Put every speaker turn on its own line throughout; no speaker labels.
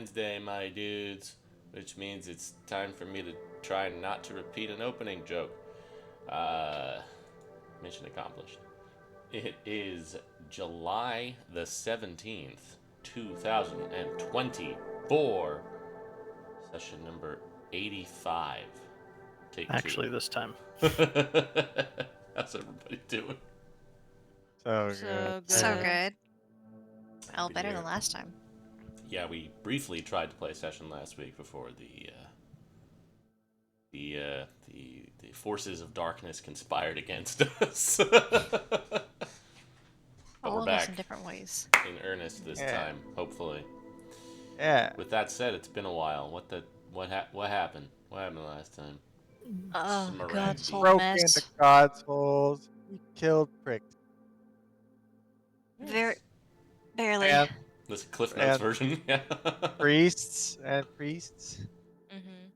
Wednesday, my dudes, which means it's time for me to try not to repeat an opening joke. Mission accomplished. It is July the 17th, 2024, session number 85. Take
Actually,
two.
this time.
How's everybody doing?
So
So
good.
good. Well,
Happy to
better
hear
than
it.
last time.
Yeah, we briefly tried to play a session last week before the forces of darkness conspired against us. But
All
we're
of us
back
in different ways.
in earnest this
Yeah.
time, hopefully.
Yeah.
With that said, it's been a while. What happened? What happened last time?
Oh,
Smaragdy.
Godshold
Broke
mess.
into Godshold. We killed pricks.
Barely.
And,
This Cliff Notes
and
version. Yeah.
priests.
Mm-hmm.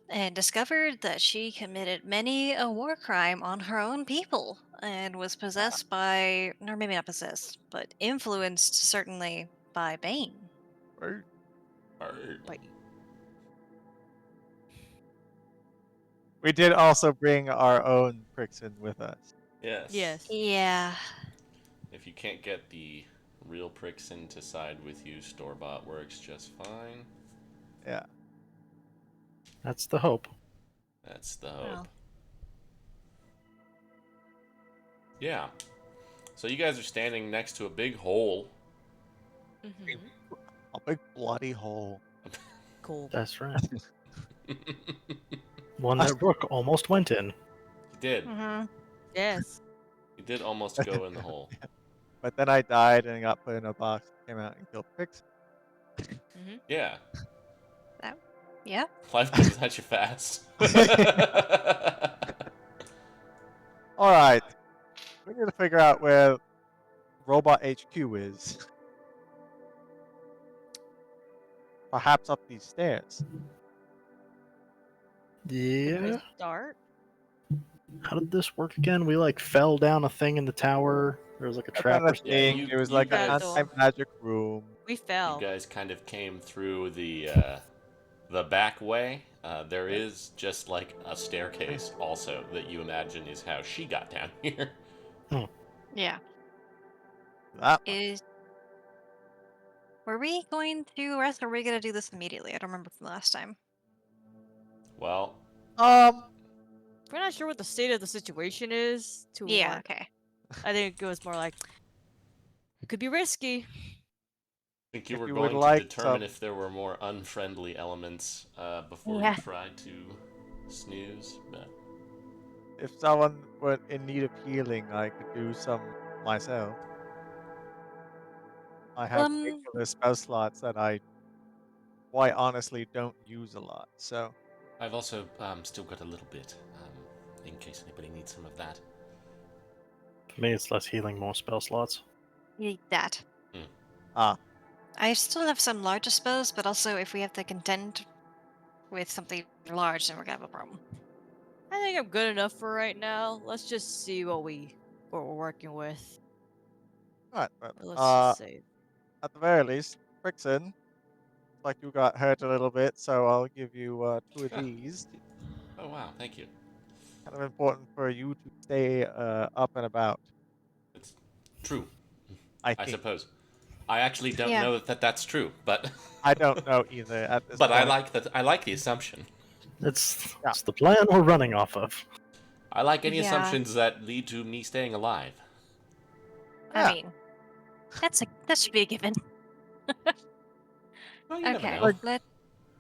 And discovered that she committed many a war crime on her own people and was possessed by, or maybe not possessed, but influenced certainly by Bane.
Right.
But
We did also bring our own pricks in with us.
Yes.
Yes.
yeah,
If you can't get the real pricks in to side with you, store-bought works just fine.
Yeah.
That's the hope.
That's the hope.
well,
Yeah. So you guys are standing next to a big hole.
Mm-hmm.
A big bloody hole.
Cool.
That's right. One that Rook almost went in.
You did.
mm-hmm.
Yes.
You did almost go in the hole.
But then I died and got put in a box, came out and killed pricks.
Mm-hmm.
Yeah.
Yeah.
Life comes at you fast.
Alright. We need to figure out where Robot HQ is. Perhaps up these stairs.
Yeah.
Start.
How did this work again? We fell down a thing in the tower. There was a
That
trap
kind
or
of
something.
thing.
you-
It was
you
like an
guys-
anti-magic room.
We
You
fell.
guys kind of came through the back way. There is just like a staircase also that you imagine is how she got down here.
Yeah.
That
Were we going to rest or were we going to do this immediately? I don't remember from last time.
Well,
We're not sure what the state of the situation is.
Yeah, okay.
I think it was more like it could be risky.
I think you
If
were
you
going
would
to
like
determine
some-
if there were more unfriendly elements before
Yeah.
you tried to snooze. But
if someone were in need of healing, I could do some myself. I have regular spell slots that I quite honestly don't use a lot, so
I've also still got a little bit in case anybody needs some of that.
For me, it's less healing, more spell slots.
Need that.
Ah.
I still have some larger spells, but also if we have to contend with something large, then we're gonna have a problem.
I think I'm good enough for right now. Let's just see what we're working with.
Alright, but
Let's just say.
at the very least, Frickson, like you got hurt a little bit, so I'll give you 2 of these.
Oh wow, thank you.
Kind of important for you to stay up and about.
It's true,
I
I
think.
suppose. I actually don't
Yeah.
know that that's true, but
I don't know either at this
but
point.
I like that. I like the assumption.
It's
Yeah.
the plan we're running off of.
I like any
Yeah.
assumptions that lead to me staying alive.
Yeah.
I mean, that should be a given.
Well, you never
Okay,
know.
let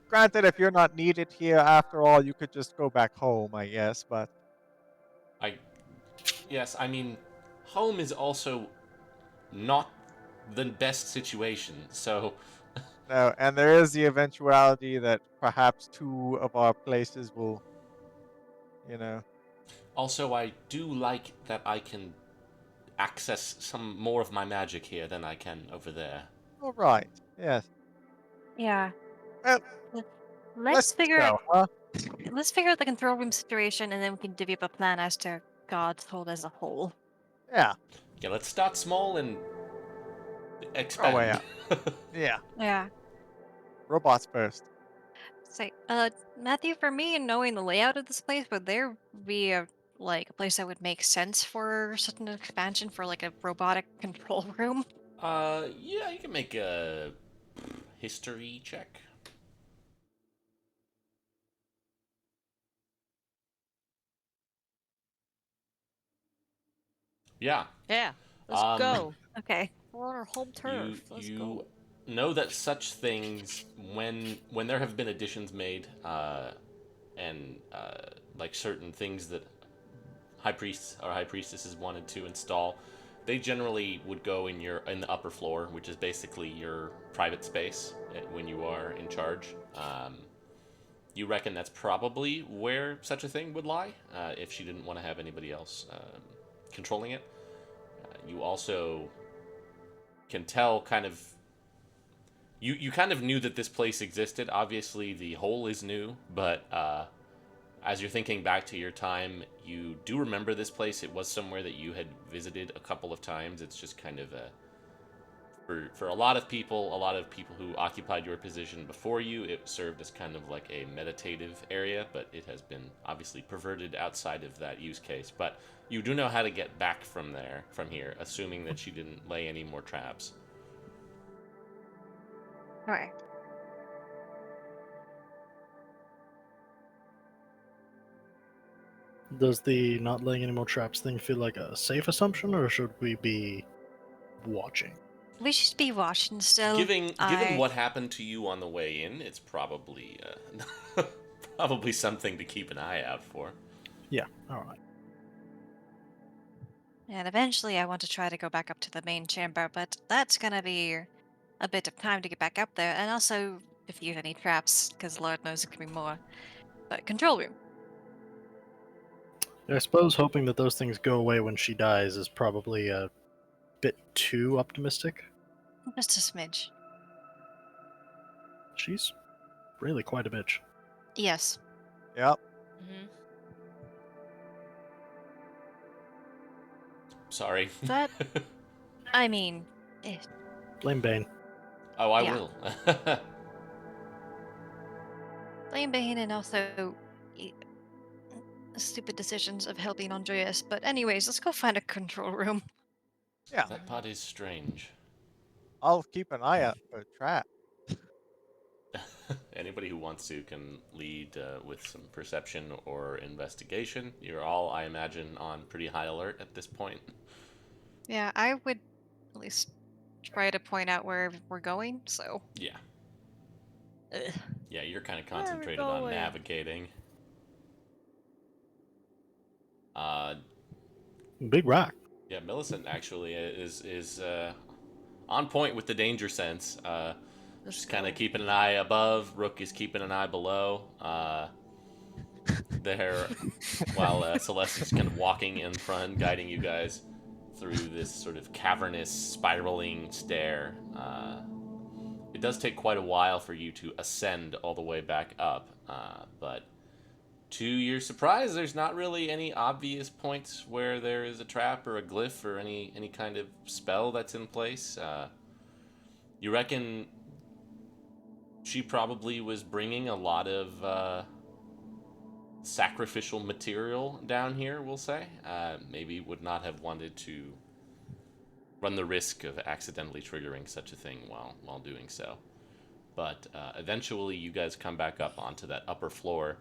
Granted, if you're not needed here after all, you could just go back home, I guess, but
Yes, I mean, home is also not the best situation. So
no, and there is the eventuality that perhaps 2 of our places will,
also I do like that I can access some more of my magic here than I can over there.
all right. Yes.
yeah.
Well,
Let's figure out
go, huh?
the control room situation, and then we can divvy up a plan as to Godshold as a whole.
Yeah.
Yeah, let's start small and expand.
way out. Yeah.
Yeah.
Robots first.
Say, Matthew, for me and knowing the layout of this place, would there be a place that would make sense for such an expansion for like a robotic control room?
Yeah, you can make a history check. Yeah.
Yeah, let's
Um,
go.
Okay.
We're on our home
you
turf. Let's
you
go.
know that such things, when there have been additions made, and like certain things that high priests or high priestesses wanted to install, they generally would go in the upper floor, which is basically your private space when you are in charge. You reckon that's probably where such a thing would lie, if she didn't want to have anybody else controlling it. You also can tell kind of you kind of knew that this place existed. Obviously, the hole is new, but as you're thinking back to your time, you do remember this place. It was somewhere that you had visited a couple of times. It's just kind of a for a lot of people who occupied your position before you, it served as kind of like a meditative area, but it has been obviously perverted outside of that use case. But you do know how to get back from here, assuming that she didn't lay any more traps.
Okay.
Does the not laying any more traps thing feel like a safe assumption, or should we be watching?
We should be watching still.
Given what happened to you on the way in, it's probably probably something to keep an eye out for.
Yeah, alright.
And eventually I want to try to go back up to the main chamber, but that's gonna be a bit of time to get back up there, and also defuse any traps, because Lord knows it could be more. But control room.
I suppose hoping that those things go away when she dies is probably a bit too optimistic.
Just a smidge.
She's really quite a bitch.
Yes.
Yep.
Hmm.
Sorry.
That, I mean,
Blame Bane.
Oh, I
yeah.
will.
Blame Bane and also eh, stupid decisions of helping Andreas. But anyways, let's go find a control room.
Yeah.
That pot is strange.
I'll keep an eye out for a trap.
Anybody who wants to can lead with some perception or investigation. You're all, I imagine, on pretty high alert at this point.
Yeah, I would at least try to point out where we're going, so.
Yeah.
Ugh.
Yeah, you're kind of
Where are we
concentrated on
going?
navigating. Uh,
Big rock.
yeah, Millicent actually is on point with the danger sense.
Let's
Just kind of
go.
keeping an eye above. Rook is keeping an eye below. There, while Celeste is kind of walking in front, guiding you guys through this sort of cavernous, spiraling stair. It does take quite a while for you to ascend all the way back up, but to your surprise, there's not really any obvious points where there is a trap or a glyph or any kind of spell that's in place. You reckon she probably was bringing a lot of sacrificial material down here, we'll say. Maybe would not have wanted to run the risk of accidentally triggering such a thing while doing so. But eventually, you guys come back up onto that upper floor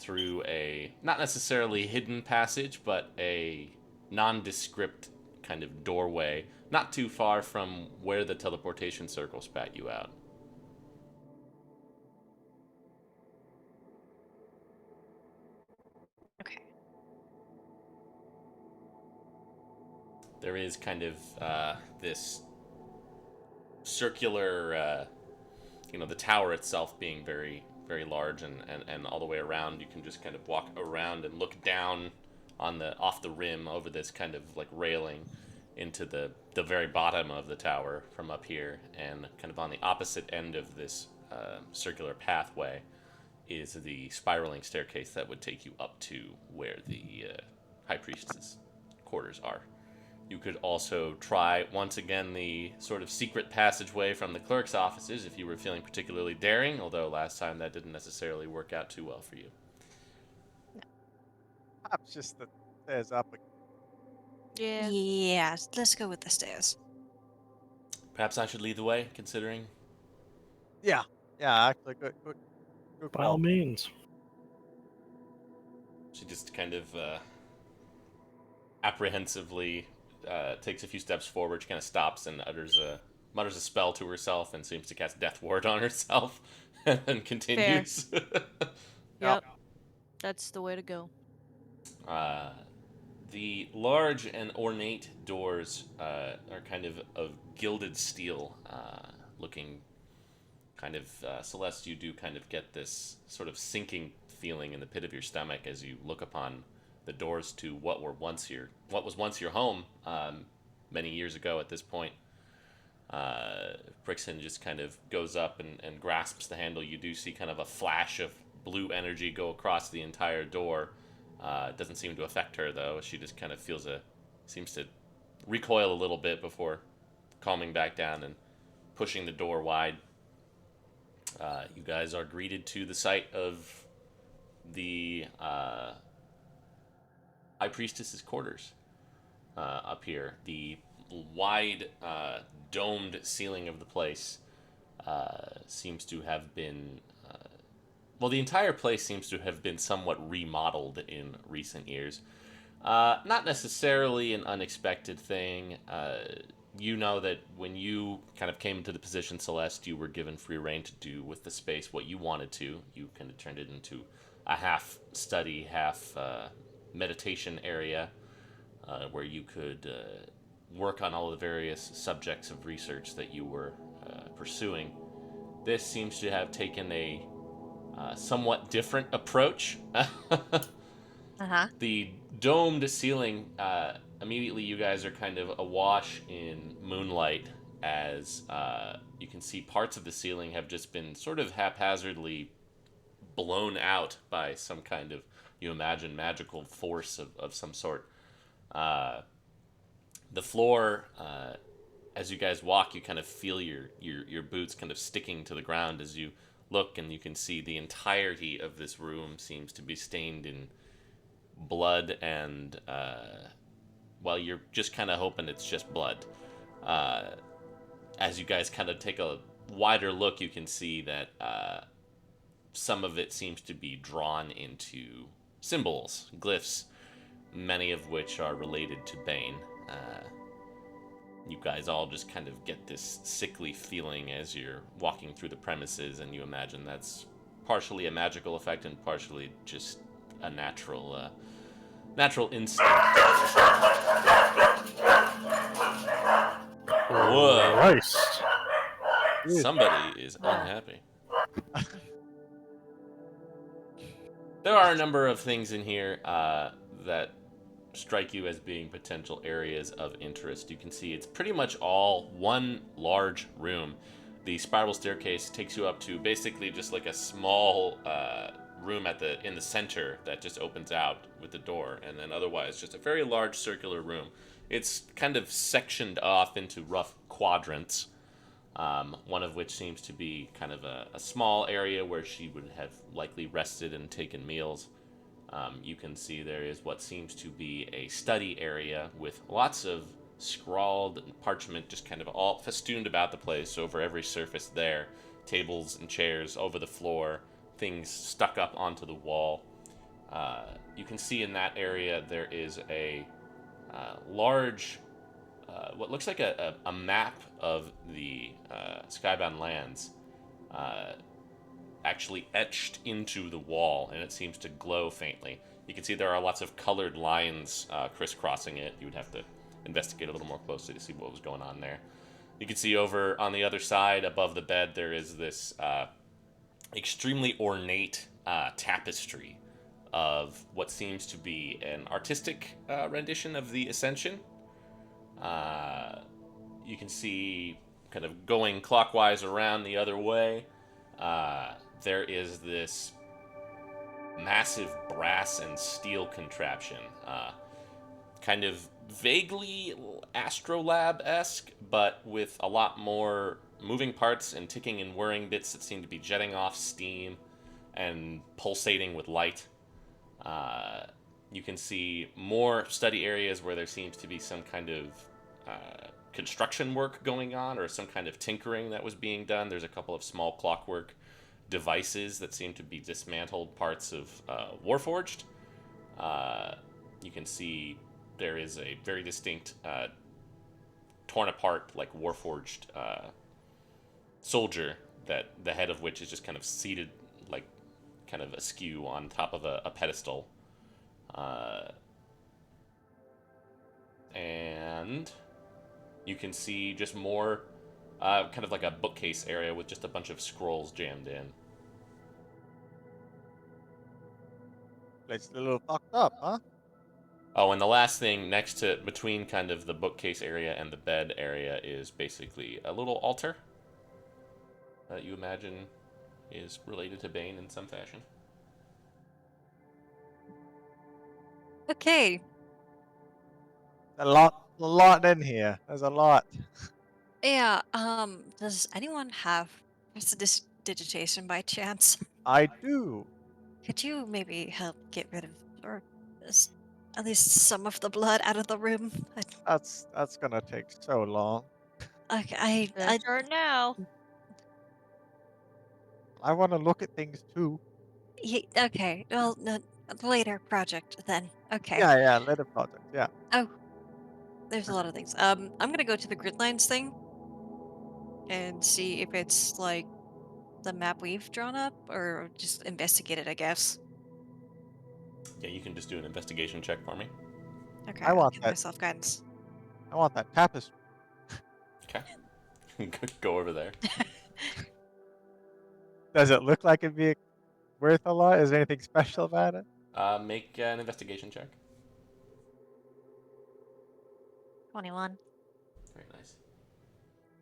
through a not necessarily hidden passage, but a nondescript kind of doorway, not too far from where the teleportation circle spat you out.
Okay.
There is kind of this circular, the tower itself being very, very large, and all the way around, you can just kind of walk around and look down on off the rim over this kind of like railing into the very bottom of the tower from up here, and kind of on the opposite end of this circular pathway is the spiraling staircase that would take you up to where the high priestess quarters are. You could also try, once again, the sort of secret passageway from the clerk's offices if you were feeling particularly daring, although last time that didn't necessarily work out too well for you.
Perhaps just the stairs up.
Yeah.
Yeah, let's go with the stairs.
Perhaps I should lead the way, considering...
Yeah. Yeah, actually, good
By all
call.
means.
She just kind of apprehensively takes a few steps forward. She kind of stops and mutters a spell to herself and seems to cast Death Ward on herself, and then continues.
Yep. That's the way to go.
uh, the large and ornate doors are kind of gilded steel, looking kind of Celeste. You do kind of get this sort of sinking feeling in the pit of your stomach as you look upon the doors to what was once your home many years ago. At this point, Brixton just kind of goes up and grasps the handle. You do see kind of a flash of blue energy go across the entire door. It doesn't seem to affect her though. She just kind of seems to recoil a little bit before calming back down and pushing the door wide. You guys are greeted to the sight of the High Priestess's quarters up here. The wide domed ceiling of the place seems to have been... the entire place seems to have been somewhat remodeled in recent years. Not necessarily an unexpected thing. You know that when you kind of came into the position, Celeste, you were given free reign to do with the space what you wanted to. You kind of turned it into a half study, half meditation area where you could work on all the various subjects of research that you were pursuing. This seems to have taken a somewhat different approach. The domed ceiling, immediately you guys are kind of awash in moonlight as you can see parts of the ceiling have just been sort of haphazardly blown out by some kind of, you imagine, magical force of some sort. The floor, as you guys walk, you kind of feel your boots kind of sticking to the ground as you look, and you can see the entirety of this room seems to be stained in blood, and you're just kind of hoping it's just blood. As you guys kind of take a wider look, you can see that some of it seems to be drawn into symbols, glyphs, many of which are related to Bane. You guys all just kind of get this sickly feeling as you're walking through the premises, and you imagine that's partially a magical effect and partially just a natural instinct. Whoa!
Christ.
Somebody is unhappy. There are a number of things in here that strike you as being potential areas of interest. You can see it's pretty much all one large room. The spiral staircase takes you up to basically just like a small room in the center that just opens out with the door, and then otherwise just a very large circular room. It's kind of sectioned off into rough quadrants, one of which seems to be kind of a small area where she would have likely rested and taken meals. You can see there is what seems to be a study area with lots of scrawled parchment just kind of all festooned about the place over every surface there. Tables and chairs over the floor, things stuck up onto the wall. You can see in that area there is a large, what looks like a map of the Skybound lands actually etched into the wall, and it seems to glow faintly. You can see there are lots of colored lines crisscrossing it. You would have to investigate a little more closely to see what was going on there. You can see over on the other side, above the bed, there is this extremely ornate tapestry of what seems to be an artistic rendition of the Ascension. You can see, kind of going clockwise around the other way, there is this massive brass and steel contraption, kind of vaguely astrolab-esque, but with a lot more moving parts and ticking and whirring bits that seem to be jetting off steam and pulsating with light. You can see more study areas where there seems to be some kind of construction work going on or some kind of tinkering that was being done. There's a couple of small clockwork devices that seem to be dismantled parts of Warforged. You can see there is a very distinct torn apart, like Warforged soldier that the head of which is just kind of seated, like kind of askew on top of a pedestal. And you can see just more kind of like a bookcase area with just a bunch of scrolls jammed in.
It's a little fucked up, huh?
Oh, and the last thing next to, between kind of the bookcase area and the bed area is basically a little altar that you imagine is related to Bane in some fashion.
Okay.
A lot in here. There's a lot.
Yeah, does anyone have digitation by chance?
I do.
Could you maybe help get rid of, or s- at least some of the blood out of the room?
That's gonna take so long.
Gonna start now.
I want to look at things too.
Okay, well, no, later project then. Okay.
Yeah, later project. Yeah.
Oh, there's a lot of things. I'm gonna go to the grid lines thing and see if it's like the map we've drawn up, or just investigate it, I guess.
Yeah, you can just do an investigation check for me.
Okay,
I
I'll
want
give
that.
myself guidance.
I want that tapestry.
Okay. Go over there.
Does it look like it'd be worth a lot? Is there anything special about it?
Make an investigation check.
21.
Very nice.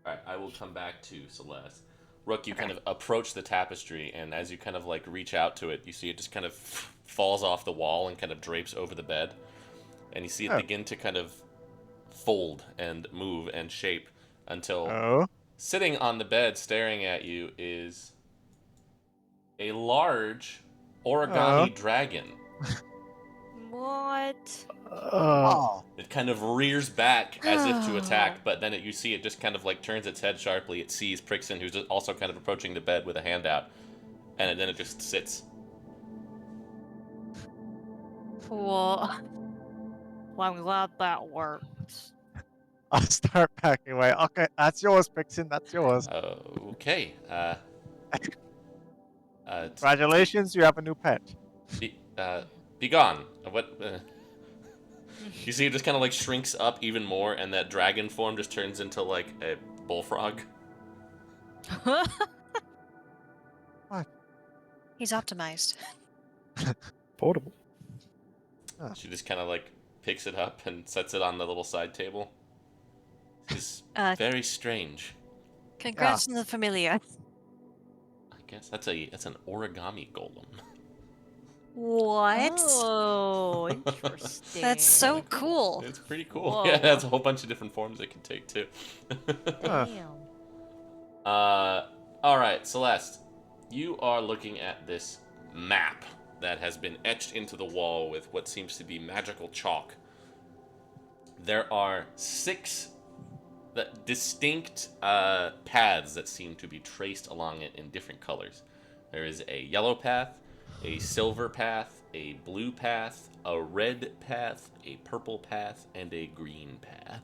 Alright, I will come back to Celeste. Rook, you
Okay.
kind of approach the tapestry, and as you kind of like reach out to it, you see it just kind of falls off the wall and kind of drapes over the bed. And you see it
Oh.
begin to kind of fold and move and shape until
Oh.
sitting on the bed staring at you is a large origami dragon.
What?
Oh.
It kind of rears back as if to attack, but then you see it just kind of like turns its head sharply. It sees Prixon, who's also kind of approaching the bed with a hand out, and then it just sits.
Well, I'm glad that worked.
I'll start packing away. Okay, that's yours, Pixin. That's yours.
Okay.
Congratulations, you have a new pet.
Be gone. What? You see, it just kind of like shrinks up even more, and that dragon form just turns into like a bullfrog.
He's optimized.
Portable.
She just kind of like picks it up and sets it on the little side table. This is very strange.
Congrats on the familia.
I guess that's an origami golem.
What?
Oh, interesting.
That's so
Yeah.
cool.
It's pretty cool.
Whoa.
Yeah, it has a whole bunch of different forms it can take too.
Damn.
All right, Celeste, you are looking at this map that has been etched into the wall with what seems to be magical chalk. There are 6 distinct paths that seem to be traced along it in different colors. There is a yellow path, a silver path, a blue path, a red path, a purple path, and a green path.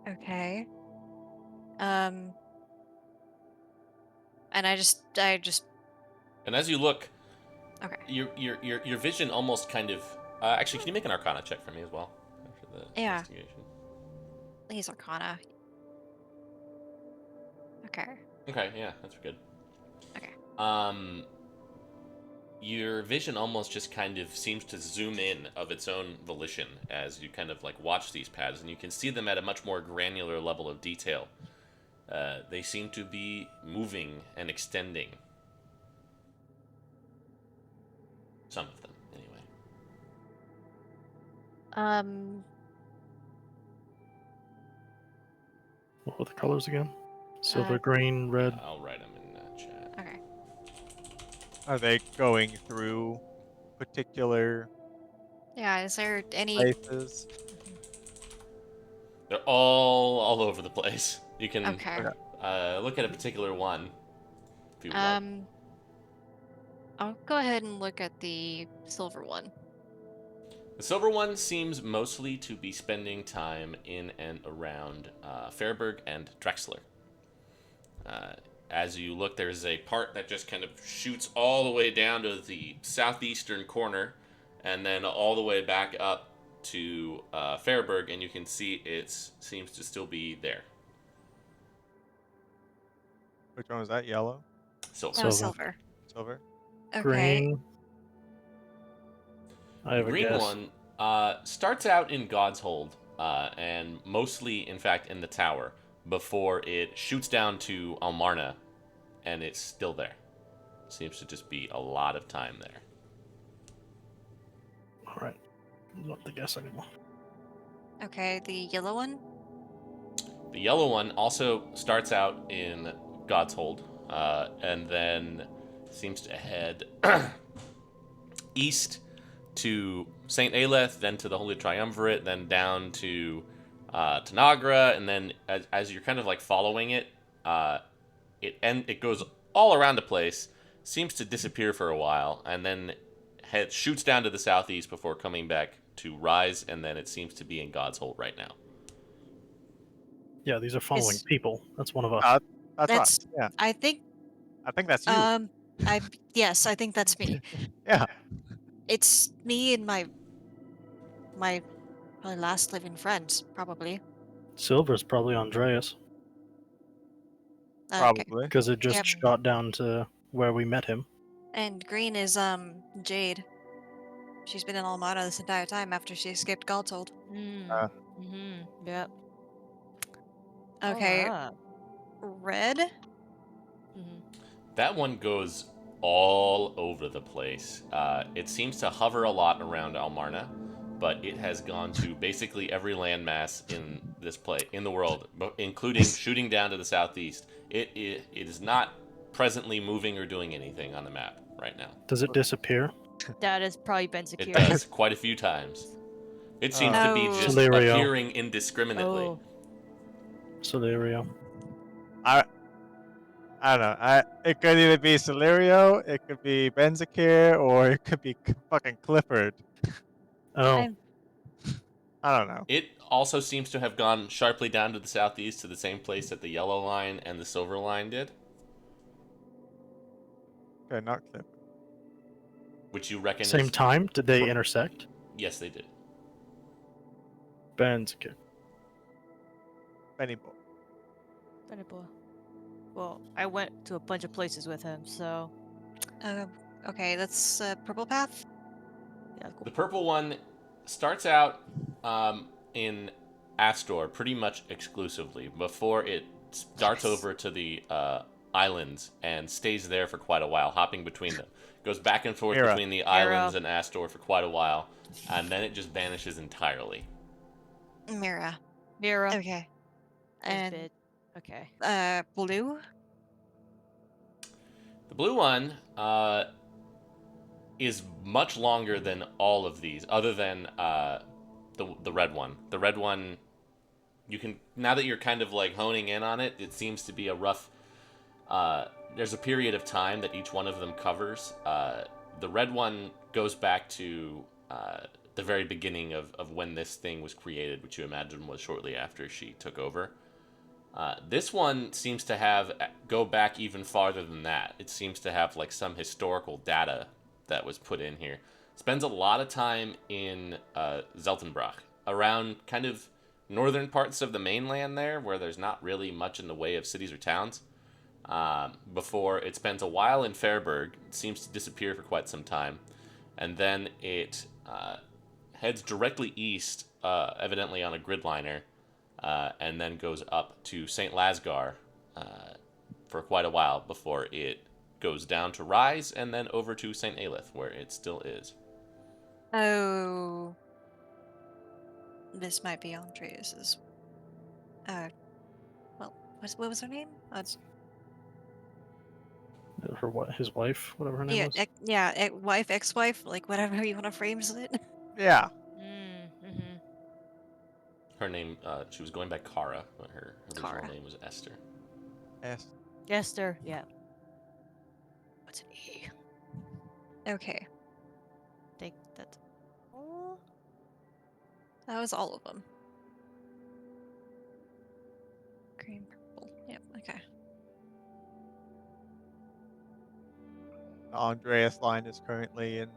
Okay. And I just
And as you look,
okay.
your vision almost kind of actually, can you make an Arcana check for me as well after the
Yeah.
investigation?
He's Arcana. Okay.
Okay, yeah, that's good.
Okay.
Your vision almost just kind of seems to zoom in of its own volition as you kind of like watch these paths, and you can see them at a much more granular level of detail. They seem to be moving and extending. Some of them, anyway.
What were the colors again? Silver,
Uh,
green, red.
I'll write them in chat.
Okay.
Are they going through particular
Yeah, is there any
places?
They're all over the place. You can
Okay.
look at a particular one if you would like.
I'll go ahead and look at the silver one.
The silver one seems mostly to be spending time in and around Fairburg and Drexler. As you look, there's a part that just kind of shoots all the way down to the southeastern corner, and then all the way back up to Fairburg, and you can see it seems to still be there.
Which one was that? Yellow?
Silver.
Oh,
Silver.
silver.
Silver?
Okay.
Green. I
The
have a
green
guess.
one starts out in Godshold, and mostly, in fact, in the tower, before it shoots down to Almarna, and it's still there. Seems to just be a lot of time there.
All right. Not the guess anymore.
Okay, the yellow one.
The yellow one also starts out in Godshold, and then seems to head east to St. Aeleth, then to the Holy Triumvirate, then down to Tanagra, and then as you're kind of like following it, it goes all around the place, seems to disappear for a while, and then shoots down to the southeast before coming back to Rise, and then it seems to be in Godshold right now.
Yeah, these are following
Is-
people. That's one of us.
That's
That's.
us. Yeah.
I think.
I think that's you.
Yes, I think that's me.
Yeah.
It's me and my last living friend, probably.
Silver's probably Andreas
Okay.
Probably.
because it just
Yep.
shot down to where we met him.
And green is Jade. She's been in Almada this entire time after she escaped Godshold.
Uh,
Yep.
Okay.
Alright.
Red.
That one goes all over the place. It seems to hover a lot around Almarna, but it has gone to basically every landmass in this in the world, including shooting down to the southeast. It is not presently moving or doing anything on the map right now.
Does it disappear?
That has probably been
It
secured.
does quite a few times. It seems to be
Oh.
just
Celerio.
appearing indiscriminately.
Oh.
Celerio.
I don't know. It could either be Celerio, it could be Benzakir, or it could be fucking Clifford.
Oh,
I'm-
I don't know.
It also seems to have gone sharply down to the southeast to the same place that the yellow line and the silver line did,
Okay, not Clifford.
which you reckon
same
is...
time? Did they intersect?
Yes, they did.
Ben's kid.
Benny Boy.
Funny boy. Well, I went to a bunch of places with him, so
Okay, that's purple path.
yeah, cool.
The purple one starts out in Astor pretty much exclusively before it starts over to the islands and stays there for quite a while, hopping between them. Goes back and forth
Mira.
between the islands and Astor for quite a while, and then it just vanishes entirely.
Mira.
Mira.
Okay.
And
And
okay.
blue.
The blue one is much longer than all of these, other than the red one. The red one, you can, now that you're kind of like honing in on it, it seems to be a rough. There's a period of time that each one of them covers. The red one goes back to the very beginning of when this thing was created, which you imagine was shortly after she took over. This one seems to go back even farther than that. It seems to have like some historical data that was put in here. Spends a lot of time in Zeltenbrach, around kind of northern parts of the mainland there, where there's not really much in the way of cities or towns. Before it spends a while in Fairburg, it seems to disappear for quite some time, and then it heads directly east, evidently on a gridliner, and then goes up to St. Lasgar, for quite a while before it goes down to Rise and then over to St. Aelith, where it still is.
Oh, this might be Andreas's. Well, what was her name?
His wife, whatever her name
Yeah,
was.
wife, ex-wife, like whatever you want to frame it.
Yeah.
Mm-hmm.
Her name, she was going by Kara, but her original
Kara.
name was Esther.
Yes.
Esther, yeah. What's an E?
Okay,
Think that's all.
that was all of them. Green, purple. Yep. Okay.
The Andreas line is currently in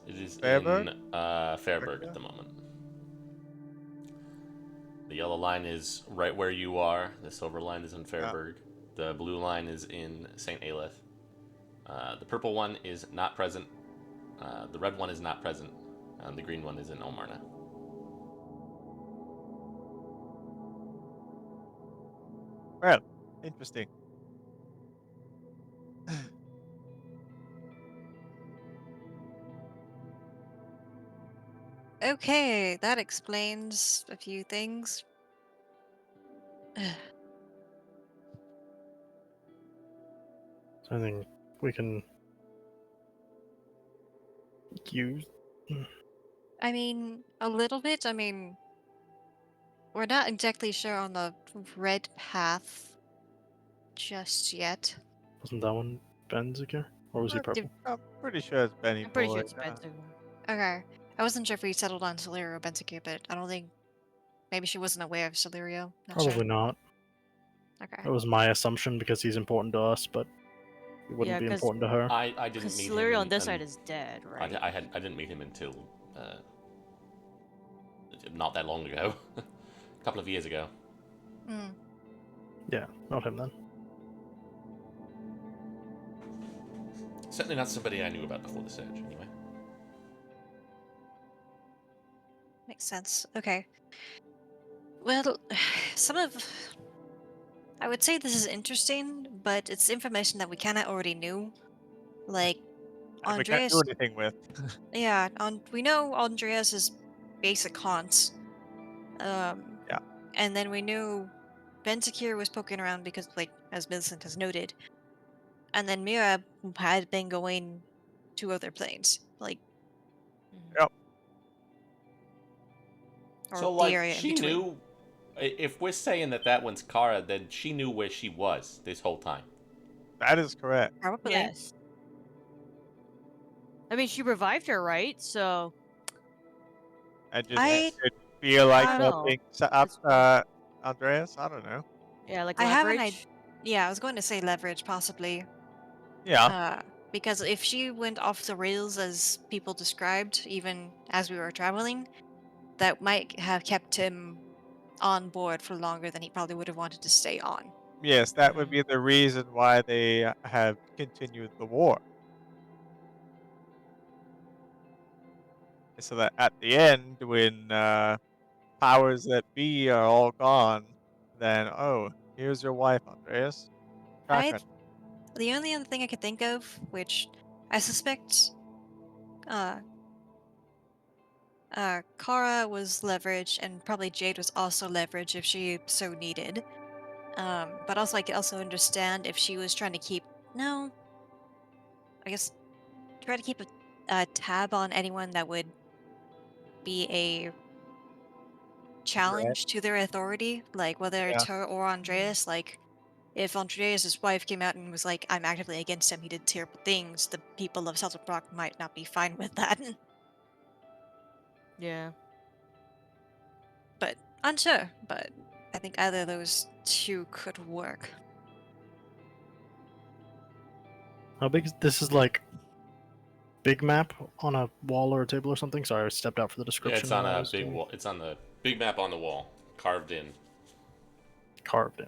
It is
Fairburg?
in Fairburg
Okay.
at the moment. The yellow line is right where you are. The silver line is in Fairburg. The blue line is in St. Aelith. The purple one is not present. The red one is not present. And the green one is in Omarna.
Well, interesting.
Okay, that explains a few things.
So I think we can use.
I mean, a little bit. I mean, we're not exactly sure on the red path just yet.
Wasn't that one Benziger? Or was he purple?
I'm pretty sure it's Benny
I'm pretty
Boy.
sure it's Spencer.
Okay. I wasn't sure if we settled on Celerio or Bensica, but I don't think. Maybe she wasn't aware of Celerio. Not sure.
Probably not.
Okay.
That was my assumption because he's important to us, but he wouldn't
Yeah,
be
'cause-
important to her.
I didn't
Because
meet
Celerio
him.
on this side is dead, right?
I didn't meet him until not that long ago, a couple of years ago.
Hmm.
Yeah, not him then.
Certainly not somebody I knew about before the surge, anyway.
Makes sense. Okay. Well, some of. I would say this is interesting, but it's information that we kind of already knew. Like,
And we can't do
Andreas.
anything with.
Yeah, we know Andreas's basic haunts.
Yeah.
And then we knew Bentikir was poking around because, like, as Vincent has noted, and then Mira had been going to other planes, like,
Mhm.
Yep.
or
So,
the
like,
area in
she
between.
knew. If we're saying that one's Kara, then she knew where she was this whole time.
That is correct.
Probably.
Yes. I mean, she revived her, right? So,
I just
I
didn't feel like
I don't know.
helping set up
It's-
Andreas. I don't know.
yeah, like
I have an idea.
leverage.
Yeah, I was going to say leverage, possibly.
Yeah.
Because if she went off the rails as people described, even as we were traveling, that might have kept him on board for longer than he probably would have wanted to stay on.
Yes, that would
Mhm.
be the reason why they have continued the war. So that at the end, when powers that be are all gone, then oh, here's your wife, Andreas.
I
Tracking.
The only other thing I could think of, which I suspect uh Kara was leverage and probably Jade was also leverage if she so needed. But also I could also understand if she was trying to keep no, I guess try to keep a tab on anyone that would be a
Right.
challenge to their authority, like whether it's
Yeah.
her or Andreas. Like if Andreas's wife came out and was like, "I'm actively against him. He did terrible things," the people of Celtic Rock might not be fine with that.
Yeah.
But unsure. But I think either of those two could work.
How big is this? Is like big map on a wall or a table or something? Sorry, I stepped out for the
Yeah,
description.
it's on
while I
a
was
big
doing-
wall. It's on the big map on the wall, carved in.
Carved in.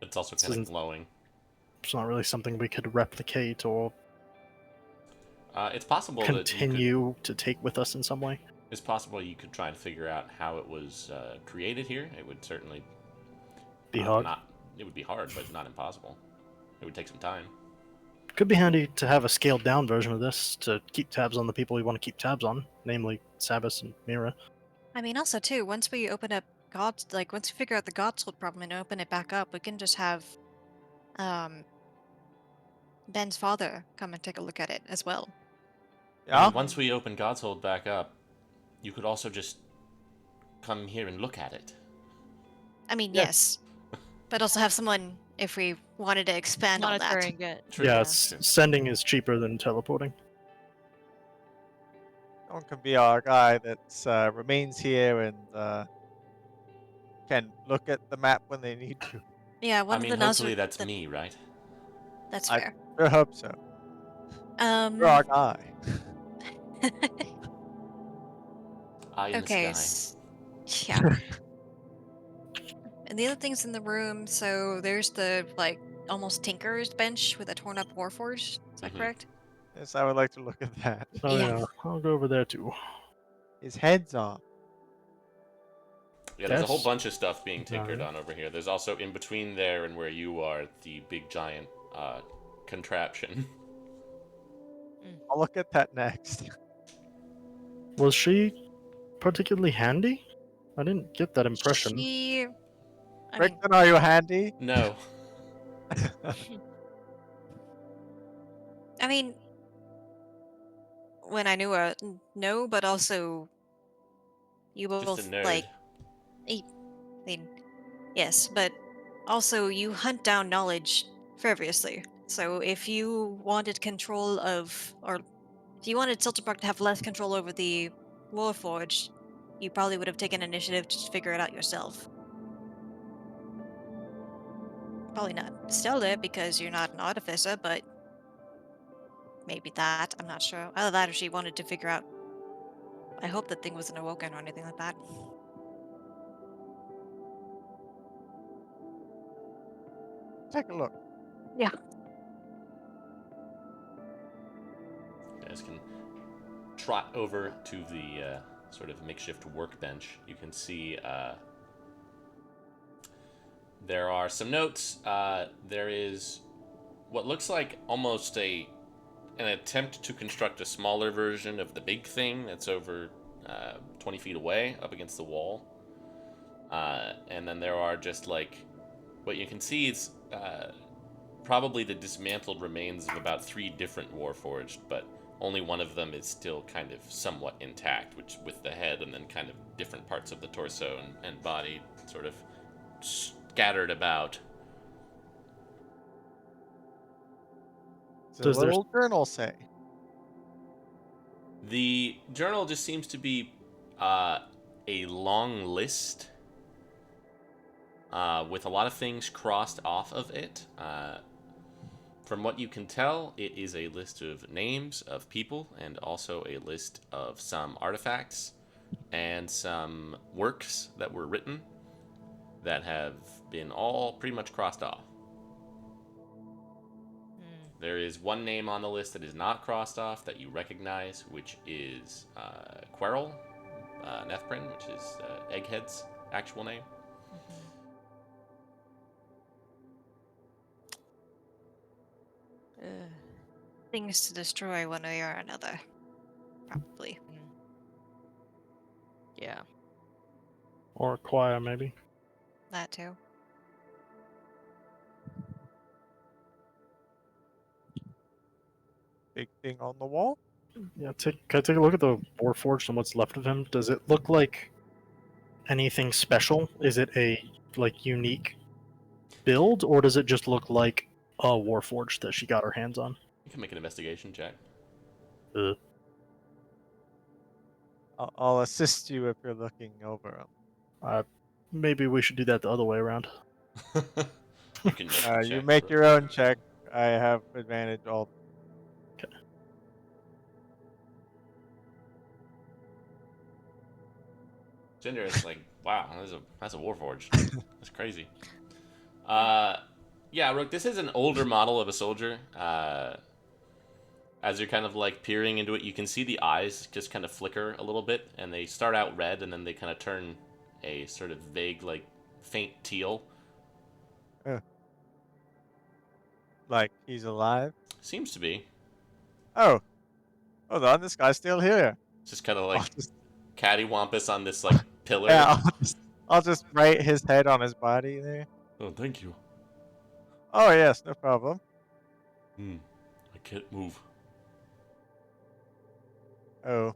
It's also
This
kind of
isn't-
glowing.
It's not really something we could replicate or
It's possible that you could.
continue to take with us in some way.
It's possible you could try and figure out how it was created here. It would certainly
Be hard.
It would be hard, but not impossible. It would take some time.
Could be handy to have a scaled down version of this to keep tabs on the people we want to keep tabs on, namely Sabas and Mira.
I mean, also too, once we open up once we figure out the Godshold problem and open it back up, we can just have um Ben's father come and take a look at it as well.
I
Yeah.
mean, once we open Godshold back up, you could also just come here and look at it.
I mean,
Yeah.
yes, but also have someone if we wanted to expand on that.
Monitoring it.
True.
Yeah,
True.
sending is cheaper than teleporting.
Someone can be our guy that remains here and can look at the map when they need to.
Yeah,
I
one
mean,
of the
hopefully
Nazar.
that's me, right?
That's
I
fair.
sure hope so. You're our guy.
Eye in
Okay.
the sky.
Yeah. And the other things in the room, so there's the almost Tinker's bench with a torn up Warforged. Is that
Mhm.
correct?
Yes, I would like to look at that.
Oh
Yeah.
yeah, I'll go over there too.
His head's off.
Yeah, there's a whole
That's
bunch of stuff being tinkered
nice.
on over here. There's also in between there and where you are the big giant contraption.
I'll look at that next.
Was she particularly handy? I didn't get that impression.
I mean,
Rickson, are you handy?
No.
I mean, when I knew her, no, but also you
Just a
both
nerd.
I mean, yes, but also you hunt down knowledge ferviously. So if you wanted control of, or if you wanted Silterpark to have less control over the Warforged, you probably would have taken initiative to just figure it out yourself. Probably not still it because you're not an artificer, but maybe that. I'm not sure. Either that or she wanted to figure out. I hope that thing wasn't awoken or anything like that.
Take a look.
You guys can trot over to the sort of makeshift workbench. You can see there are some notes. There is what looks like almost an attempt to construct a smaller version of the big thing that's over 20 feet away up against the wall. And then there are just what you can see is probably the dismantled remains of about 3 different Warforged, but only one of them is still kind of somewhat intact, which with the head and then kind of different parts of the torso and body sort of scattered about.
What's the
Does there-
little journal say?
The journal just seems to be a long list with a lot of things crossed off of it. From what you can tell, it is a list of names of people and also a list of some artifacts and some works that were written that have been all pretty much crossed off. There is one name on the list that is not crossed off that you recognize, which is Querl Nethprin, which is Egghead's actual name.
Things to destroy one way or another. Probably.
Yeah.
Or acquire, maybe.
That too.
Big thing on the wall?
Yeah, can I take a look at the Warforged and what's left of him? Does it look like anything special? Is it a unique build, or does it just look like a Warforged that she got her hands on?
You can make an investigation check.
I'll assist you if you're looking over them.
Maybe we should do that the other way around.
You can make the
You
check,
make
but-
your own check. I have advantage all.
Cinder is like, wow, that's a Warforged. That's crazy. Yeah, Rook, this is an older model of a soldier. As you're kind of peering into it, you can see the eyes just kind of flicker a little bit, and they start out red, and then they kind of turn a sort of vague, faint teal.
Uh, like he's alive?
Seems to be.
Oh, hold on, this guy's still here.
It's just kind of
I'll
like
just,
cattywampus on this like pillar.
yeah, I'll just write his head on his body there.
Oh, thank you.
Oh yes, no problem.
I can't move.
Oh,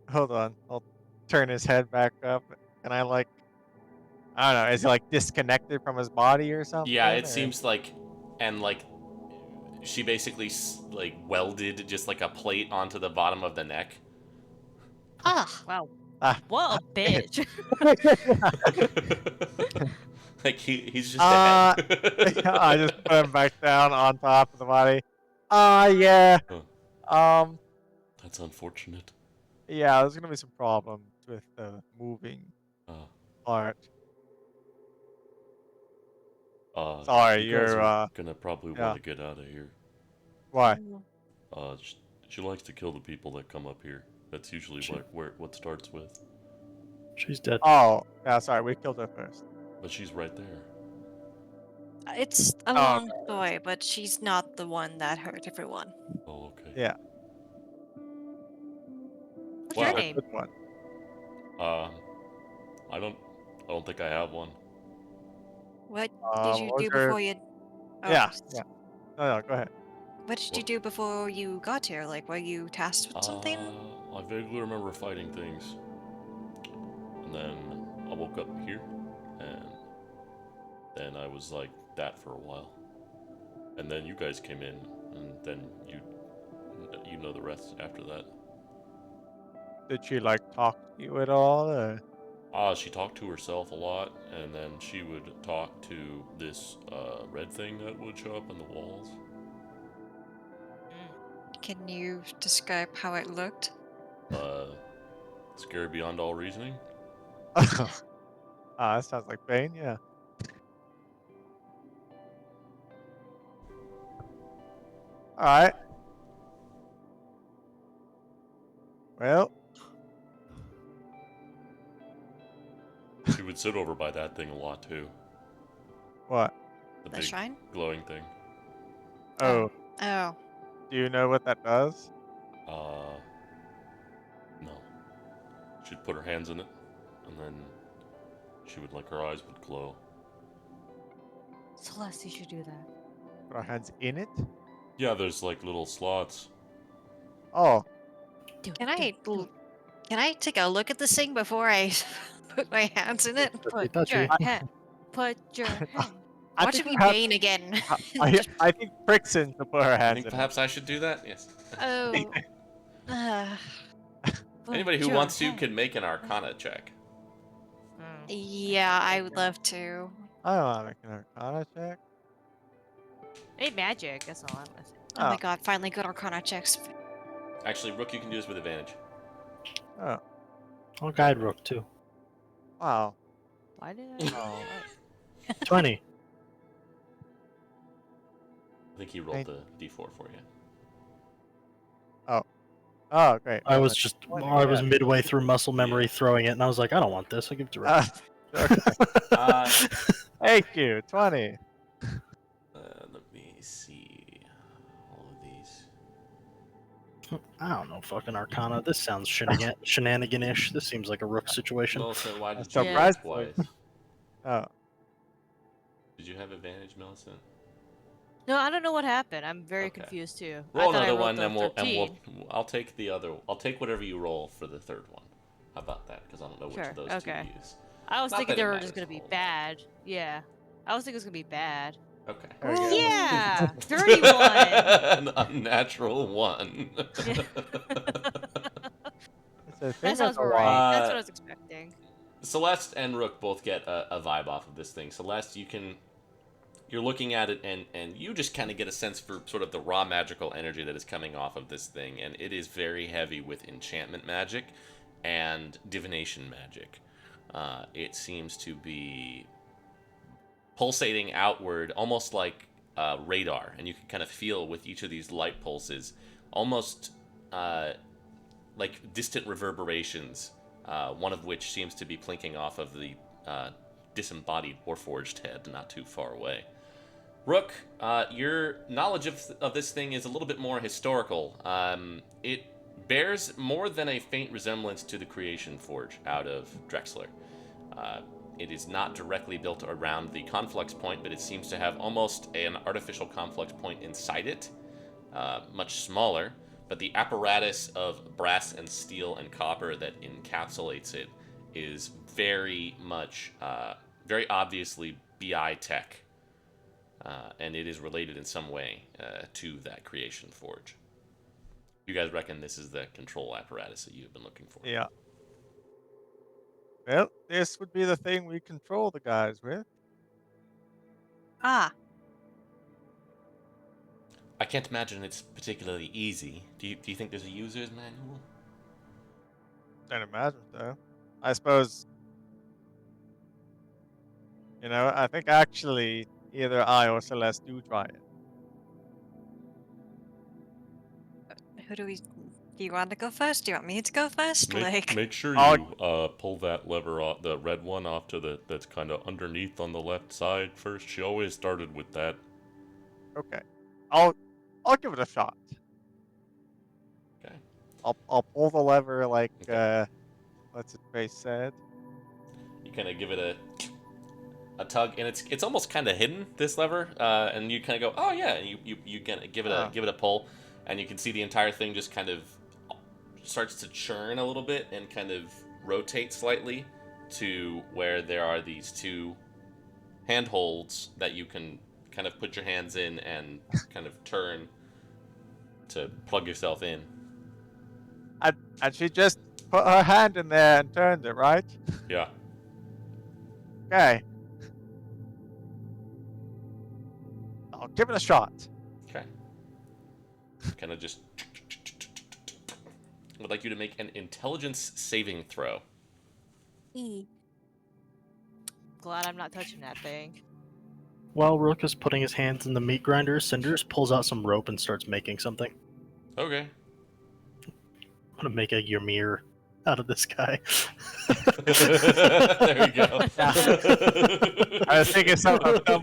hold on. I'll turn his head back up. And I don't know, is he like disconnected from his body or something?
Yeah, it
or-
seems like, and like she basically like welded just like a plate onto the bottom of the neck.
Ah,
Wow.
Ah,
What a bitch.
Like he's just
Uh,
a head.
I just put him back down on top of the body. Yeah.
Huh,
Um,
that's unfortunate.
yeah, there's gonna be some problems with the moving
Uh,
part.
uh,
Sorry,
you guys
you're,
are gonna probably
yeah.
want to get out of here.
Why?
She likes to kill the people that come up here. That's usually what starts with.
She's dead.
Oh, yeah, sorry, we killed her first.
But she's right there.
it's a
Oh,
long
okay.
story, but she's not the one that hurt everyone.
Oh, okay.
Yeah,
What's
Wow.
your
a
name?
good one.
Um, I don't think I have one.
What did you
What was
do
your...
before you? Oh,
Yeah, yeah. No, go ahead.
what did you
What?
do before you got here? Like, were you tasked with something?
I vaguely remember fighting things, and then I woke up here, and then I was like that for a while, and then you guys came in, and then you know the rest after that.
Did she, like, talk to you at all, or...
She talked to herself a lot, and then she would talk to this red thing that would show up on the walls.
Can you describe how it looked?
Scary beyond all reasoning.
That sounds like pain, yeah. Alright. Well,
She would sit over by that thing a lot too.
what?
The
The
big
shrine?
glowing thing.
Oh,
Oh,
do you know what that does?
No. She'd put her hands in it, and then she would, like, her eyes would glow.
Celeste, you should do that.
Put our hands in it?
Yeah, there's like little slots.
Oh,
Do it,
can
do
I
it, do it.
can I take a look at this thing before I put my hands in it?
Put
Itachi.
your hand. Put your hand.
I
Watch
think
it be
perhaps,
Bane again.
I, I think Frickson should put her
I
hands
think
in
perhaps I should do that? Yes.
Oh.
Put
Anybody who
your
wants to
hand.
can make an Arcana check.
Yeah, I would love to.
it. I don't want to make an Arcana check.
Hey, magic. That's all I'm gonna say.
Oh my
Oh,
god, finally good Arcana checks.
Actually, Rook, you can do this with advantage.
oh,
I'll guide Rook too.
wow.
Why did I?
Oh.
20.
I think he rolled the d4 for you.
Oh, great.
I
Oh,
was
that's
just
20,
I was
yeah.
midway through muscle memory
Yeah.
throwing it, and I was like, I don't want this. I give it to Rook.
Okay.
Uh,
Thank you. 20.
let me see. All of these.
I don't know, fucking Arcana. This sounds shenanigan-ish. This seems like a Rook situation.
Melissa, why
I'm
did you roll
surprised.
twice?
Oh,
Did you have advantage, Melissa?
No, I don't know what happened. I'm very
Okay.
confused too.
Roll
I thought I
another
rolled
one,
the
and we'll
13.
I'll take the other. I'll take whatever you roll for the third one. How about that? Because I don't know which
Sure,
of those
okay.
two to use.
I was
Not
thinking
that it
they were
matters
just gonna
a
be
whole lot.
bad. Yeah. I was thinking it was gonna be bad.
Okay.
there we go.
Yeah! 31!
An unnatural one.
Yeah.
It's a thing
That sounds
that's a
about
lot.
right. That's
Uh,
what I was expecting.
Celeste and Rook both get a vibe off of this thing. Celeste, you're looking at it, and you just kind of get a sense for sort of the raw magical energy that is coming off of this thing, and it is very heavy with enchantment magic and divination magic. It seems to be pulsating outward, almost like radar, and you can kind of feel with each of these light pulses, almost like distant reverberations. One of which seems to be plinking off of the disembodied Warforged head not too far away. Rook, your knowledge of this thing is a little bit more historical. It bears more than a faint resemblance to the Creation Forge out of Drexler. It is not directly built around the conflux point, but it seems to have almost an artificial conflux point inside it, much smaller. But the apparatus of brass and steel and copper that encapsulates it is very much, very obviously BI tech, and it is related in some way to that Creation Forge. You guys reckon this is the control apparatus that you've been looking for?
Yeah. Well, this would be the thing we control the guys with.
Ah,
I can't imagine it's particularly easy. Do you think there's a user's manual?
Can't imagine, though. I suppose, I think actually either I or Celeste do try it.
who do we? Do you want to go first? Do you want me to go first?
Make sure
I'll-
you pull that lever off, the red one off to that's kind of underneath on the left side first. She always started with that.
Okay. I'll give it a shot.
Okay.
I'll pull the lever like
Okay.
what's its face said.
You kind of give it a tug, and it's almost kind of hidden, this lever, and you kind of go, oh yeah, and you kind of give it a pull, and you can see the entire thing just kind of starts to churn a little bit and kind of rotate slightly to where there are these two handholds that you can kind of put your hands in and kind of turn to plug yourself in.
And she just put her hand in there and turned it, right?
Yeah.
Okay. I'll give it a shot.
Okay. Kind of just would like you to make an intelligence saving throw.
Glad I'm not touching that thing.
While Rook is putting his hands in the meat grinder, Cinders pulls out some rope and starts making something.
Okay.
I'm gonna make a Ymir out of this guy.
There we go.
I was thinking some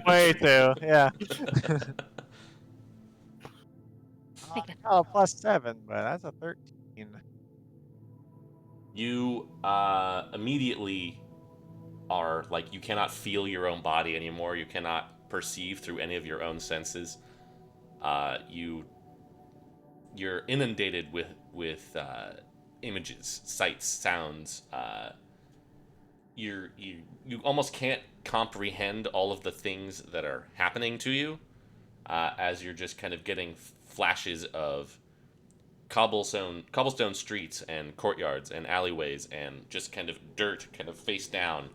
way to, yeah. Oh, +7, but that's a 13.
You immediately are like, you cannot feel your own body anymore. You cannot perceive through any of your own senses. You're inundated with images, sights, sounds. You almost can't comprehend all of the things that are happening to you, as you're just kind of getting flashes of cobblestone streets and courtyards and alleyways and just kind of dirt kind of face down,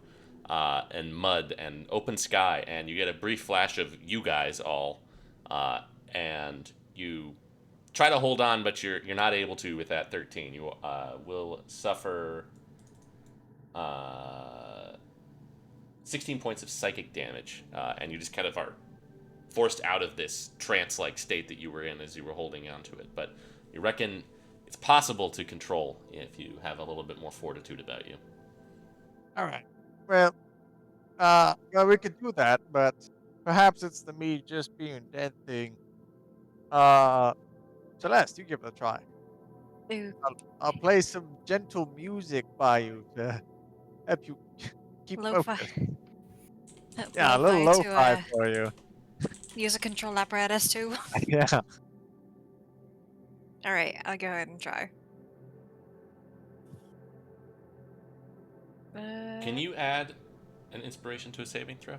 and mud and open sky, and you get a brief flash of you guys all, and you try to hold on, but you're not able to with that 13. You will suffer 16 points of psychic damage, and you just kind of are forced out of this trance-like state that you were in as you were holding on to it. But you reckon it's possible to control if you have a little bit more fortitude about you.
All right. Well, we could do that, but perhaps it's the me just being dead thing. Celeste, you give it a try.
Ooh,
I'll play some gentle music by you to help you keep
Lo-fi.
focused. Yeah, a little
lo-fi to,
lo-fi for you.
use a control apparatus too.
Yeah.
All right, I'll go ahead and try.
Can you add an inspiration to a saving throw?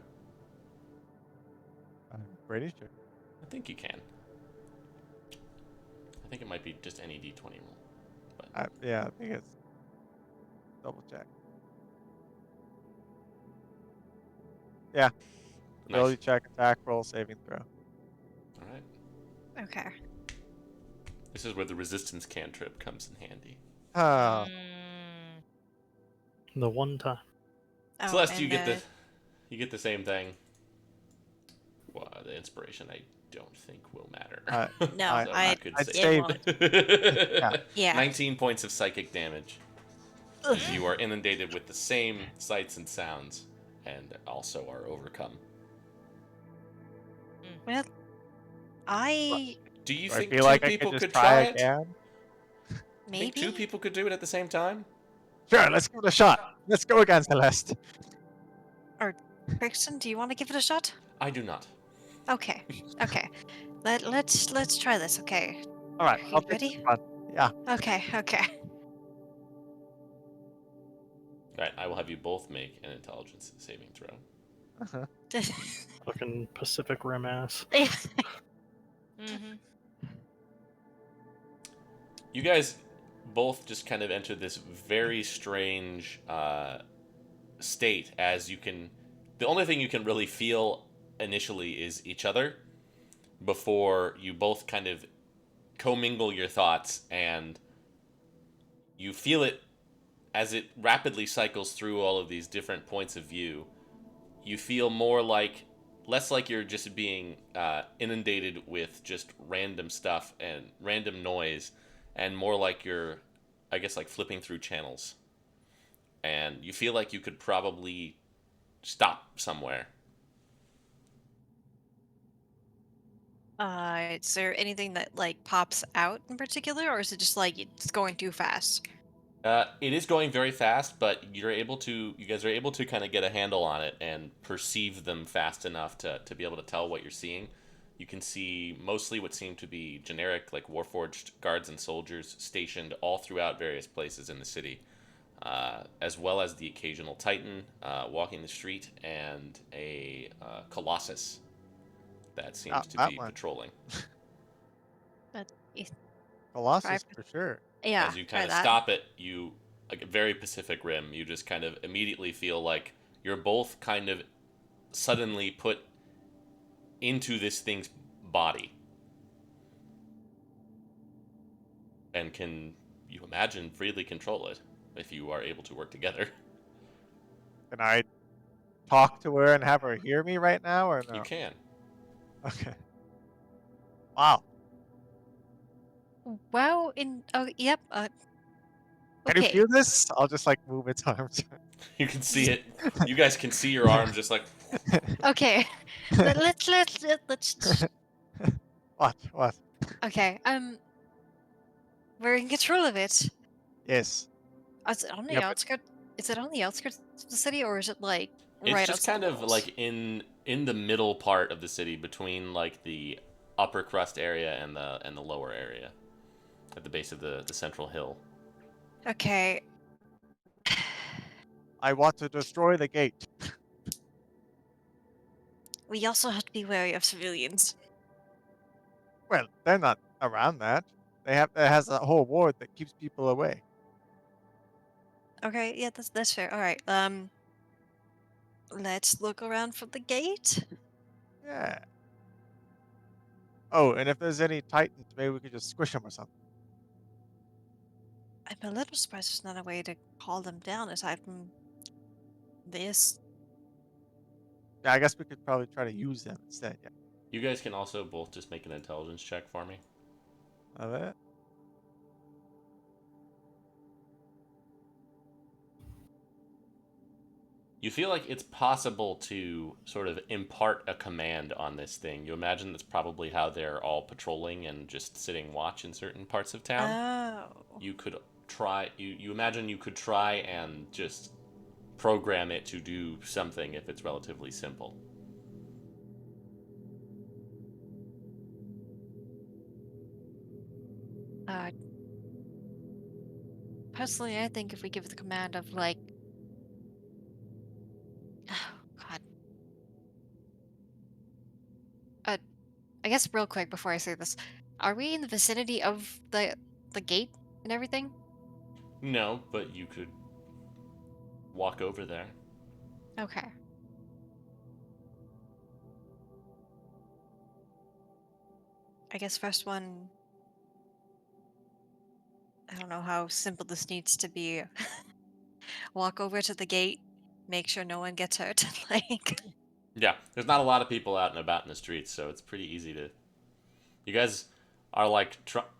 I'm pretty sure.
I think you can. I think it might be just any d20 roll. But
Yeah, I think it's double check. Yeah. Ability check, attack roll, saving throw.
All right.
Okay.
This is where the resistance cantrip comes in handy.
Oh,
The one time.
Oh,
Celeste,
and,
you get the same thing. Well, the inspiration I don't think will matter.
No,
So
I
could
I'd
say
save
it.
Yeah.
19 points of psychic damage. As you are inundated with the same sights and sounds. and also are overcome.
Well, I
Do you
Do I
think
feel
two
like I could
people
just
could
try
try it?
again?
Do you think two
maybe.
people could do it at the same time?
Sure, let's give it a shot. Let's go again, Celeste.
Or Brixton, do you want to give it a shot?
I do not.
Okay. Okay. Let's try this. Okay.
All right,
Are
I'll
you
take this
ready?
one. Yeah.
Okay. Okay.
Right, I will have you both make an intelligence saving throw.
Uh-huh.
Fucking Pacific Rim ass.
Mm-hmm.
You guys both just kind of enter this very strange state as you can. The only thing you can really feel initially is each other before you both kind of commingle your thoughts and you feel it as it rapidly cycles through all of these different points of view. You feel less like you're just being inundated with just random stuff and random noise, and more like you're, I guess, like flipping through channels. And you feel like you could probably stop somewhere.
Is there anything that like pops out in particular, or is it just like it's going too fast?
It is going very fast, but you guys are able to kind of get a handle on it and perceive them fast enough to be able to tell what you're seeing. You can see mostly what seem to be generic, like Warforged guards and soldiers stationed all throughout various places in the city, as well as the occasional Titan walking the street and a Colossus that seems to
That
be
one.
patrolling.
But
Colossus for sure.
yeah,
As you
try
kind of
that.
stop it, you, like a very Pacific Rim, you just kind of immediately feel like you're both kind of suddenly put into this thing's body. And can, you imagine, freely control it if you are able to work together.
Can I talk to her and have her hear me right now, or
You
no?
can.
Okay. Wow.
Wow. Yep.
Can you
Okay.
feel this? I'll just like move its arms.
You can see it. You guys can see your arm just like.
Okay. Let's.
What? What?
Okay. We're in control of it.
Yes.
Is it on the
Yeah, but
outskirts? Is it on the outskirts of the city, or is it like
It's
right
just
outside
kind
the
of
walls?
like in the middle part of the city between like the upper crust area and the lower area at the base of the central hill.
Okay.
I want to destroy the gate.
We also have to be wary of civilians.
Well, they're not around that. It has a whole ward that keeps people away.
Okay. Yeah, that's fair. All right. Let's look around for the gate.
Yeah. Oh, and if there's any titans, maybe we could just squish them or something.
I'm a little surprised there's not a way to call them down aside from this.
Yeah, I guess we could probably try to use them instead. Yeah.
You guys can also both just make an intelligence check for me.
Of it.
You feel like it's possible to sort of impart a command on this thing. You imagine that's probably how they're all patrolling and just sitting watch in certain parts of town.
Oh.
You could try. You imagine you could try and just program it to do something if it's relatively simple.
Uh, Personally, I think if we give the command of like, oh God. I guess real quick before I say this, are we in the vicinity of the gate and everything?
No, but you could walk over there.
Okay. I guess first one. I don't know how simple this needs to be. Walk over to the gate, make sure no one gets hurt. Like,
Yeah, there's not a lot of people out and about in the streets, so it's pretty easy to. You guys are like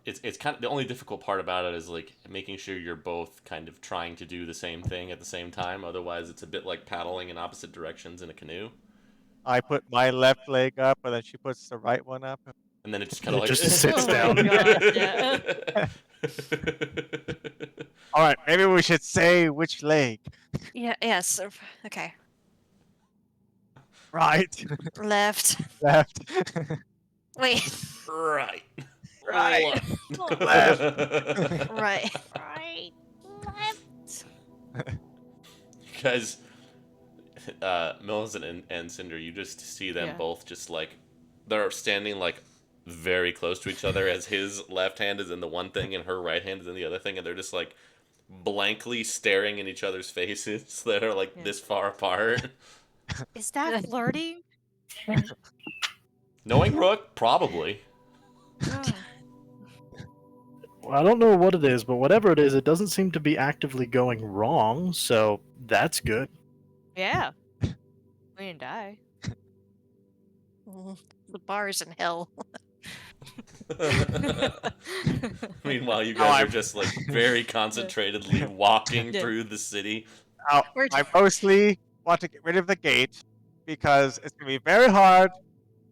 it's kind of the only difficult part about it is like making sure you're both kind of trying to do the same thing at the same time. Otherwise, it's a bit like paddling in opposite directions in a canoe,
I put my left leg up, and then she puts the right one up.
and then it just kind of
It
like
just sits
Oh my
down.
god, yeah.
All right, maybe we should say which leg.
Yeah, yes. Okay.
Right,
Left.
left,
Wait.
right,
right,
left.
left.
Right.
Right. Left.
You guys, Millicent and Cinder, you just see them
Yeah.
both just like they're standing like very close to each other as his left hand is in the one thing and her right hand is in the other thing, and they're just like blankly staring in each other's faces that are like
Yeah.
this far apart.
Is that flirting?
Knowing Rook, probably.
Oh.
Well, I don't know what it is, but whatever it is, it doesn't seem to be actively going wrong, so that's good.
Yeah. We didn't die.
The bar's in hell.
Meanwhile, you
Oh,
guys are
I'm-
just like very concentratedly walking
Yeah.
through the city.
Now,
We're-
I mostly want to get rid of the gate because it's gonna be very hard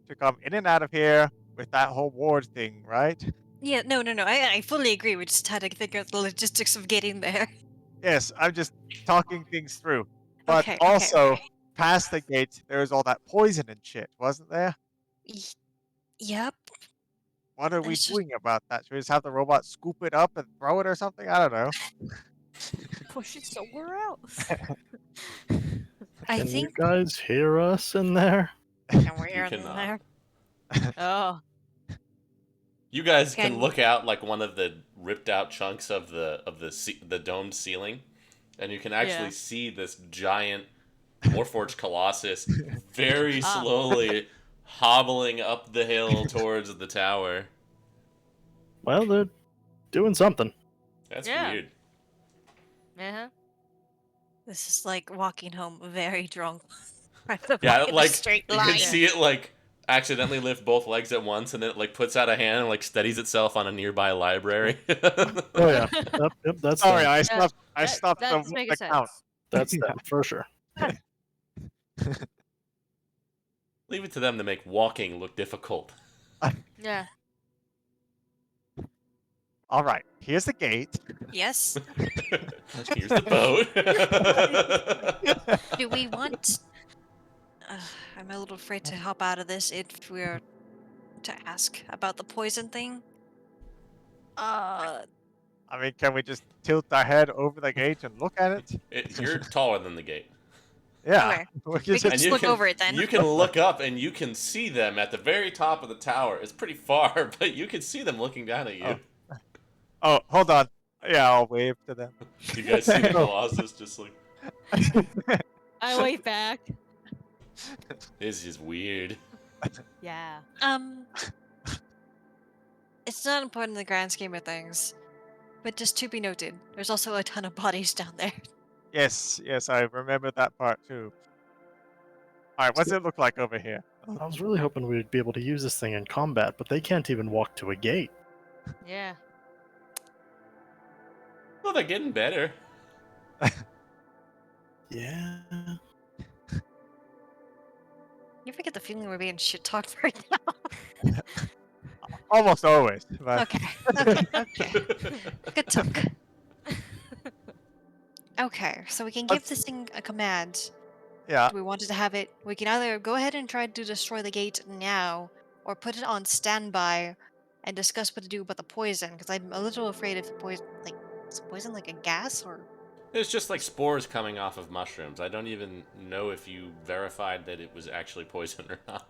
to come in and out of here with that whole ward thing, right?
Yeah, no. I fully agree. We just had to figure out the logistics of getting there.
Yes, I'm just talking things through. But
Okay,
also,
okay.
past the gate, there was all that poison and shit, wasn't there?
Yep.
What are we
There's just-
doing about that? Should we just have the robot scoop it up and throw it or something? I don't know.
Push it somewhere else.
I
Can
think
you guys hear us in there?
and we're in
cannot.
there.
Oh.
You guys
Can-
can look out like one of the ripped out chunks of the domed ceiling, and you can actually
Yeah.
see this giant Warforged Colossus very
Ah.
slowly hobbling up the hill towards the tower.
Well, they're doing something.
That's
Yeah.
weird.
Uh-huh.
This is like walking home very drunk. Trying to
Yeah,
walk in a
like
straight
you
line.
can see it like accidentally lift both legs at once, and then it like puts out a hand and like steadies itself on a nearby library.
Oh yeah, yep, that's
Sorry,
them.
I stopped. I
That-
stopped
that's
the
making
count.
sense.
That's them for sure.
Leave it to them to make walking look difficult.
Yeah.
All right, here's the gate.
Yes.
Here's the boat.
Do we want? I'm a little afraid to hop out of this if we're to ask about the poison thing.
I mean, can we just tilt our head over the gate and look at it?
You're taller than the gate.
Yeah.
Okay.
We
We
can
can
just-
just look over it then.
You can look up and you can see them at the very top of the tower. It's pretty far, but you can see them looking down at you.
Oh, hold on. Yeah, I'll wave to them.
You guys see the Colossus just like,
I wave back.
this is weird.
Yeah.
It's not important in the grand scheme of things, but just to be noted, there's also a ton of bodies down there.
Yes, I remember that part too. All right, what's it look like over here?
I was really hoping we'd be able to use this thing in combat, but they can't even walk to a gate.
Yeah.
Well, they're getting better.
Yeah.
You ever get the feeling we're being shit talked right now?
Almost always. But
Okay. Good talk. Okay, so we can give this thing a command.
yeah,
Do we wanted to have it? We can either go ahead and try to destroy the gate now, or put it on standby and discuss what to do about the poison. Because I'm a little afraid if the poison, like, is poison like a gas or?
It's just like spores coming off of mushrooms. I don't even know if you verified that it was actually poison or not.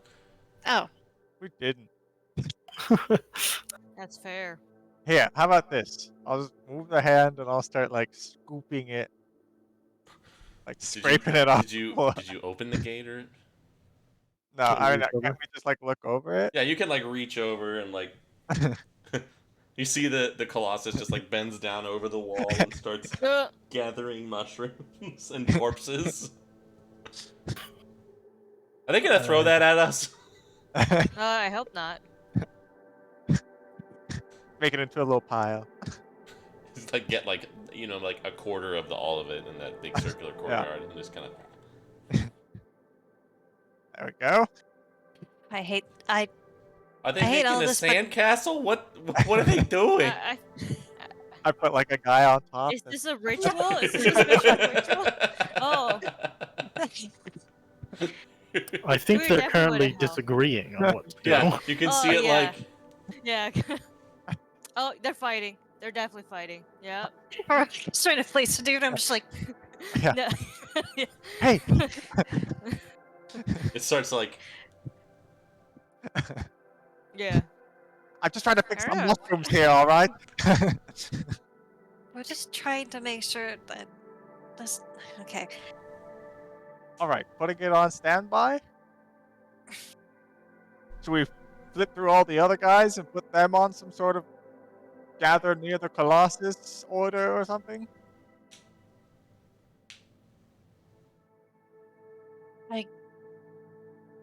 Oh,
we didn't.
That's fair.
Here, how about this? I'll just move the hand and I'll start like scooping it, like scraping it off.
Did you open the gate or?
No,
Can we
I mean,
reach
can't
over?
we just like look over it?
Yeah, you can like reach over and like. You see the Colossus just like bends down over the wall and starts gathering mushrooms and corpses. Are they gonna throw that at us?
I hope not.
Make it into a little pile.
Just like get like like a quarter of all of it in that big circular courtyard, and just kind of.
There we go.
I hate
Are they
I hate
making
all
a
this, but
sandcastle? What are they doing?
I,
I put like a guy on top.
is
and-
this a ritual? Is this a special ritual? Oh,
I think
We're
they're
definitely going
currently
to hell.
disagreeing on what to do.
Yeah, you can
Oh,
see it
yeah.
like
Yeah. Oh, they're fighting. They're definitely fighting. Yep.
just trying to place a dude. I'm just like,
Yeah.
No. Yeah.
Hey.
it starts like
Yeah.
I'm just trying to fix
I
some
don't know.
mushrooms here. All right.
we're just trying to make sure that this. Okay.
All right. Putting it on standby. Should we flip through all the other guys and put them on some sort of gather near the Colossus order or something?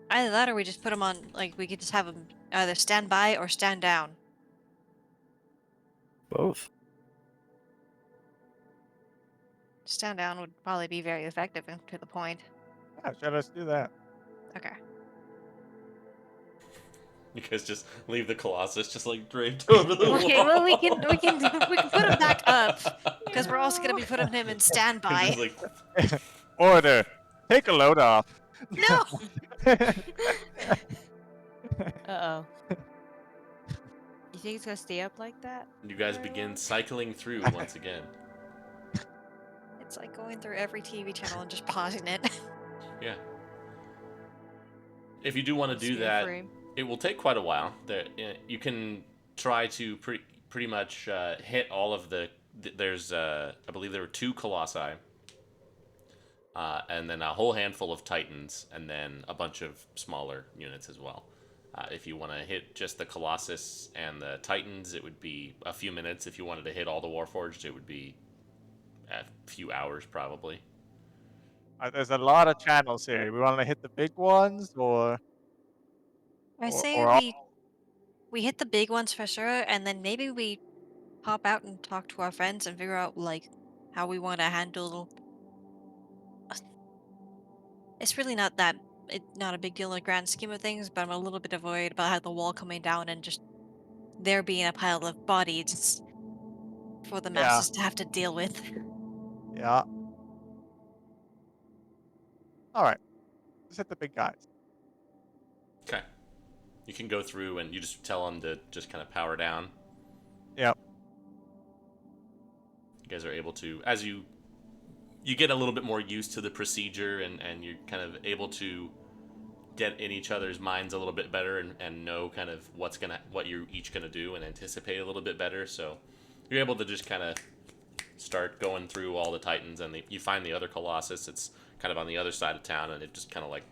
Either that, or we just put them on. Like we could just have them either stand by or stand down.
Both.
Stand down would probably be very effective and to the point.
Yeah, sure, let's do that.
Okay.
you guys just leave the Colossus just like draped over the wall.
Okay. Well, we can put him back up because we're also gonna be putting him in
Just
standby.
like
Order. Take a load off.
No.
Uh-oh. You think it's gonna stay up like that?
you guys begin cycling through once again.
It's like going through every TV channel and just pausing it.
Yeah. If you do want to do
Screen
that,
frame.
it will take quite a while. You can try to pretty much hit all of the. There's I believe there were 2 colossi, and then a whole handful of titans, and then a bunch of smaller units as well. If you want to hit just the colossus and the titans, it would be a few minutes. If you wanted to hit all the warforged, it would be a few hours probably.
There's a lot of channels here. We want to hit the big ones or
I say
all?
we hit the big ones for sure, and then maybe we pop out and talk to our friends and figure out like how we want to handle. It's really not that. It's not a big deal in the grand scheme of things, but I'm a little bit worried about how the wall coming down and just there being a pile of bodies for the
Yeah.
masses to have to deal with.
Yeah. All right. Let's hit the big guys.
Okay. You can go through and you just tell them to just kind of power down.
Yep.
You guys are able to, as you get a little bit more used to the procedure, and you're kind of able to get in each other's minds a little bit better, and know kind of what you're each gonna do and anticipate a little bit better. So you're able to just kind of start going through all the titans, and you find the other colossus. It's kind of on the other side of town, and it just kind of like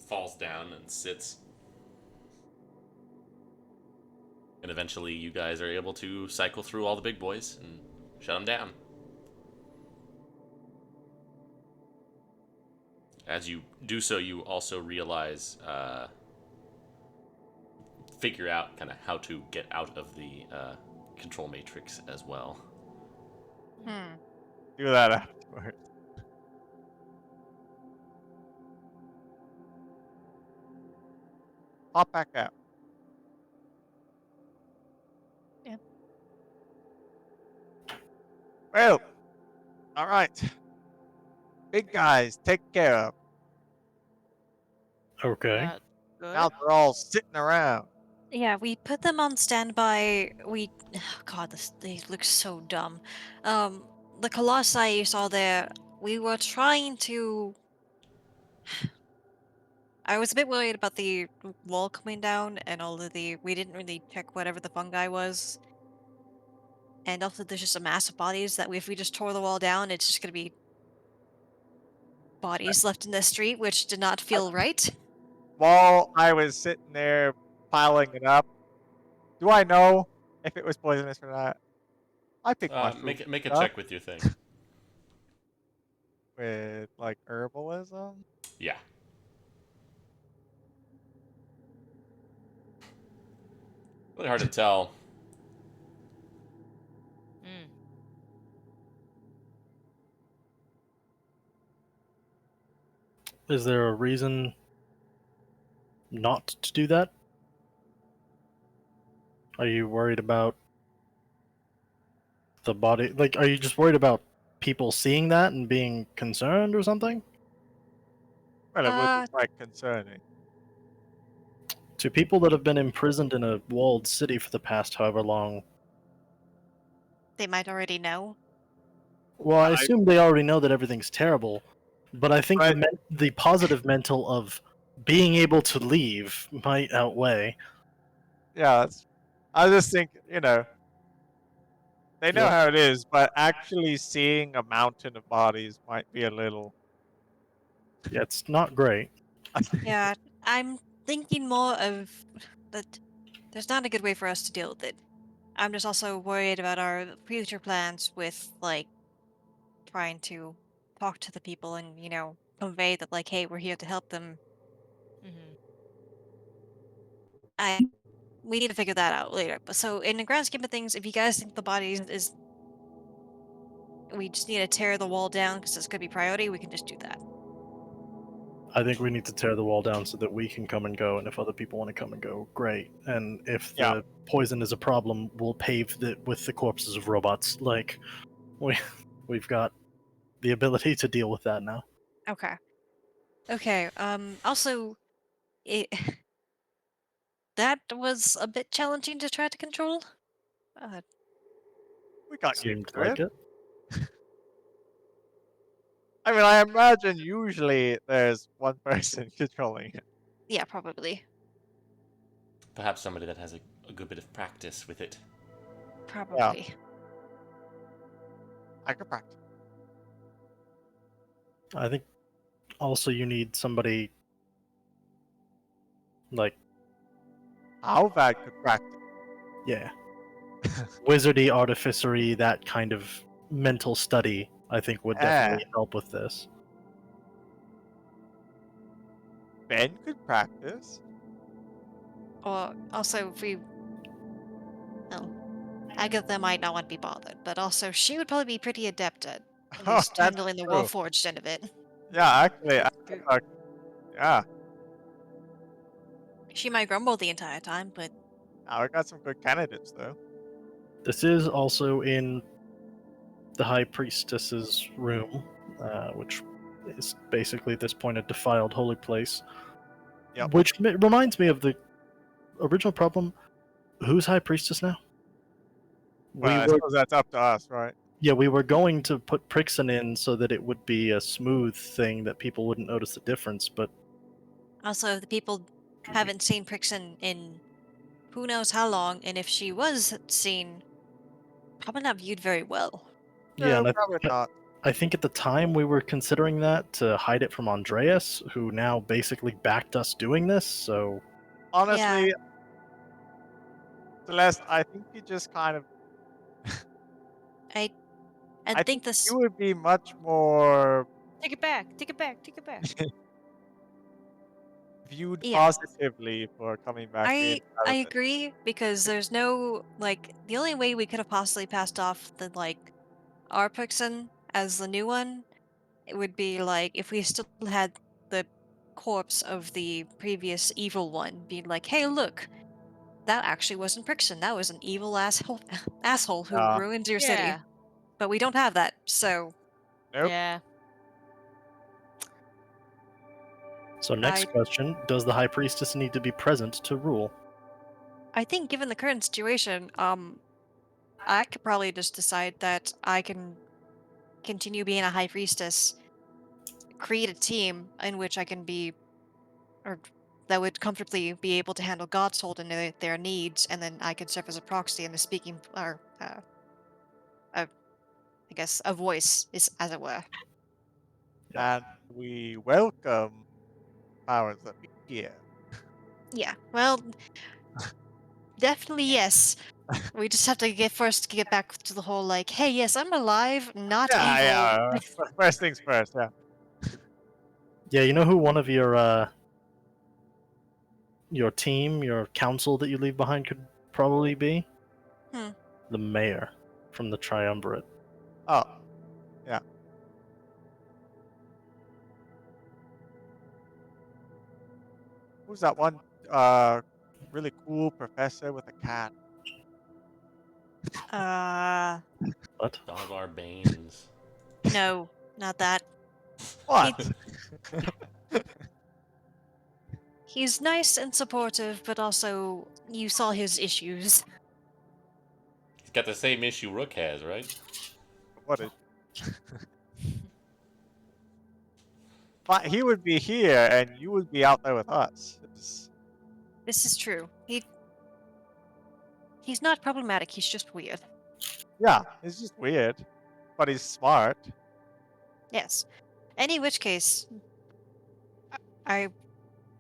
falls down and sits. And eventually you guys are able to cycle through all the big boys and shut them down. As you do so, you also realize, figure out kind of how to get out of the control matrix as well.
Do that afterwards. Pop back out.
Yeah.
Well, all right. Big guys, take care of.
Okay.
Not good.
Now they're all sitting around.
Yeah, we put them on standby. God, they look so dumb. The colossi you saw there, we were trying to. I was a bit worried about the wall coming down and all of the. We didn't really check whatever the fungi was. And also, there's just a mass of bodies that if we just tore the wall down, it's just gonna be bodies left in the street, which did not feel right.
While I was sitting there piling it up, do I know if it was poisonous or not? I picked mushrooms
Make a
up
check with your thing.
with like herbalism.
Yeah. Really hard to tell.
Is there a reason not to do that? Are you worried about the body? Like, are you just worried about people seeing that and being concerned or something?
Well, it would be
Uh,
quite concerning.
To people that have been imprisoned in a walled city for the past however long,
they might already know.
well, I
I,
assume they already know that everything's terrible, but I think
I,
the positive mental of being able to leave might outweigh.
yeah, I just think, they know
You're,
how it is, but actually seeing a mountain of bodies might be a little.
yeah, it's not great.
Yeah, I'm thinking more of that. There's not a good way for us to deal with it. I'm just also worried about our future plans with like trying to talk to the people and convey that like, hey, we're here to help them.
Mm-hmm.
I We need to figure that out later. But so in the grand scheme of things, if you guys think the body is we just need to tear the wall down because it's gonna be priority, we can just do that.
I think we need to tear the wall down so that we can come and go, and if other people want to come and go, great. And if
Yeah.
the poison is a problem, we'll pave it with the corpses of robots. Like, we've got the ability to deal with that now.
Okay. Okay. Also, it that was a bit challenging to try to control. Uh,
We got used
Seemed
to
like
it.
it.
I mean, I imagine usually there's one person controlling it.
yeah, probably.
Perhaps somebody that has a good bit of practice with it.
Yeah,
Probably.
I could practice.
I think also you need somebody like,
How bad could practice?
yeah, wizardy, artificery, that kind of mental study, I think would
Yeah,
definitely help with this.
Ben could practice.
Or also, if we well, Agatha might not want to be bothered, but also she would probably be pretty adept at
Oh,
least
that's
handling the
true.
Warforged end of it.
Yeah, actually, yeah.
She might grumble the entire time, but
Now we got some good candidates though.
This is also in the High Priestess's room, which is basically at this point a defiled holy place.
Yep.
Which reminds me of the original problem. Who's High Priestess now? We
Well, I
were
suppose that's up to us, right?
Yeah, we were going to put Prixon in so that it would be a smooth thing that people wouldn't notice the difference, but
also the people haven't seen Prixon in who knows how long, and if she was seen, probably not viewed very well.
yeah,
No,
and
probably not.
I think at the time we were considering that to hide it from Andreas, who now basically backed us doing this, so
Yeah,
Honestly, Celeste, I think you just kind of.
I I
I
think
think
this.
you would be much more
Take it back. Take it back. Take it back.
viewed
Yeah,
positively for coming back in
I
rather than.
agree because there's no like the only way we could have possibly passed off the like our Prixon as the new one, it would be like if we still had the corpse of the previous evil one, being like, hey, look, that actually wasn't Prixon. That was an evil asshole asshole who
Uh,
ruined your city.
Yeah.
But we don't have that, so
nope.
Yeah.
so next
I
question, does the High Priestess need to be present to rule?
I think given the current situation, I could probably just decide that I can continue being a high priestess, create a team in which I can be or that would comfortably be able to handle Godshold and their needs, and then I could serve as a proxy and a speaking or a, I guess a voice is as it were.
Yeah.
And we welcome powers that be here.
Yeah. Well, definitely yes. We just have to get back to the whole like, hey, yes, I'm alive, not
Yeah,
evil.
yeah. First things first. Yeah.
Yeah, you know who one of your team, your council that you leave behind could probably be?
Hmm.
The mayor from the Triumvirate.
Oh, yeah. Who's that one really cool professor with a cat?
What?
Dog Banes.
No, not that.
What?
He's nice and supportive, but also you saw his issues.
He's got the same issue Rook has, right?
What is? But he would be here, and you would be out there with us.
This is true. He's not problematic, he's just weird.
Yeah, it's just weird, but he's smart.
Yes. Any which case, I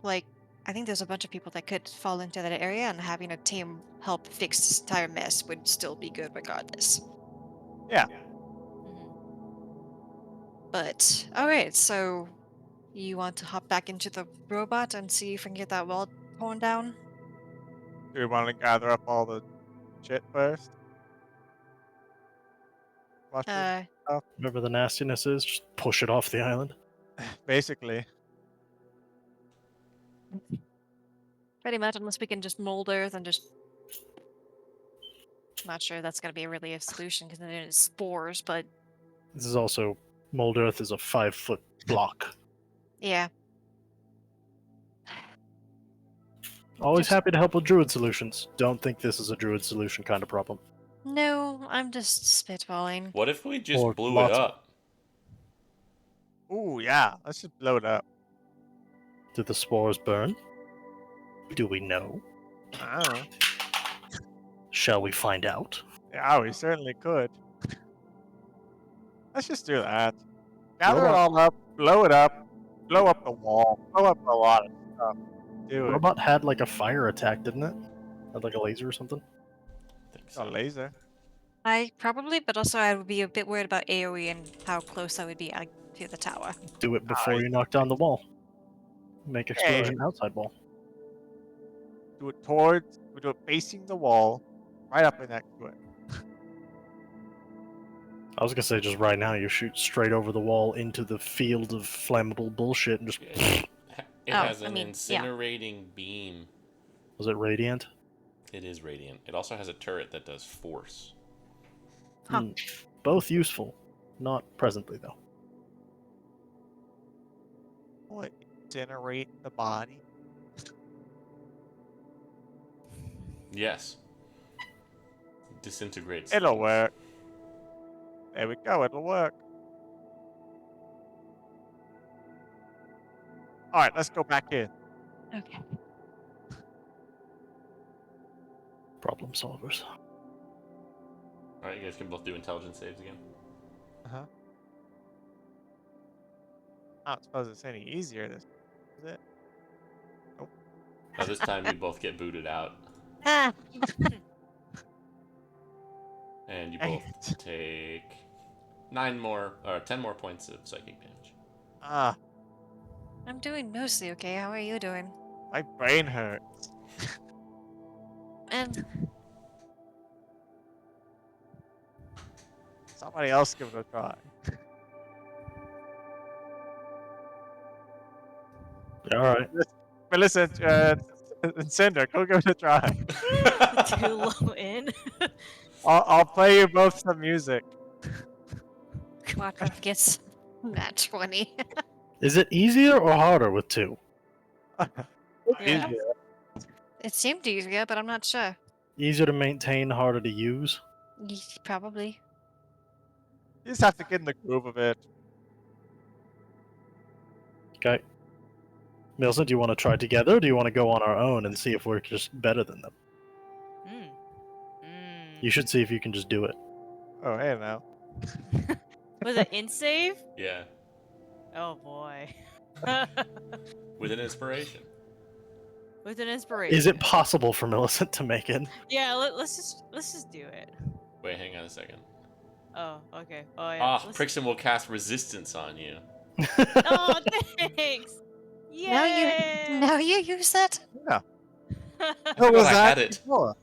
like I think there's a bunch of people that could fall into that area, and having a team help fix this entire mess would still be good regardless.
Yeah.
Mhm.
But alright, so you want to hop back into the robot and see if we can get that wall torn down?
Do we want to gather up all the shit first? Mushrooms,
Uh
stuff.
Whatever the nastiness is, just push it off the island.
Basically.
pretty much, unless we can just mold earth and just not sure that's gonna be really a solution because then it's spores, but
This is also mold earth is a 5-foot block.
yeah.
Always
Just-
happy to help with druid solutions. Don't think this is a druid solution kind of problem.
No, I'm just spitballing.
What if we just
Or
blew it
lots of-
up?
Ooh, yeah. Let's just blow it up.
Did the spores burn? Do we know?
I don't know.
Shall we find out?
Yeah, we certainly could. Let's just do that. Gather it
Robot-
all up, blow it up, blow up the wall, blow up a lot of stuff. Do it.
Robot had like a fire attack, didn't it? Had like a laser or something?
I think
A
so.
laser.
I probably, but also I would be a bit worried about AoE and how close I would be to the tower.
Do it before you knock down the wall. Make explosion outside wall.
Do it towards, we do it facing the wall, right up next to it.
I was gonna say just right now you shoot straight over the wall into the field of flammable bullshit and just
It
Oh,
has
I
an
mean, yeah.
incinerating beam.
was it radiant?
It is radiant. It also has a turret that does force.
Huh.
Both useful. Not presently though.
Will it incinerate the body?
Yes. Disintegrates.
It'll
things.
work. There we go, it'll work. Alright, let's go back in.
Okay.
Problem solvers.
Alright, you guys can both do intelligence saves again.
Uh-huh. I don't suppose it's any easier this is it?
Now this time you both get booted out,
Ah,
and you
Dang
both
it.
take 10 more points of psychic damage.
Ah,
I'm doing mostly okay. How are you doing?
my brain hurts.
And
Somebody else give it a try.
Alright.
Melissa, and Cinder, go give it a try.
Too low in.
I'll play you both some music.
Quadrant gets nat 20.
Is it easier or harder with two?
Yeah.
Easier.
It seemed easier, but I'm not sure.
Easier to maintain, harder to use?
Probably.
You just have to get in the groove of it.
Okay. Milson, do you want to try together or do you want to go on our own and see if we're just better than them?
Mm. Mm.
You should see if you can just do it.
Oh, hey now.
Was it in save?
Yeah,
Oh boy.
with an inspiration.
With an inspiration.
Is it possible for Millicent to make it?
Yeah. Let's just do it.
Wait, hang on a second.
Oh, okay. Oh yeah.
Ah,
let's-
Prixon will cast resistance on you.
Oh, thanks. Yeah.
Now you use that?
Yeah.
I
What
forgot
was
I
that
had it.
before?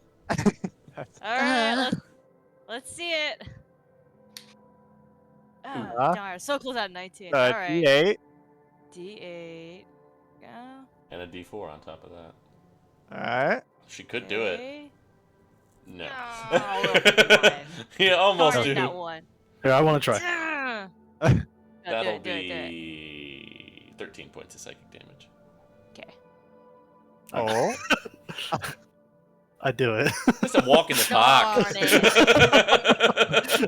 All right.
Uh.
Let's see it. Ah,
Huh?
darn. So close at 19.
The
All right.
D8.
D8. Yeah.
And and a D4 on top of that.
Alright.
She could do it.
Okay.
No.
Oh, one.
Yeah, almost,
Darn it,
dude.
that one.
Here, I want to try.
Yeah,
That'll
do it.
be 13 points of psychic damage.
Okay.
Oh.
I do it.
Just a walk in the park.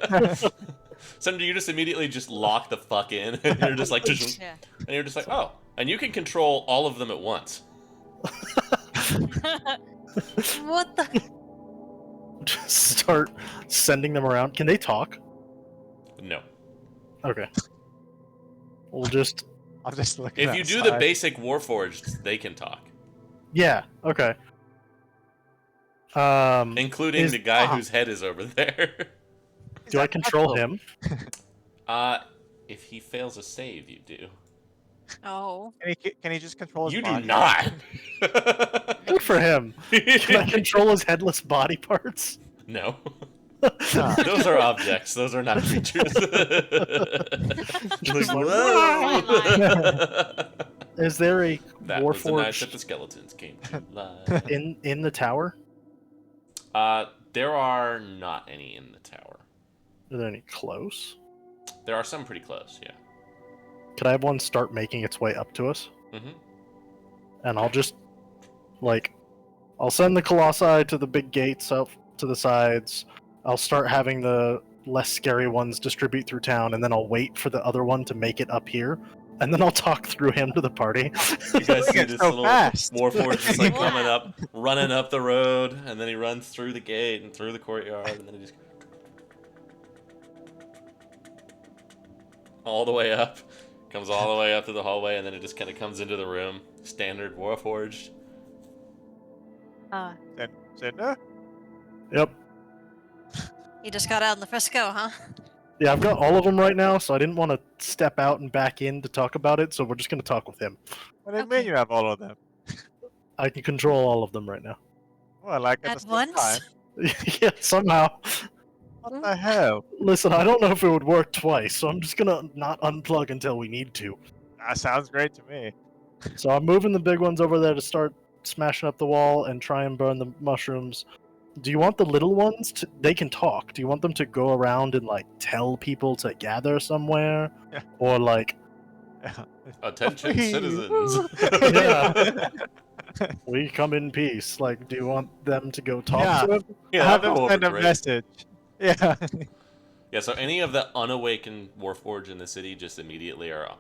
Darn
Sometimes you just immediately just lock the fuck in, and you're just like, and
Yeah.
you're just like, oh, and you can control all of them at once.
What the?
Just start sending them around. Can they talk?
No.
Okay. We'll just.
I'm just looking
If you do the
outside.
basic Warforged, they can talk,
Yeah. Okay.
including
Is-
the guy whose head is over there.
Do I control him?
If he fails a save, you do.
Oh.
Can he just control his
You do
body?
not.
Good for him. Can I control his headless body parts?
No.
Ah.
Those are objects. Those are not creatures.
Just
Like,
like,
whoa!
Is there a
That was the night that
Warforged
the skeletons came to life.
in the tower?
There are not any in the tower.
Are there any close?
There are some pretty close, yeah.
Could I have one start making its way up to us?
Mm-hmm.
And I'll just, like, I'll send the Colossi to the big gates out to the sides. I'll start having the less scary ones distribute through town, and then I'll wait for the other one to make it up here, and then I'll talk through him to the party.
You guys see
It's
this
so
little
fast.
Warforged just like
Wow.
coming up, running up the road, and then he runs through the gate and through the courtyard, and then he just all the way up, comes all the way up to the hallway, and then it just kind of comes into the room. Standard Warforged.
Cinder?
Yep.
You just got out in the Frisco, huh?
Yeah, I've got all of them right now, so I didn't want to step out and back in to talk about it, so we're just going to talk with him.
What do you
Okay.
mean you have all of them?
I can control all of them right now.
Well, like at
At
the same
once?
time.
Yeah, somehow.
What the hell?
Listen, I don't know if it would work twice, so I'm just going to not unplug until we need to.
That sounds great to me.
So I'm moving the big ones over there to start smashing up the wall and try and burn the mushrooms. Do you want the little ones to... They can talk. Do you want them to go around and, like, tell people to gather somewhere?
Yeah.
Or, like,
Attention,
Whee!
citizens.
Yeah. we come in peace? Like, do you want them to go talk
Yeah.
to him?
Yeah,
Have
that'd
them
go
send a
over great.
message. Yeah.
Yeah, so any of the unawakened Warforged in the city just immediately are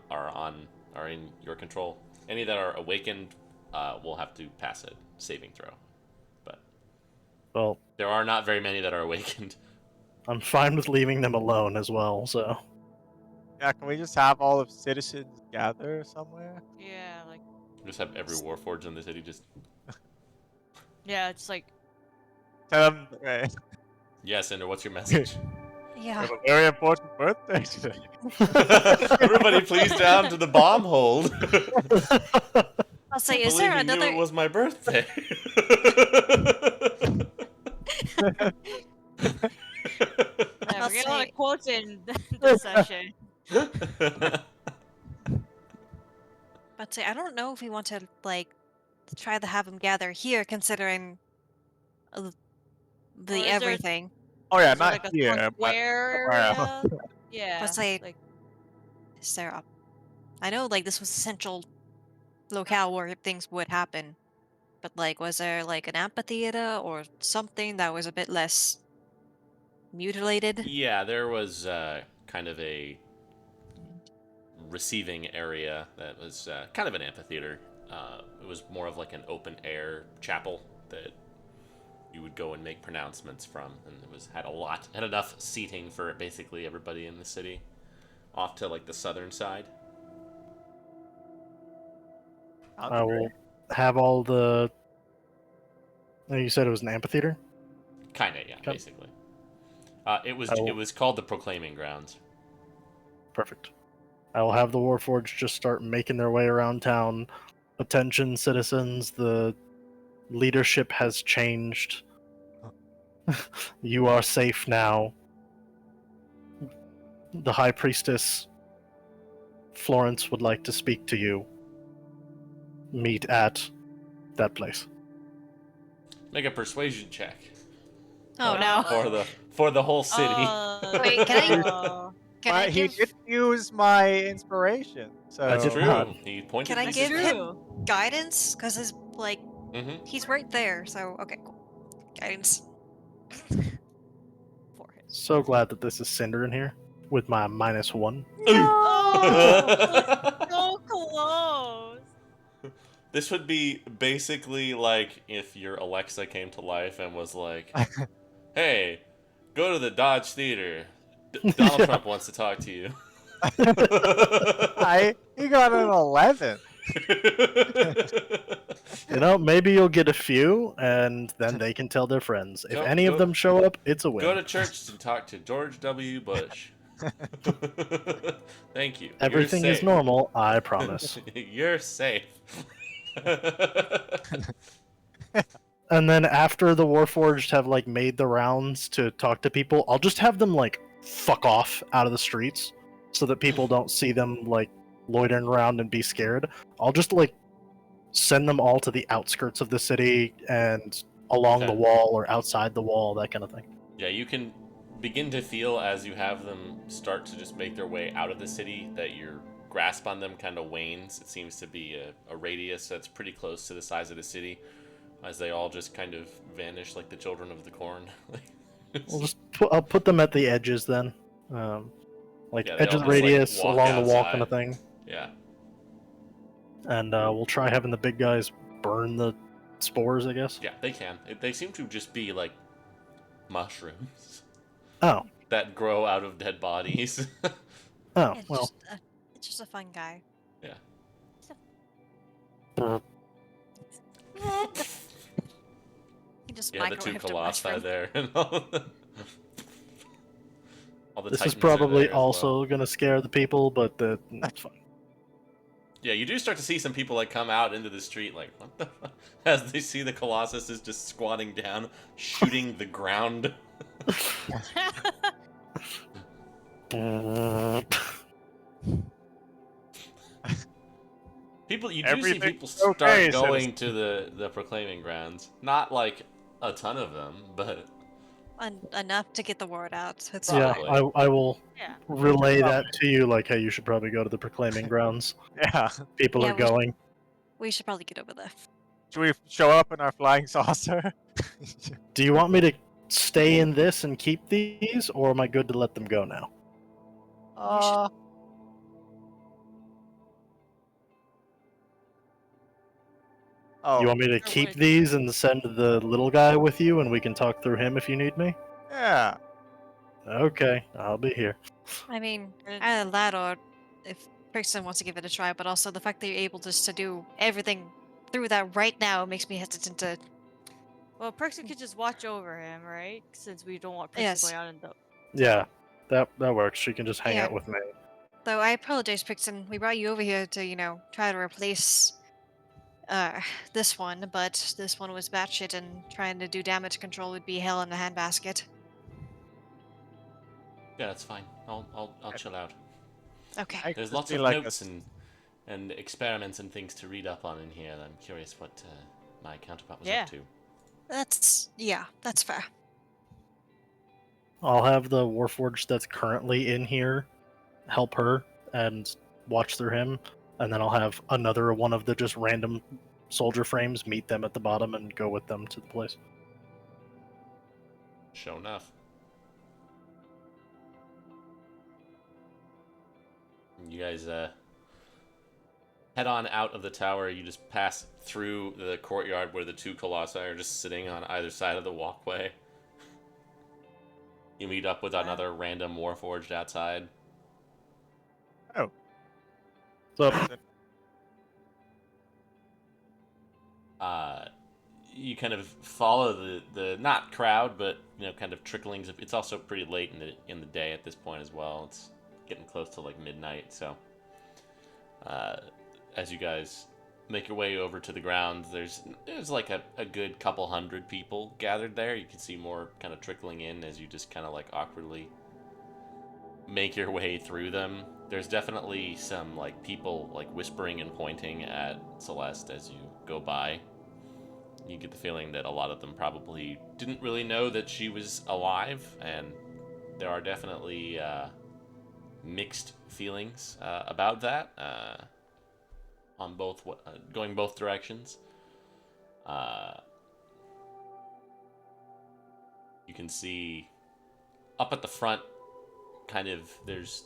in your control. Any that are awakened will have to pass a saving throw. But
Well,
there are not very many that are awakened.
I'm fine with leaving them alone as well, so...
Yeah, can we just have all of citizens gather somewhere?
Yeah, like,
Just have every Warforged in the city just...
yeah, it's like,
Tell them, hey,
Yeah, Cinder, what's your message?
we
Yeah.
have a very important birthday today.
Everybody please down to the bomb hold.
I'll say,
I
is there
believe you knew
another?
it was my birthday.
yeah,
I'll
we're getting a lot
say-
of quotes in this session.
But say, I don't know if we want to like try to have them gather here, considering the
Or is there-
everything.
Oh yeah,
Is there,
not
like a
here,
front
but
square
somewhere else.
area? Yeah,
But say,
like,
is there a? I know like this was a central locale where things would happen, but like, was there like an amphitheater or something that was a bit less mutilated?
Yeah, there was kind of a receiving area that was kind of an amphitheater. It was more of like an open air chapel that you would go and make pronouncements from, and it had enough seating for basically everybody in the city, off to like the southern side.
Sounds
I
great.
will have all the... Oh, you said it was an amphitheater?
Kinda, yeah,
Okay.
basically. It
will-
was called the Proclaiming Grounds.
Perfect. I will have the Warforged just start making their way around town. Attention, citizens, the leadership has changed. You are safe now. The High Priestess, Florence, would like to speak to you. meet at that place.
Make a persuasion check.
Oh no.
For the whole city.
Wait, can I-
Oh,
Can I
But he
give
did use my inspiration, so
I
That's
did
true.
not.
He pointed.
can I
That's
give him
true.
guidance? Because
Mm-hmm.
he's right there. So okay, cool. Guidance.
For him.
So glad that this is Cinder in here with my -1.
Oh, so close.
This would be basically like if your Alexa came to life and was like, "Hey, go to the Dodge Theater. Donald
Yeah.
Trump wants to talk to you."
he got an 11.
You know, maybe you'll get a few, and then they can tell their friends. If
Go-
any of
go-
them show up, it's a win.
Go to church to talk to George W. Bush. Thank you.
Everything
You're
is
safe.
normal, I promise.
You're safe.
And then after the Warforged have like made the rounds to talk to people, I'll just have them like fuck off out of the streets so that people don't see them like loitering around and be scared. I'll just like send them all to the outskirts of the city and along
Okay.
the wall or outside the wall, that kind of thing.
Yeah, you can begin to feel as you have them start to just make their way out of the city that your grasp on them kind of wanes. It seems to be a radius that's pretty close to the size of the city, as they all just kind of vanish like the children of the corn.
I'll put them at the edges then, like
Yeah, they
edge
all
of the
just, like,
radius,
walk
along the wall kind
outside.
of thing.
Yeah.
And we'll try having the big guys burn the spores, I guess.
Yeah, they can. They seem to just be like mushrooms
Oh,
that grow out of dead bodies.
oh,
It's
well.
just it's just a fun guy. He just
Yeah, the two
microwaved a
colossi
mushroom.
there. And all the
This is
titans are
probably
there as well.
also gonna scare the people, but it's fine.
Yeah, you do start to see some people like come out into the street, like what the fuck? As they see the Colossus is just squatting down, shooting the ground. People, you do see
Everything's
people start
okay,
going to the proclaiming grounds. Not like a ton of them, but
Enough to get the word out. It's
Yeah,
Probably.
I will
Yeah.
relay that to you, like, hey, you should probably go to the Proclaiming Grounds.
Yeah.
People
Yeah,
are going.
we should probably get over there.
Should we show up in our flying saucer?
Do you want me to stay in this and keep these, or am I good to let them go now?
Oh,
You want me to
Sure,
keep
wait.
these and send the little guy with you, and we can talk through him if you need me?
yeah.
Okay, I'll be here.
I mean,
And-
either that or if Brixton wants to give it a try, but also the fact that you're able just to do everything through that right now makes me hesitant to.
Well, Perkson could just watch over him, right? Since we don't want Perkson
Yes.
going out in the.
Yeah, that works. She can just hang
Yeah.
out with me.
Though I apologize, Brixton. We brought you over here to, try to replace this one, but this one was batshit, and trying to do damage control would be hell in a handbasket.
yeah, that's fine. I'll chill out.
Okay.
I could
There's
just
lots
be
of
like a
notes and experiments and things to read up on in here. I'm curious what my counterpart was
Yeah.
up to.
That's fair.
I'll have the Warforged that's currently in here help her and watch through him, and then I'll have another one of the just random soldier frames meet them at the bottom and go with them to the place.
Sure enough. You guys head on out of the tower. You just pass through the courtyard where the two colossi are just sitting on either side of the walkway. You meet up with another random Warforged outside.
So,
You kind of follow the not crowd, but kind of tricklings of. It's also pretty late in the day at this point as well. It's getting close to like midnight, so as you guys make your way over to the grounds, there's like a good couple hundred people gathered there. You can see more kind of trickling in as you just kind of like awkwardly make your way through them, there's definitely some like people like whispering and pointing at Celeste as you go by. You get the feeling that a lot of them probably didn't really know that she was alive, and there are definitely mixed feelings about that on both going both directions. Uh, you can see up at the front, kind of there's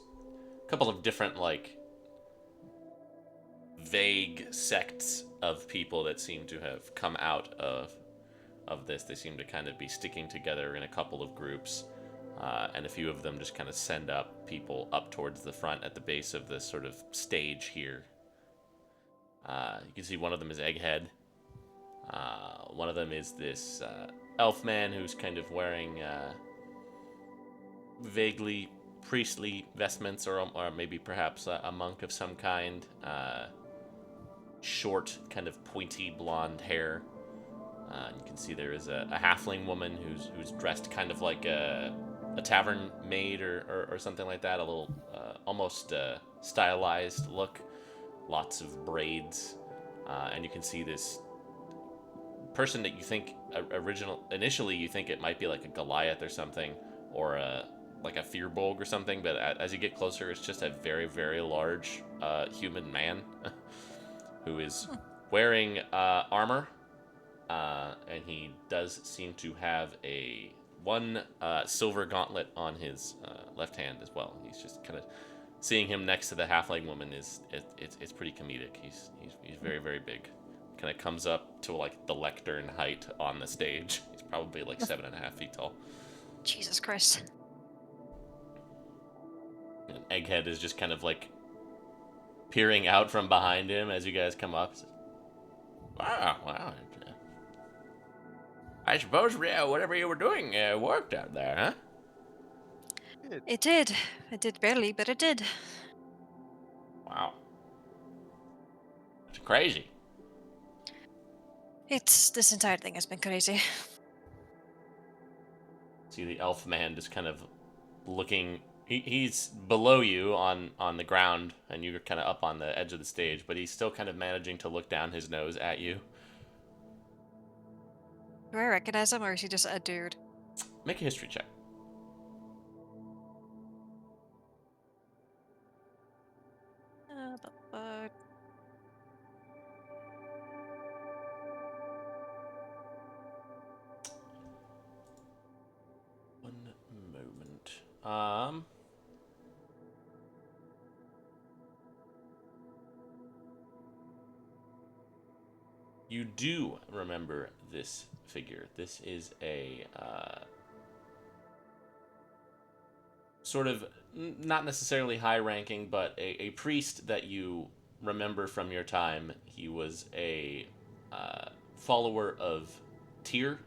a couple of different like vague sects of people that seem to have come out of this. They seem to kind of be sticking together in a couple of groups, and a few of them just kind of send up people up towards the front at the base of this sort of stage here. You can see one of them is Egghead. One of them is this elf man who's kind of wearing vaguely priestly vestments, or maybe perhaps a monk of some kind. Short, kind of pointy blonde hair. You can see there is a halfling woman who's dressed kind of like a tavern maid or something like that. A little almost stylized look. Lots of braids. And you can see this person that you think initially you think it might be like a Goliath or something, or like a Fearbolg or something, but as you get closer, it's just a very, very large human man who is wearing armor, and he does seem to have one silver gauntlet on his left hand as well. He's just kind of seeing him next to the halfling woman it's pretty comedic. He's very, very big. Kind of comes up to like the lectern height on the stage. He's probably like 7.5 feet tall.
Jesus Christ.
And Egghead is just kind of like peering out from behind him as you guys come up. Wow. I suppose whatever you were doing worked out there, huh?
It did. It did barely, but it did.
Wow. It's crazy.
This entire thing has been crazy.
See the elf man just kind of looking. He's below you on the ground, and you're kind of up on the edge of the stage, but he's still kind of managing to look down his nose at you.
Do I recognize him, or is he just a dude?
Make a history check.
But
1 moment. You do remember this figure. This is a sort of not necessarily high ranking, but a priest that you remember from your time. He was a follower of Tyr.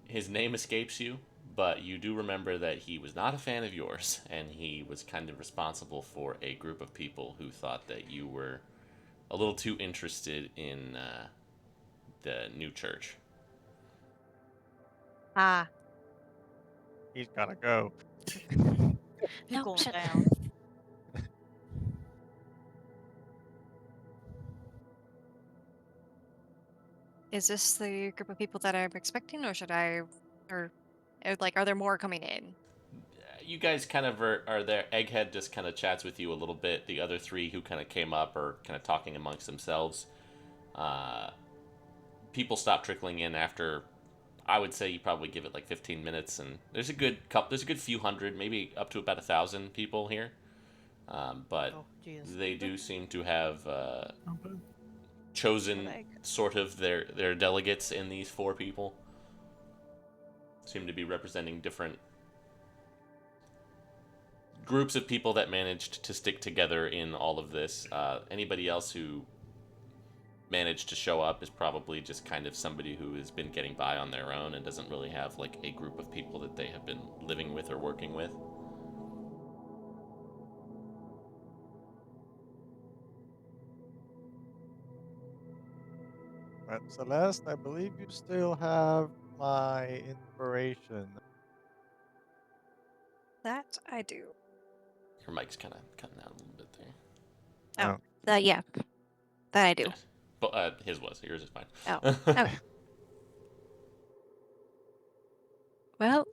His name escapes you, but you do remember that he was not a fan of yours, and he was kind of responsible for a group of people who thought that you were a little too interested in the new church.
Ah,
He's gotta go.
he's
No,
going
shit.
down.
Is this the group of people that I'm expecting, or are there more coming in?
You guys kind of are there. Egghead just kind of chats with you a little bit. The other three who kind of came up are kind of talking amongst themselves. Uh, People stop trickling in after, I would say you probably give it like 15 minutes, and there's a good few hundred, maybe up to about 1,000 people here. But
Oh, jeez.
they do seem to have
Not bad.
chosen
Egg.
sort of their delegates in these 4 people. Seem to be representing different groups of people that managed to stick together in all of this. Anybody else who managed to show up is probably just kind of somebody who has been getting by on their own and doesn't really have like a group of people that they have been living with or working with.
But Celeste, I believe you still have my inspiration.
That I do.
Your mic's kind of cutting out a little bit there.
Oh.
Yeah. That I do.
Yes. But his was. Yours is fine.
Oh. Okay. Well,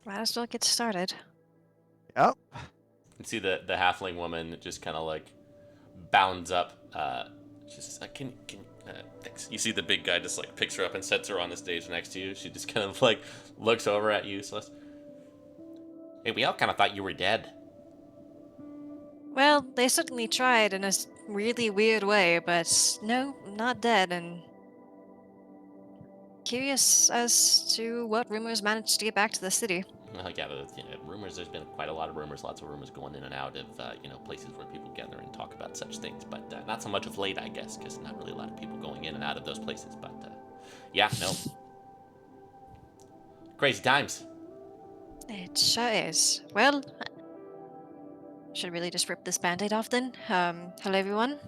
might as well get started.
Yep.
You see the halfling woman just kind of like bounds up. She says, thanks. You see the big guy just like picks her up and sets her on the stage next to you. She just kind of like looks over at you, Celeste. Hey, we all kind of thought you were dead.
Well, they certainly tried in a really weird way, but no, not dead, and curious as to what rumors managed to get back to the city.
Yeah, rumors. There's been quite a lot of rumors, lots of rumors going in and out of places where people gather and talk about such things, but not so much of late, I guess, because not really a lot of people going in and out of those places. But yeah, no, crazy times.
It sure is. Well, should really just rip this band-aid off then. Hello everyone.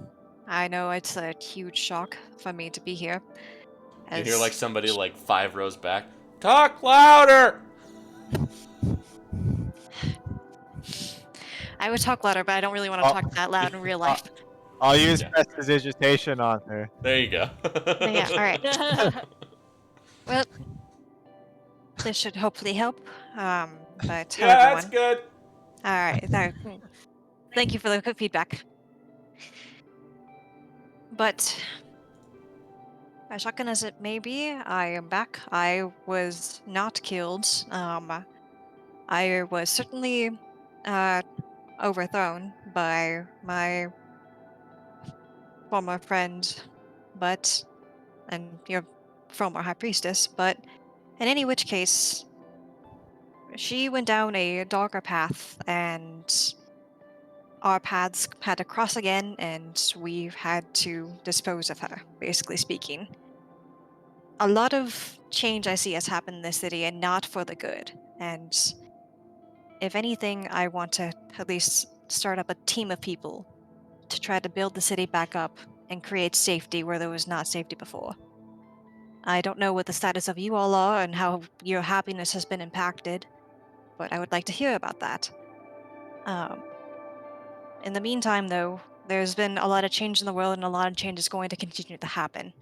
I know it's a huge shock for me to be here.
You hear like somebody like 5 rows back, talk louder.
I would talk louder, but I don't really want to talk that loud in real life.
I'll use
Yeah.
prestidigitation on her.
There you go.
Yeah, alright. Well, this should hopefully help. But hello
Yeah,
everyone.
that's good.
Alright, thank you for the quick feedback. But as shocking as it may be, I am back. I was not killed. I was certainly overthrown by my former friend, and your former high priestess, but in any which case, she went down a darker path, and our paths had to cross again, and we've had to dispose of her, basically speaking. A lot of change I see has happened in this city, and not for the good. And if anything, I want to at least start up a team of people to try to build the city back up and create safety where there was not safety before. I don't know what the status of you all are and how your happiness has been impacted, but I would like to hear about that. In the meantime, though, there's been a lot of change in the world, and a lot of change is going to continue to happen.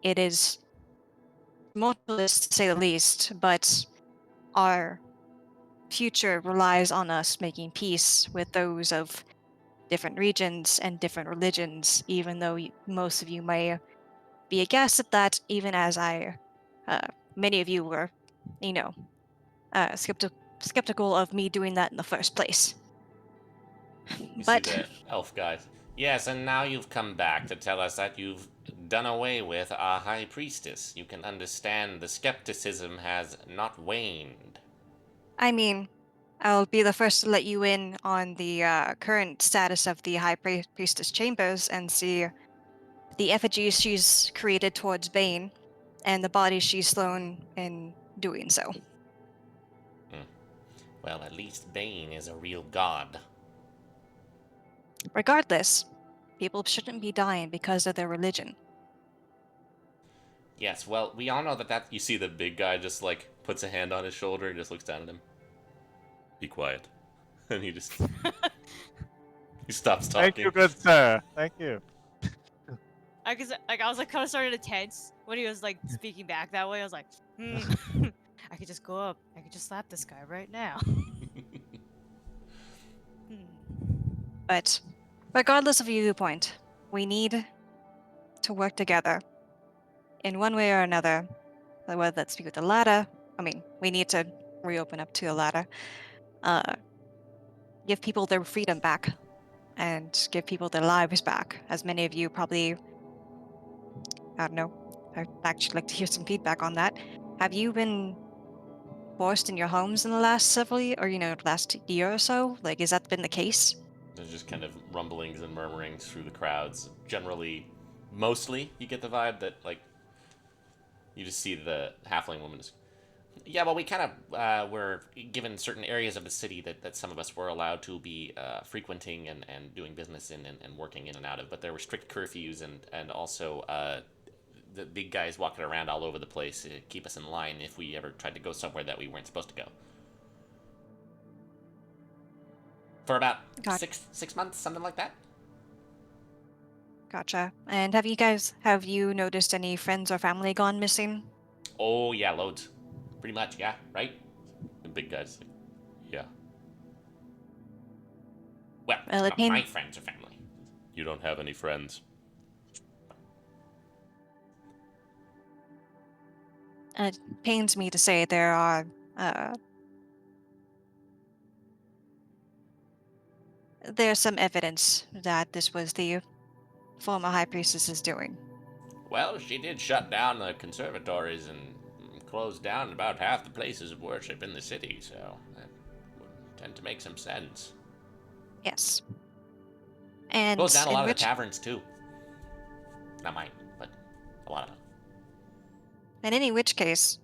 It is tumultuous, to say the least, but our future relies on us making peace with those of different regions and different religions, even though most of you may be aghast at that, even as many of you were, you know, skeptical of me doing that in the first place.
You see
But
the elf guy. Yes, and now you've come back to tell us that you've done away with our high priestess. You can understand the skepticism has not waned.
I mean, I'll be the first to let you in on the current status of the High Priestess Chambers and see the effigies she's created towards Bane and the bodies she's thrown in doing so.
Well, at least Bane is a real god.
Regardless, people shouldn't be dying because of their religion.
Yes, well, we all know that. You see the big guy just like puts a hand on his shoulder and just looks down at him. Be quiet. And he just he stops talking.
Thank you, good sir. Thank you.
I was like kind of starting to tense when he was like speaking back that way. I was like, I could just go up. I could just slap this guy right now.
But regardless of your viewpoint, we need to work together in one way or another, whether that's with the ladder. I mean, we need to reopen up to the ladder. Give people their freedom back and give people their lives back. As many of you probably, I don't know, I'd actually like to hear some feedback on that. Have you been forced in your homes in the last several years, or last year or so? Like, has that been the case?
There's just kind of rumblings and murmurings through the crowds. Generally, mostly, you get the vibe that, like, you just see the halfling woman just, yeah, well, we kind of were given certain areas of the city that some of us were allowed to be frequenting and doing business in and working in and out of, but there were strict curfews and also the big guys walking around all over the place to keep us in line if we ever tried to go somewhere that we weren't supposed to go. For about
Got-
6 months, something like that.
Gotcha. And have you noticed any friends or family gone missing?
Oh yeah, loads. Pretty much, yeah, right? The big guy's like, yeah. Well,
Well, it
not my
pain-
friends or family. You don't have any friends.
It pains me to say there's some evidence that this was the former high priestess's doing.
Well, she did shut down the conservatories and close down about half the places of worship in the city, so that would tend to make some sense.
Yes. And
Closed down a
in
lot of the
which
taverns too. Not mine, but a lot of them.
in any which case,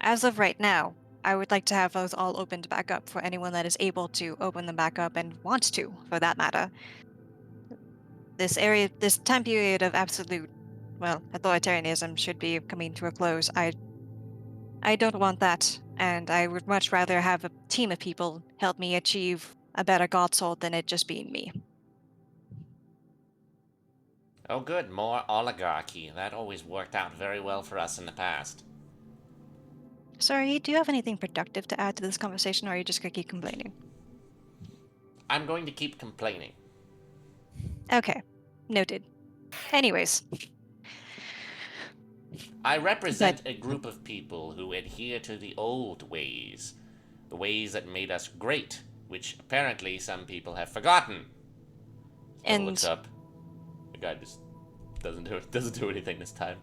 as of right now, I would like to have those all opened back up for anyone that is able to open them back up and wants to, for that matter. This time period of absolute, well, authoritarianism should be coming to a close. I don't want that, and I would much rather have a team of people help me achieve a better Godshold than it just being me.
Oh, good, more oligarchy. That always worked out very well for us in the past.
Sorry, do you have anything productive to add to this conversation, or are you just gonna keep complaining?
I'm going to keep complaining.
Okay, noted. Anyways,
I represent a group of people who adhere to the old ways, the ways that made us great, which apparently some people have forgotten. Still looks
and
up. The guy just doesn't do anything this time.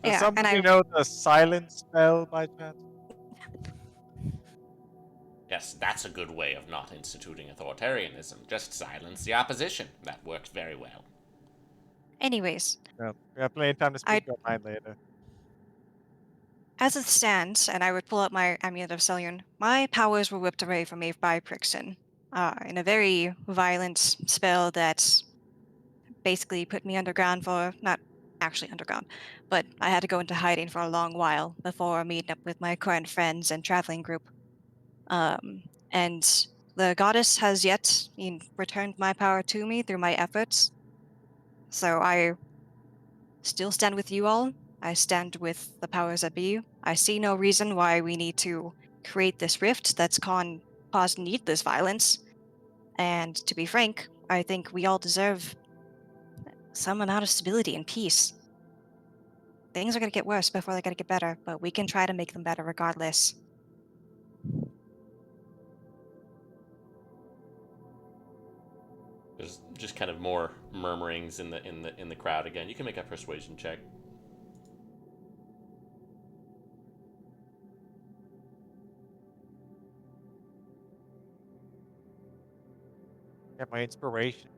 Does
yeah, and
somebody
I
know the silence spell by chance?
Yes, that's a good way of not instituting authoritarianism. Just silence the opposition. That works very well.
anyways,
No. We have plenty of time to
I
speak your mind later.
as it stands, and I would pull up my Amulet of Selyon, my powers were whipped away from me by Prixon, in a very violent spell that basically put me underground for, not actually underground, but I had to go into hiding for a long while before meeting up with my current friends and traveling group. And the goddess has yet returned my power to me through my efforts. So I still stand with you all. I stand with the powers that be. I see no reason why we need to create this rift that's caused needless violence. And to be frank, I think we all deserve some amount of stability and peace. Things are going to get worse before they're going to get better, but we can try to make them better regardless.
There's just kind of more murmurings in the crowd again. You can make a persuasion check.
Get my inspiration.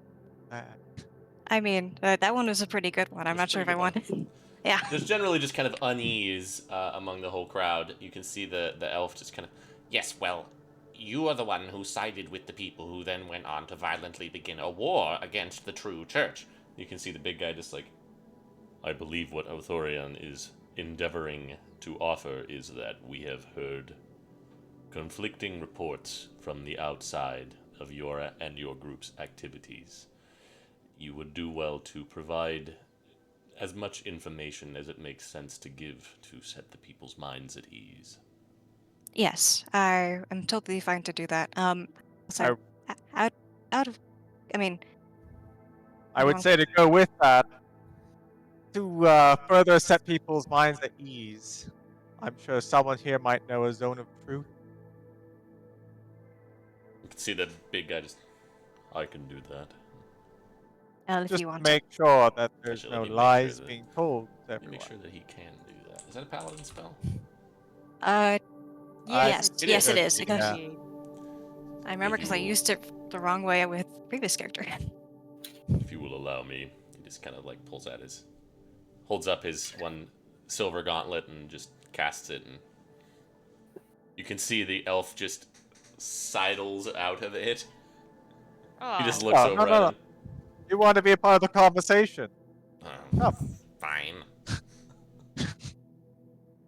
I mean, that one was a pretty good one. I'm
That's a
not sure if
pretty
I
good one.
wanted. Yeah.
There's generally just kind of unease among the whole crowd. You can see the elf just kind of, yes, well, you are the one who sided with the people who then went on to violently begin a war against the true church. You can see the big guy just like, I believe what Authorion is endeavoring to offer is that we have heard conflicting reports from the outside of your and your group's activities. You would do well to provide as much information as it makes sense to give to set the people's minds at ease.
Yes, I am totally fine to do that. So out, out of, I mean,
I would say to go with that, to further set people's minds at ease. I'm sure someone here might know a zone of truth.
You can see that big guy just, I can do that.
if
Just
you
to
want
make sure that there's
Actually,
no
let me make sure
lies
that-
being told to
Let me
everyone.
make sure that he can do that. Is that a paladin spell?
to. Yes,
think
yes, it
it
is.
is,
Because
yeah.
I remember
If you
because I
will-
used it the wrong way with previous character.
If you will allow me, he just kind of like pulls out his, holds up his one silver gauntlet and just casts it, and you can see the elf just sidles out of it. He just
Oh,
looks
Oh,
over
no,
at
no.
him.
You want to be a part of the conversation.
Oh, fine.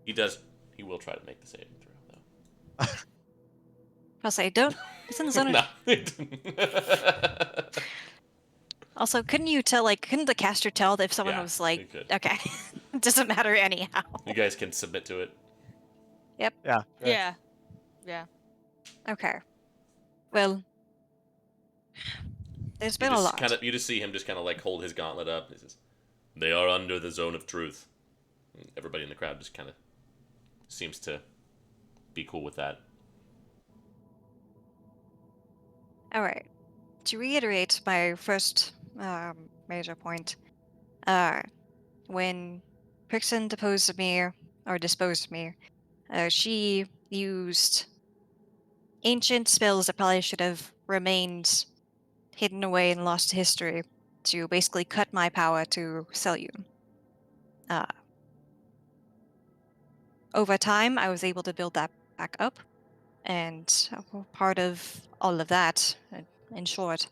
He will try to make the saving throw, though.
I'll say, don't. It's in the zone of.
No.
Also, couldn't you tell? Like, couldn't the caster tell if someone
Yeah,
was like,
you could.
okay, it doesn't matter anyhow.
You guys can submit to it.
Yeah. Good.
Yeah. Yeah.
Okay. Well, there's
You
been a
just
lot.
you just see him just kind of like hold his gauntlet up. He says, "They are under the zone of truth." And everybody in the crowd just kind of seems to be cool with that.
All right. To reiterate my first major point, when Prixon deposed me or disposed of me, she used ancient spells that probably should have remained hidden away and lost to history to basically cut my power to sell you. Over time, I was able to build that back up, and part of all of that, in short,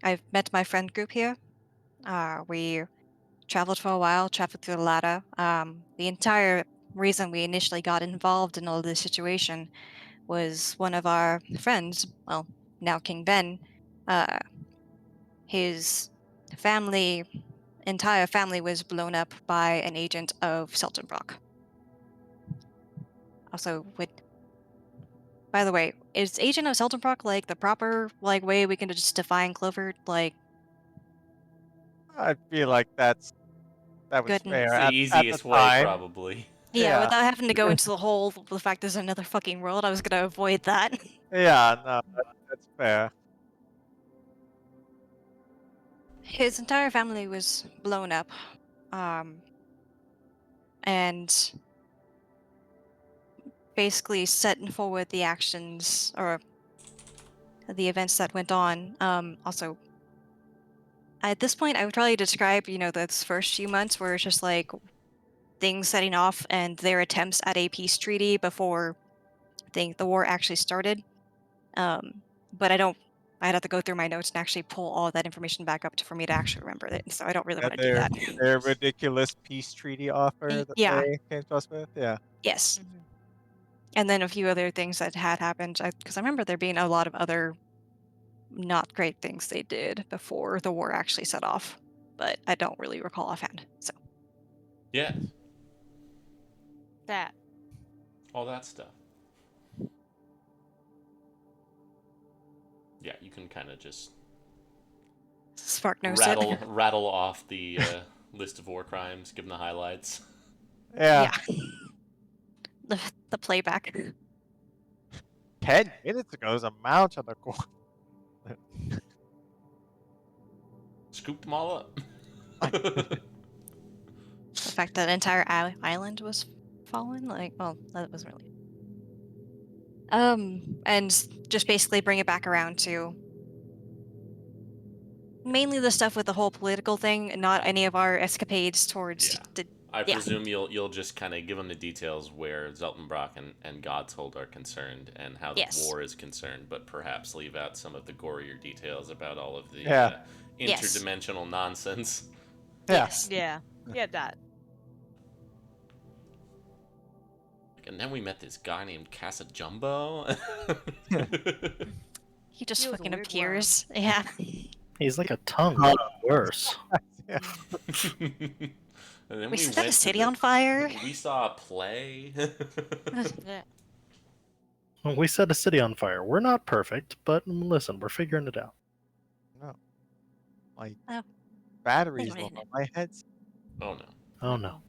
I've met my friend group here. We traveled for a while, traveled through the ladder. The entire reason we initially got involved in all this situation was one of our friends, well, now King Ben, uh, his entire family was blown up by an agent of Seltenbrock. Also, by the way, is agent of Seltenbrock like the proper way we can just define Clover? Like,
I feel like that was
good and
fair
It's the
at the
easiest way,
time.
probably.
yeah,
Yeah.
without having to go into the fact there's another fucking world, I was gonna avoid that.
Yeah. No, that's fair.
His entire family was blown up, and basically setting forward the actions or the events that went on. Also, at this point, I would probably describe, those first few months where it's just like things setting off and their attempts at a peace treaty before the war actually started. But I'd have to go through my notes and actually pull all that information back up for me to actually remember it. So I don't really
Yeah,
want to do that.
their ridiculous peace treaty offer that
Yeah.
they came to us with. Yeah.
Yes.
Mhm.
And then a few other things that had happened. Because I remember there being a lot of other not great things they did before the war actually set off. But I don't really recall offhand. So
Yeah,
That.
all that stuff. Yeah, you can kind of just
Spark knows it.
rattle off the list of war crimes, give them the highlights.
Yeah.
The playback.
10 minutes ago, there's a mount on the corner.
Scooped them all up.
The fact that an entire island was fallen, that wasn't really. And just basically bring it back around to mainly the stuff with the whole political thing, and not any of our escapades towards.
Yeah. I presume you'll just kind of give them the details where Zeltenbrock and Godshold are concerned and how the
Yes.
war is concerned, but perhaps leave out some of the gorier details about all of the
Yeah.
Yes.
interdimensional nonsense.
Yeah.
Yes.
Yeah. Yeah, that.
And then we met this guy named Casa Jumbo.
He just
He was a
fucking
weird
appears. Yeah.
He's like a tongue, but worse.
Yeah.
And then
We set
went
a
to
city
the-
on fire.
We saw a play.
Yeah.
Well, we set a city on fire. We're not perfect, but listen, we're figuring it out.
No. My
Oh.
batteries
Wait a
low.
minute.
My head's.
Oh no.
Oh no.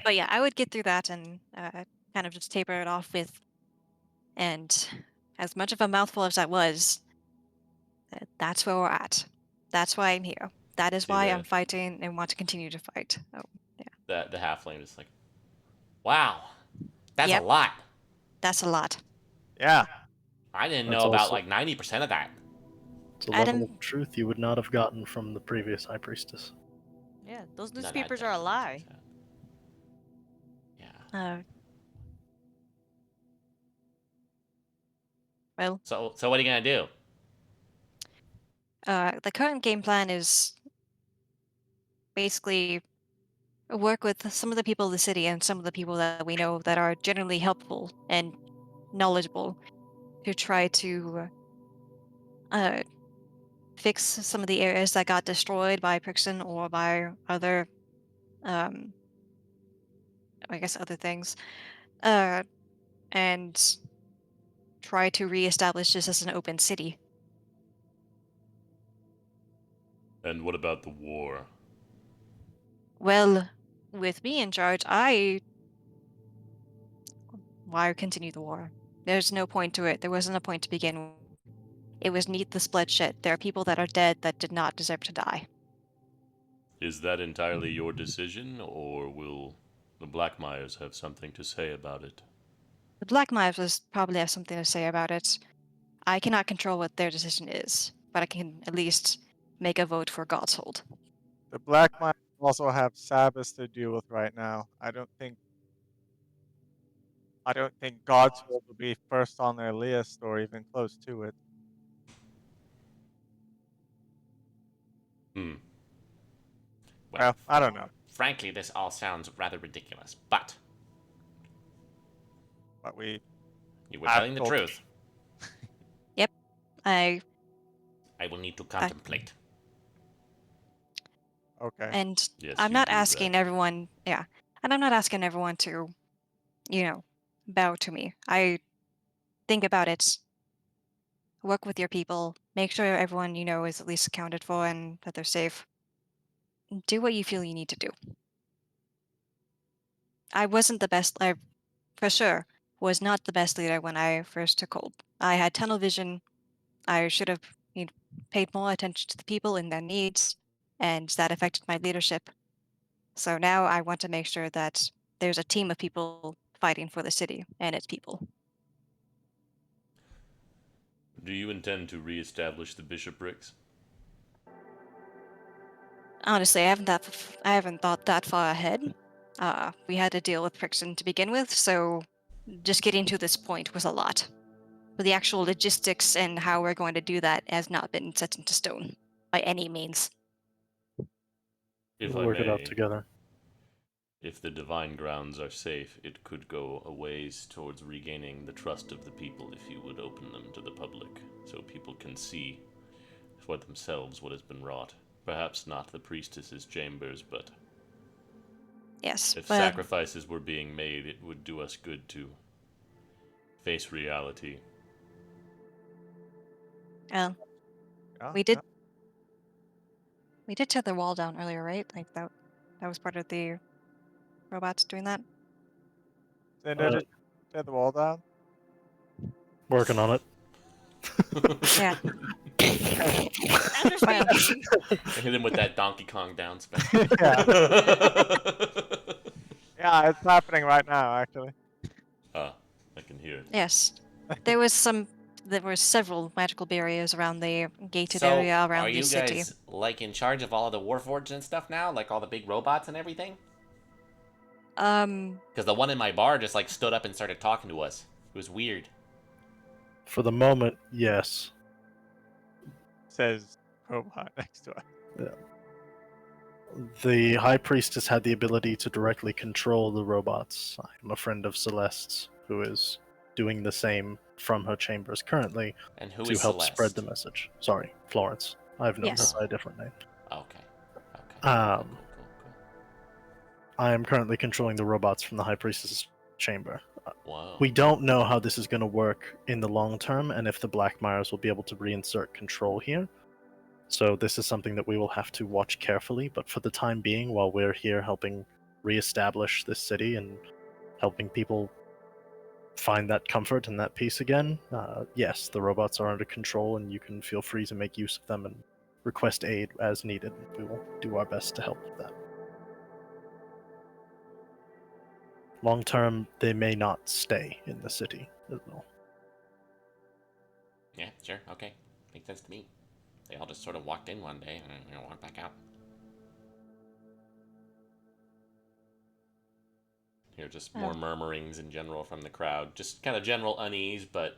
But yeah, I would get through that and kind of just taper it off with, and as much of a mouthful as that was, that's where we're at. That's why I'm here. That is
See
why
the-
I'm fighting and want to continue to fight. Oh,
The halfling is like, wow, that's
Yep.
a lot.
that's a lot.
Yeah.
I didn't
That's
know about
also-
like 90% of that.
It's a
Adam-
level of truth you would not have gotten from the previous High Priestess.
Yeah, those
No, that
newspapers are a lie.
definitely is that. Yeah.
Well,
So what are you gonna do?
the current game plan is basically work with some of the people of the city and some of the people that we know that are generally helpful and knowledgeable to try to uh, fix some of the areas that got destroyed by Prixon or by other, um, I guess, other things, uh, and try to reestablish this as an open city.
And what about the war?
Well, with me in charge, why continue the war? There's no point to it. There wasn't a point to begin with. It was needless bloodshed. There are people that are dead that did not deserve to die.
Is that entirely your decision, or will the Blackmires have something to say about it?
The Black Mavs probably have something to say about it. I cannot control what their decision is, but I can at least make a vote for Godshold.
The Black Mines also have Sabbath to deal with right now. I don't think Godshold will be first on their list or even close to it.
Hmm.
Well, I don't know,
Frankly, this all sounds rather ridiculous, but
but we
you were
have
telling the
told-
truth.
Yep, I
I will need to contemplate.
Okay.
and
Yes,
I'm
you
not
do
asking
that.
everyone. Yeah, and I'm not asking everyone to, you know, bow to me. I think about it. Work with your people. Make sure everyone you know is at least accounted for and that they're safe. Do what you feel you need to do. I wasn't the best. I for sure was not the best leader when I first took hold. I had tunnel vision. I should have paid more attention to the people and their needs, and that affected my leadership. So now I want to make sure that there's a team of people fighting for the city and its people.
Do you intend to re-establish the bishoprics?
Honestly, I haven't thought that far ahead. We had to deal with Prixon to begin with, so just getting to this point was a lot. But the actual logistics and how we're going to do that has not been set into stone by any means.
If
We'll
I
work it out
may,
together.
if the divine grounds are safe, it could go a ways towards regaining the trust of the people if you would open them to the public, so people can see for themselves what has been wrought. Perhaps not the priestess's chambers, but
Yes,
if
but
sacrifices were being made, it would do us good to face reality.
uh,
Yeah,
we
yeah.
did we did tear the wall down earlier, right? Like that was part of the robots doing that.
Cinder,
Uh,
just tear the wall down.
Working on it.
Yeah.
After
Well,
speaking,
Hit him with that Donkey Kong down special.
Yeah. Yeah, it's happening right now, actually.
Ah, I can hear it.
yes. There were several magical barriers around the gated
So,
area
are
around the
you
city.
guys like in charge of all of the Warforged and stuff now? Like all the big robots and everything? Because the one in my bar just like stood up and started talking to us. It was weird.
For the moment, yes.
Says robot next to it.
The High Priestess had the ability to directly control the robots. I'm a friend of Celeste's, who is doing the same from her chambers currently
And who
to
is
help spread
Celeste?
the message. Sorry, Florence. I've known
Yes.
her by a different name.
Okay. Okay.
Um,
Cool.
I am currently controlling the robots from the High Priestess's chamber.
Whoa.
We don't know how this is going to work in the long term and if the Blackmires will be able to reinsert control here. So this is something that we will have to watch carefully, but for the time being, while we're here helping reestablish this city and helping people find that comfort and that peace again, yes, the robots are under control and you can feel free to make use of them and request aid as needed. We will do our best to help with that. Long term, they may not stay in the city as well.
Yeah, sure. Okay. Makes sense to me. They all just sort of walked in one day and walked back out. Here, just more
Oh.
murmurings in general from the crowd. Just kind of general unease, but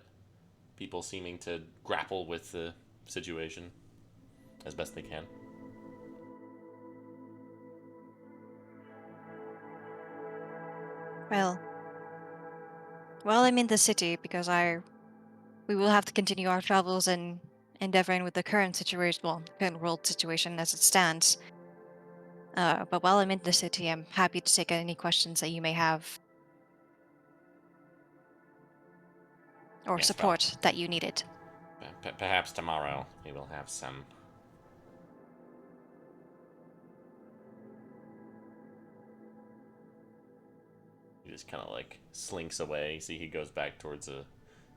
people seeming to grapple with the situation as best they can.
Well, while I'm in the city, because we will have to continue our travels and endeavoring with the current situation, well, current world situation as it stands. But while I'm in the city, I'm happy to take any questions that you may have or
Yes, well,
support that you needed.
perhaps tomorrow we will have some. He just kind of like slinks away. See, he goes back towards a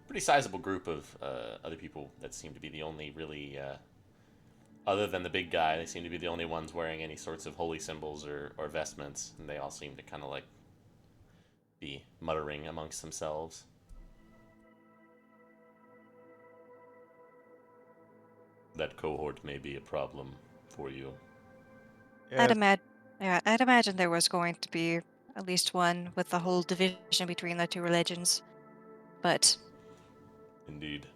pretty sizable group of other people that seem to be the only really, other than the big guy, they seem to be the only ones wearing any sorts of holy symbols or vestments, and they all seem to kind of like be muttering amongst themselves. That cohort may be a problem for you.
I'd
Yes.
imagine, yeah, I'd imagine there was going to be at least one with the whole division between the two religions. But
Indeed.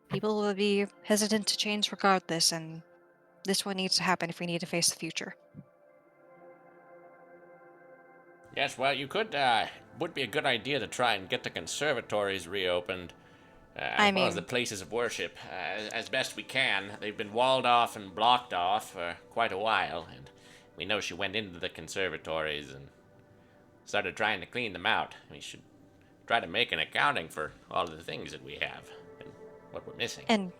people will be hesitant to change regardless, and this one needs to happen if we need to face the future.
Yes, well, you could, would be a good idea to try and get the conservatories reopened,
I
as well as the
mean,
places of worship, as best we can. They've been walled off and blocked off for quite a while, and we know she went into the conservatories and started trying to clean them out. We should try to make an accounting for all of the things that we have and what we're missing.
and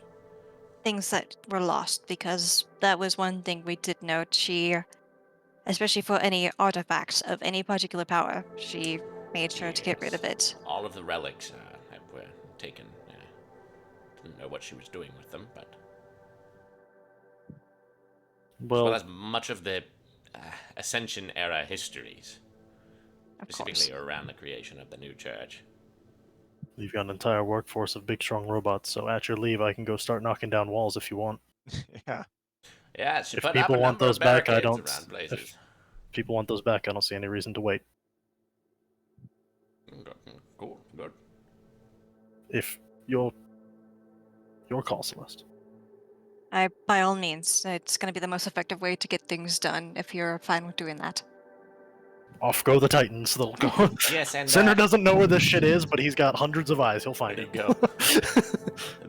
things that were lost, because that was one thing we did note. She, especially for any artifacts of any particular power, she made sure to get rid of
Yes,
it.
all of the relics that were taken. Didn't know what she was doing with them, but as well
Well,
as much of the uh, Ascension era histories,
Of
specifically
course.
around the creation of the new church.
you've got an entire workforce of big, strong robots, so at your leave, I can go start knocking down walls if you want.
Yeah.
Yeah, she
If
put up a
people want
number
those
of
back, I
barricades
don't.
around
If
places.
people want those back, I don't see any reason to wait.
Cool, good.
If your call, Celeste.
By all means, it's going to be the most effective way to get things done if you're fine with doing that.
Off go the Titans. They'll go.
Yes, and
Cinder doesn't know where this shit is, but he's got hundreds of eyes. He'll find
there you
it.
go.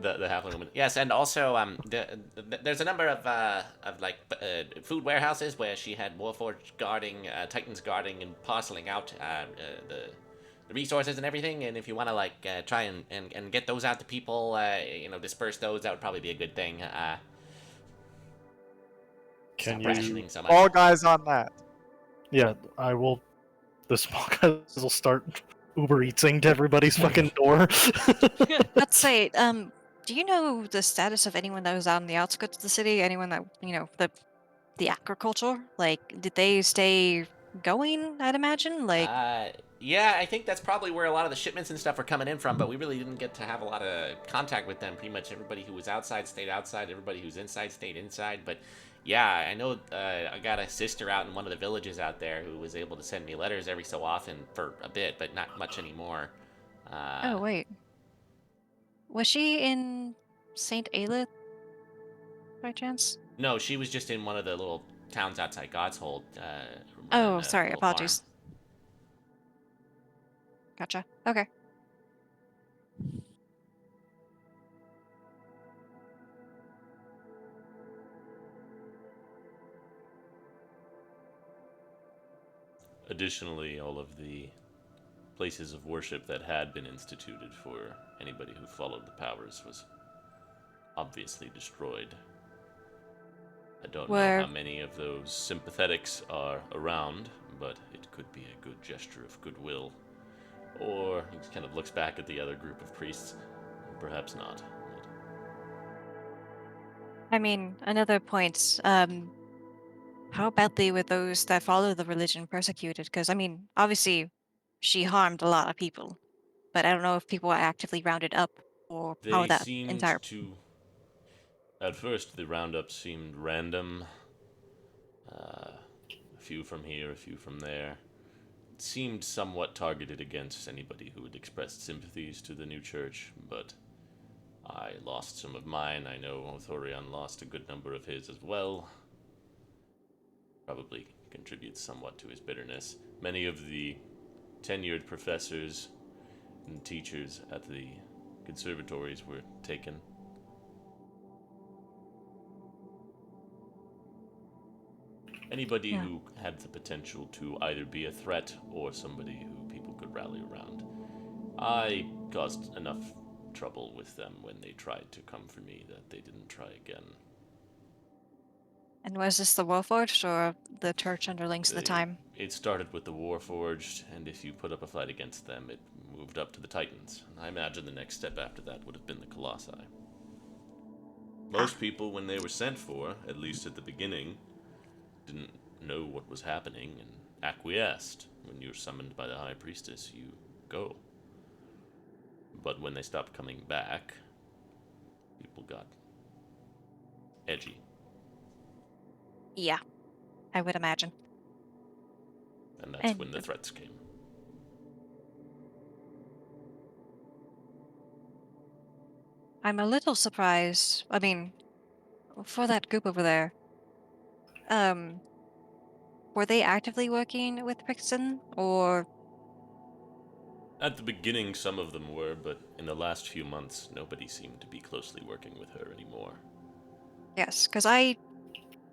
The halfling woman. Yes, and also there's a number of like food warehouses where she had Warforged guarding, Titans guarding and parceling out the resources and everything. And if you want to like try and get those out to people, disperse those, that would probably be a good thing.
Can
Stop
you?
rationing so much.
All guys on that.
Yeah, I will. The small guys will start Uber Eatsing to everybody's fucking door.
Let's say, do you know the status of anyone that was out on the outskirts of the city? Anyone that, the agriculture? Like, did they stay going, I'd imagine? Like,
Yeah, I think that's probably where a lot of the shipments and stuff are coming in from, but we really didn't get to have a lot of contact with them. Pretty much everybody who was outside stayed outside, everybody who's inside stayed inside. But yeah, I know I got a sister out in one of the villages out there who was able to send me letters every so often for a bit, but not much anymore.
oh, wait. Was she in St. Aelith by chance?
No, she was just in one of the little towns outside Godshold, running
Oh,
a
sorry,
little farm.
apologies. Gotcha. Okay.
Additionally, all of the places of worship that had been instituted for anybody who followed the powers was obviously destroyed. I don't know how
Were
many of those sympathetics are around, but it could be a good gesture of goodwill. Or he kind of looks back at the other group of priests. Perhaps not.
I mean, another point, how badly were those that follow the religion persecuted? Because, I mean, obviously, she harmed a lot of people, but I don't know if people were actively rounded up or how
They
that
seemed
entire.
to. At first, the roundup seemed random. A few from here, a few from there. It seemed somewhat targeted against anybody who had expressed sympathies to the new church, but I lost some of mine. I know Othorion lost a good number of his as well. Probably contributes somewhat to his bitterness. Many of the tenured professors and teachers at the conservatories were taken. Anybody
Yeah.
who had the potential to either be a threat or somebody who people could rally around. I caused enough trouble with them when they tried to come for me that they didn't try again.
And was this the Warforged or the church underlings at the time?
It started with the Warforged, and if you put up a fight against them, it moved up to the Titans. I imagine the next step after that would have been the Colossi. Most people, when they were sent for, at least at the beginning, didn't know what was happening and acquiesced. When you're summoned by the High Priestess, you go. But when they stopped coming back, people got edgy.
Yeah, I would imagine.
And that's
And
when the threats came.
I'm a little surprised. I mean, for that group over there, um, were they actively working with Brixton, or
At the beginning, some of them were, but in the last few months, nobody seemed to be closely working with her anymore.
yes? Because I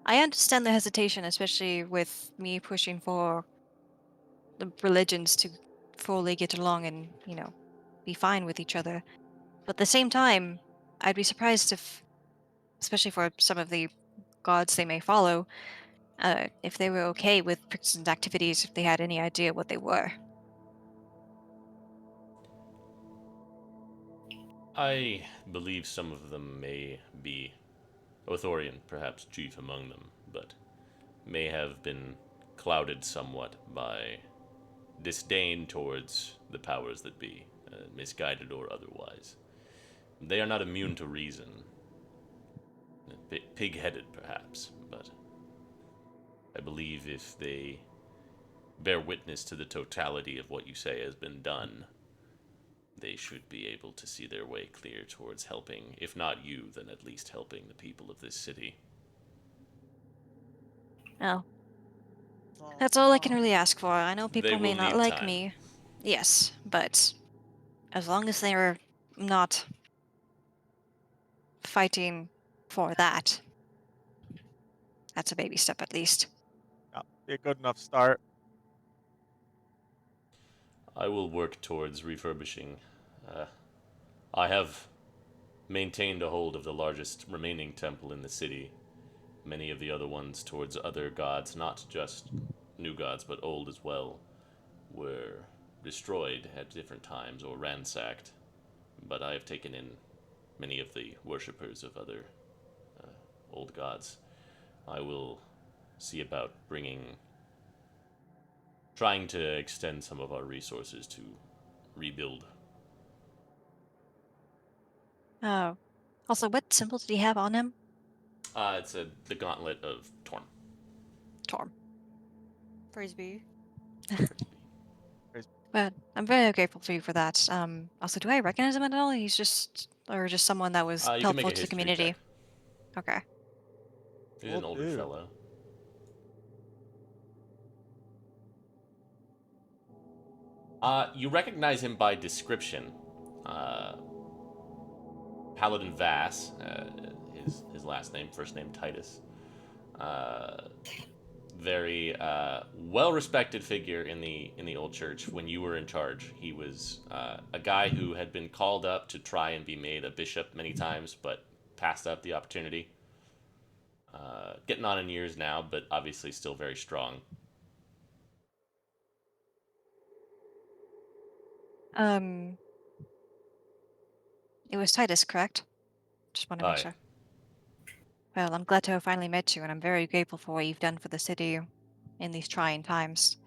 understand the hesitation, especially with me pushing for the religions to fully get along and be fine with each other. But at the same time, I'd be surprised if, especially for some of the gods they may follow, if they were okay with Brixton's activities, if they had any idea what they were.
I believe some of them may be Othorian, perhaps chief among them, but may have been clouded somewhat by disdain towards the powers that be, misguided or otherwise. They are not immune to reason. Pig-headed, perhaps, but I believe if they bear witness to the totality of what you say has been done, they should be able to see their way clear towards helping, if not you, then at least helping the people of this city.
Oh, that's all I can really ask for. I know
They
people
will
may not
need
like
time.
me. Yes, but as long as they're not fighting for that, that's a baby step at least.
Yeah, be a good enough start.
I will work towards refurbishing. Uh, I have maintained a hold of the largest remaining temple in the city. Many of the other ones towards other gods, not just new gods, but old as well, were destroyed at different times or ransacked. But I have taken in many of the worshippers of other old gods. I will see about trying to extend some of our resources to rebuild.
Oh. Also, what symbol did he have on him?
It's the Gauntlet of Torm.
Torm.
Praise be.
But I'm very grateful for you for that. Also, do I recognize him at all? Or just someone that was
You can make
helpful
a
to the
history
community.
check.
Okay.
He's
Will
an older
do.
fellow. You recognize him by description. Uh, Paladin Vass, his last name, first name Titus. Very well-respected figure in the old church. When you were in charge, he was a guy who had been called up to try and be made a bishop many times, but passed up the opportunity. Getting on in years now, but obviously still very strong.
Um, it was Titus, correct? Just want to make
Aye.
sure. Well, I'm glad to have finally met you, and I'm very grateful for what you've done for the city in these trying times.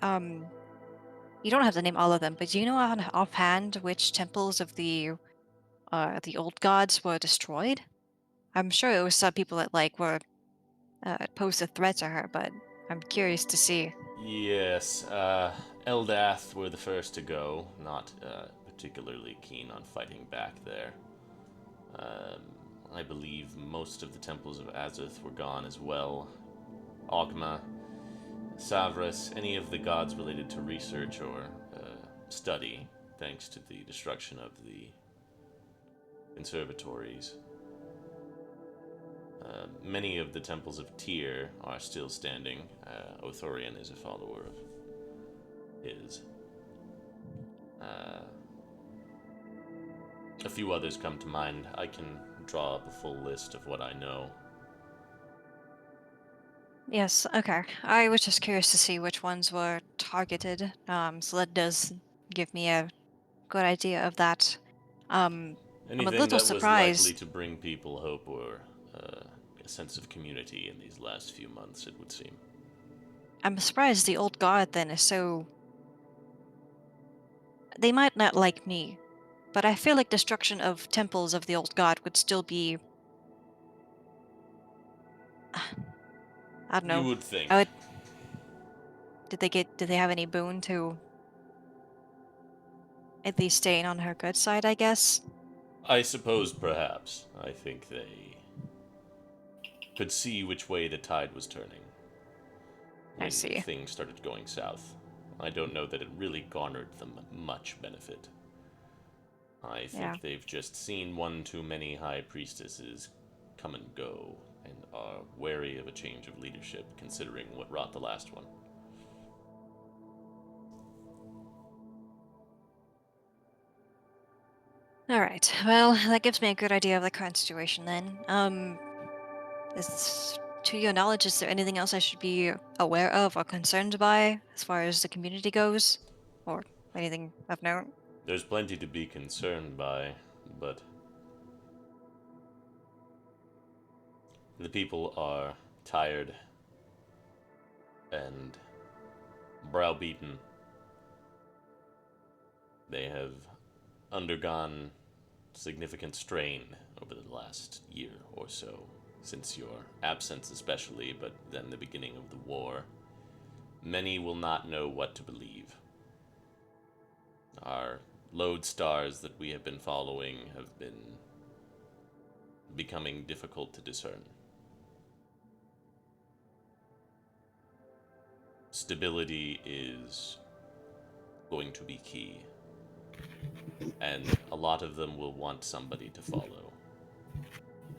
Um, you don't have to name all of them, but do you know offhand which temples of the old gods were destroyed? I'm sure it was some people that were posed a threat to her, but I'm curious to see.
Yes, Eldath were the first to go, not particularly keen on fighting back there. Um, I believe most of the temples of Azuth were gone as well. Ogma, Savras, any of the gods related to research or study, thanks to the destruction of the conservatories. Many of the temples of Tyr are still standing. Othorian is a follower of his. A few others come to mind. I can draw up a full list of what I know.
Yes, okay. I was just curious to see which ones were targeted. So that does give me a good idea of that. I'm a
Anything
little
that was likely
surprised.
to bring people hope or a sense of community in these last few months, it would seem.
I'm surprised the old guard then is so. They might not like me, but I feel like destruction of temples of the old god would still be. I don't
You
know.
would think.
I would. Did they have any boon to at least staying on her good side? I guess.
I suppose perhaps. I think they could see which way the tide was turning
I
when
see.
things started going south. I don't know that it really garnered them much benefit. I
Yeah.
think they've just seen one too many high priestesses come and go and are wary of a change of leadership considering what wrought the last one.
All right. Well, that gives me a good idea of the current situation then. To your knowledge, is there anything else I should be aware of or concerned by as far as the community goes, or anything of note?
There's plenty to be concerned by, but the people are tired and browbeaten. They have undergone significant strain over the last year or so, since your absence especially, but then the beginning of the war. Many will not know what to believe. Our lodestars that we have been following have been becoming difficult to discern. Stability is going to be key, and a lot of them will want somebody to follow.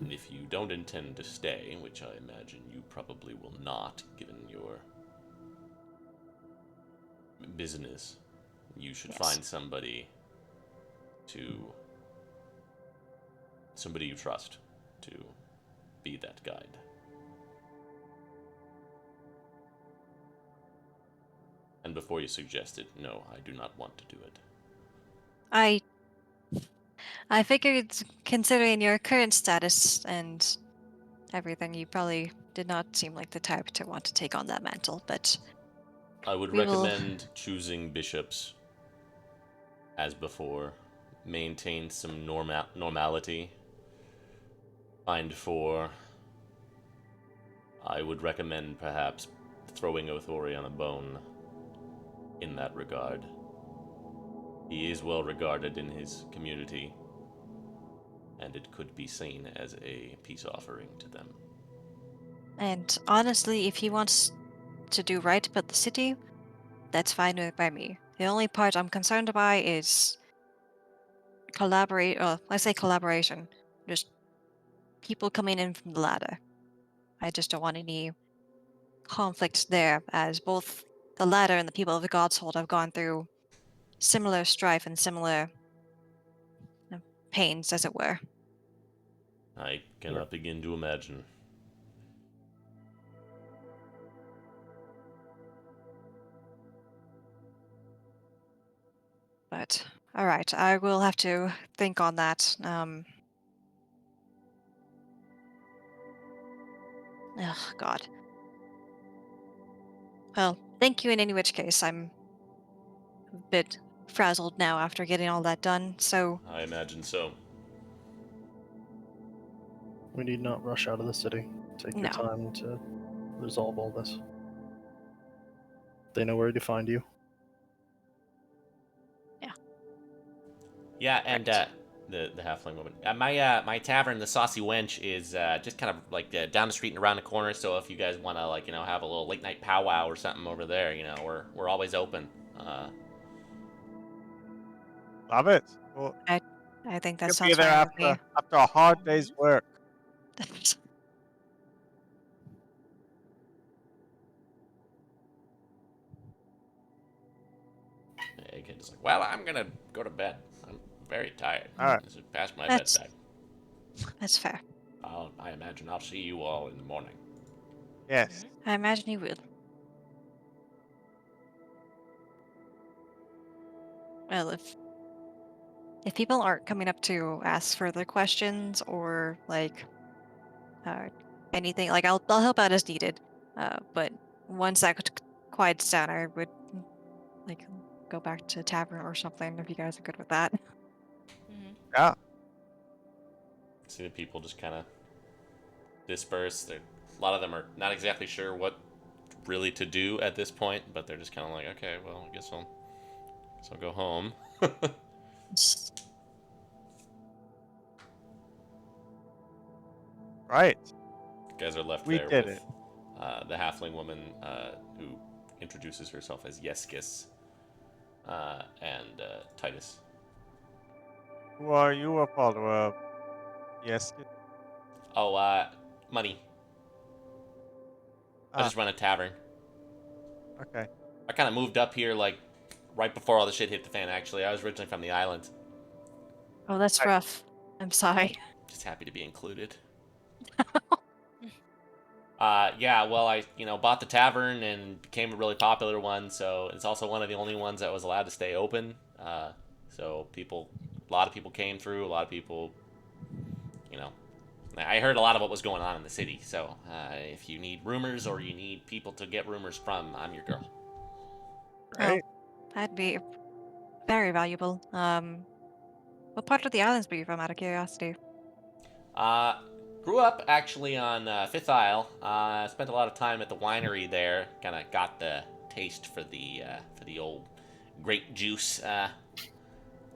And if you don't intend to stay, which I imagine you probably will not, given your business, you should
Yes.
find to somebody you trust to be that guide. And before you suggest it, no, I do not want to do it.
I I figured, considering your current status and everything, you probably did not seem like the type to want to take on that mantle, but
I would
we will.
recommend choosing bishops as before. Maintain some normality. Find four. I would recommend perhaps throwing Othorion a bone in that regard. He is well regarded in his community, and it could be seen as a peace offering to them.
And honestly, if he wants to do right by the city, that's fine by me. The only part I'm concerned by is collaborate. I say collaboration. Just people coming in from the ladder. I just don't want any conflict there, as both the ladder and the people of the Godshold have gone through similar strife and similar pains, as it were.
I cannot begin to imagine.
But all right, I will have to think on that. Oh God. Well, thank you in any which case. I'm a bit frazzled now after getting all that done. So
I imagine so.
We need not rush out of the city. Take your
no.
time to resolve all this. They know where to find you.
Yeah, and
Right.
the halfling woman. My tavern, the Saucy Wench, is just kind of like down the street and around the corner. So if you guys want to like have a little late night powwow or something over there, we're always open.
Love it. Well,
I think that
you'll be
sounds
there
fine with me.
after a hard day's work.
Egghead is like, well, I'm gonna go to bed. I'm very tired.
All right.
This is past my
That's-
bedtime.
That's fair.
I imagine I'll see you all in the morning.
Yes.
I imagine you will. Well, if people aren't coming up to ask further questions or like anything, like I'll help out as needed. But once that quiets down, I would like go back to tavern or something if you guys are good with that.
Mm-hmm.
Yeah.
See the people just kind of disperse. A lot of them are not exactly sure what really to do at this point, but they're just kind of like, okay, well, I guess I'll go home.
Right.
You guys are left
We
there
did
with
it.
the halfling woman who introduces herself as Yeskis and Titus.
Who are you, a follower of? Yes.
Oh, money. I
Ah,
just run a tavern.
okay.
I kind of moved up here like right before all the shit hit the fan. Actually, I was originally from the island.
Oh, that's
Right.
rough. I'm sorry.
Just happy to be included. Yeah, well, I bought the tavern and became a really popular one. So it's also one of the only ones that was allowed to stay open. So a lot of people came through. A lot of people, I heard a lot of what was going on in the city. So if you need rumors or you need people to get rumors from, I'm your girl.
Great.
That'd be very valuable. What part of the islands were you from, out of curiosity?
Grew up actually on Fifth Isle. Spent a lot of time at the winery there. Kind of got the taste for the old grape juice.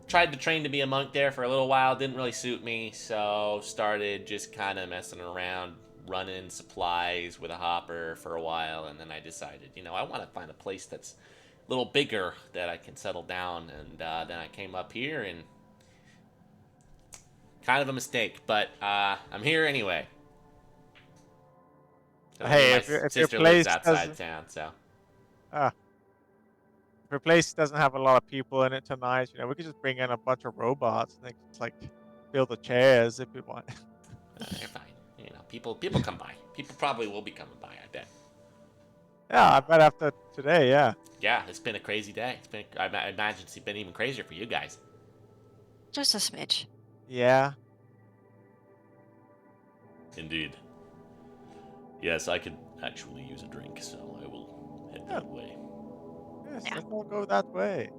Tried to train to be a monk there for a little while. Didn't really suit me, so started just kind of messing around, running supplies with a hopper for a while, and then I decided, I want to find a place that's a little bigger that I can settle down. And then I came up here and. Kind of a mistake, but I'm here anyway.
Hey,
my
if your
sister
place
lives outside
doesn't
town, so
ah, if your place doesn't have a lot of people in it tonight, we could just bring in a bunch of robots and they can just like fill the chairs if we want.
you're fine. People come by. People probably will be coming by. I bet.
Yeah, I bet after today, yeah.
Yeah, it's been a crazy day. I imagine it's been even crazier for you guys.
Just a smidge.
Yeah.
Indeed. Yes, I could actually use a drink, so I will head that way.
Yes,
Yeah.
let's all go that way.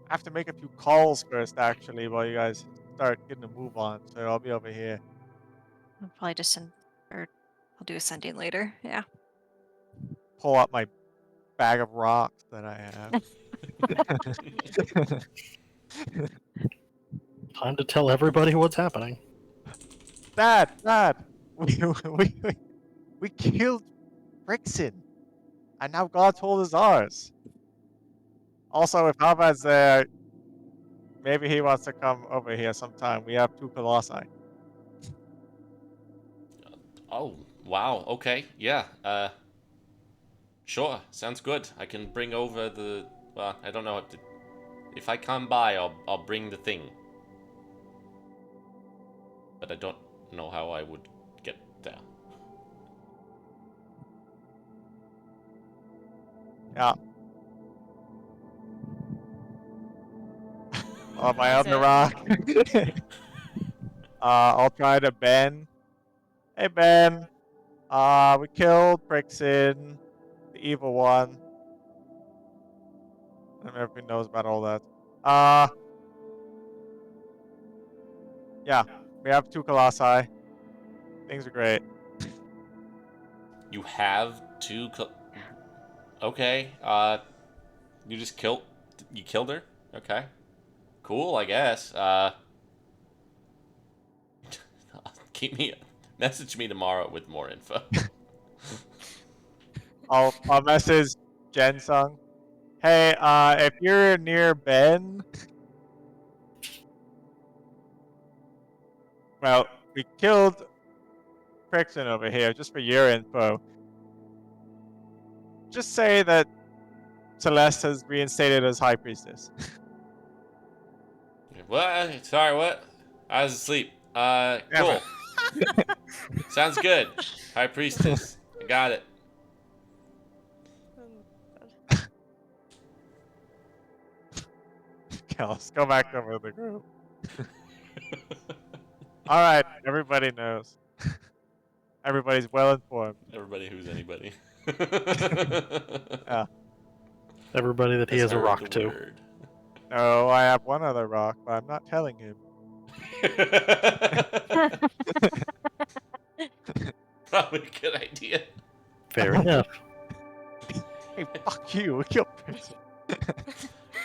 I have to make a few calls first, actually, while you guys start getting a move on. So I'll be over here.
I'll probably just send, or I'll do a sending later. Yeah.
Pull out my bag of rocks that I have.
Time to tell everybody what's happening.
Dad, we killed Brixton, and now Godshold is ours. Also, if Harvard's there, maybe he wants to come over here sometime. We have 2 colossi.
Oh, wow. Okay. Yeah. Sure. Sounds good. I can bring over the. Well, I don't know if I come by, I'll bring the thing. But I don't know how I would get there.
Yeah. Oh, my
That's
other
it.
rock. I'll try to Ben. Hey, Ben. We killed Brixton, the evil one. I don't know if he knows about all that. Yeah, we have 2 colossi. Things are great.
You have two. Okay. You just killed You killed her? Okay. Cool, I guess. Message me tomorrow with more info.
I'll message Jensung. Hey, if you're near Ben, well, we killed Frickson over here, just for your info. Just say that Celeste has reinstated as High Priestess.
What? Sorry, what? I was asleep.
Yeah,
Cool. Sounds good. High Priestess. I got it.
Okay, let's go back over to the group. Alright, everybody knows. Everybody's well informed.
Everybody who's anybody.
Yeah.
Everybody that he has a
heard
rock
the
to.
word.
No, I have one other rock, but I'm not telling him.
Probably a good idea.
Fair enough.
Hey, fuck you. We killed Frickson.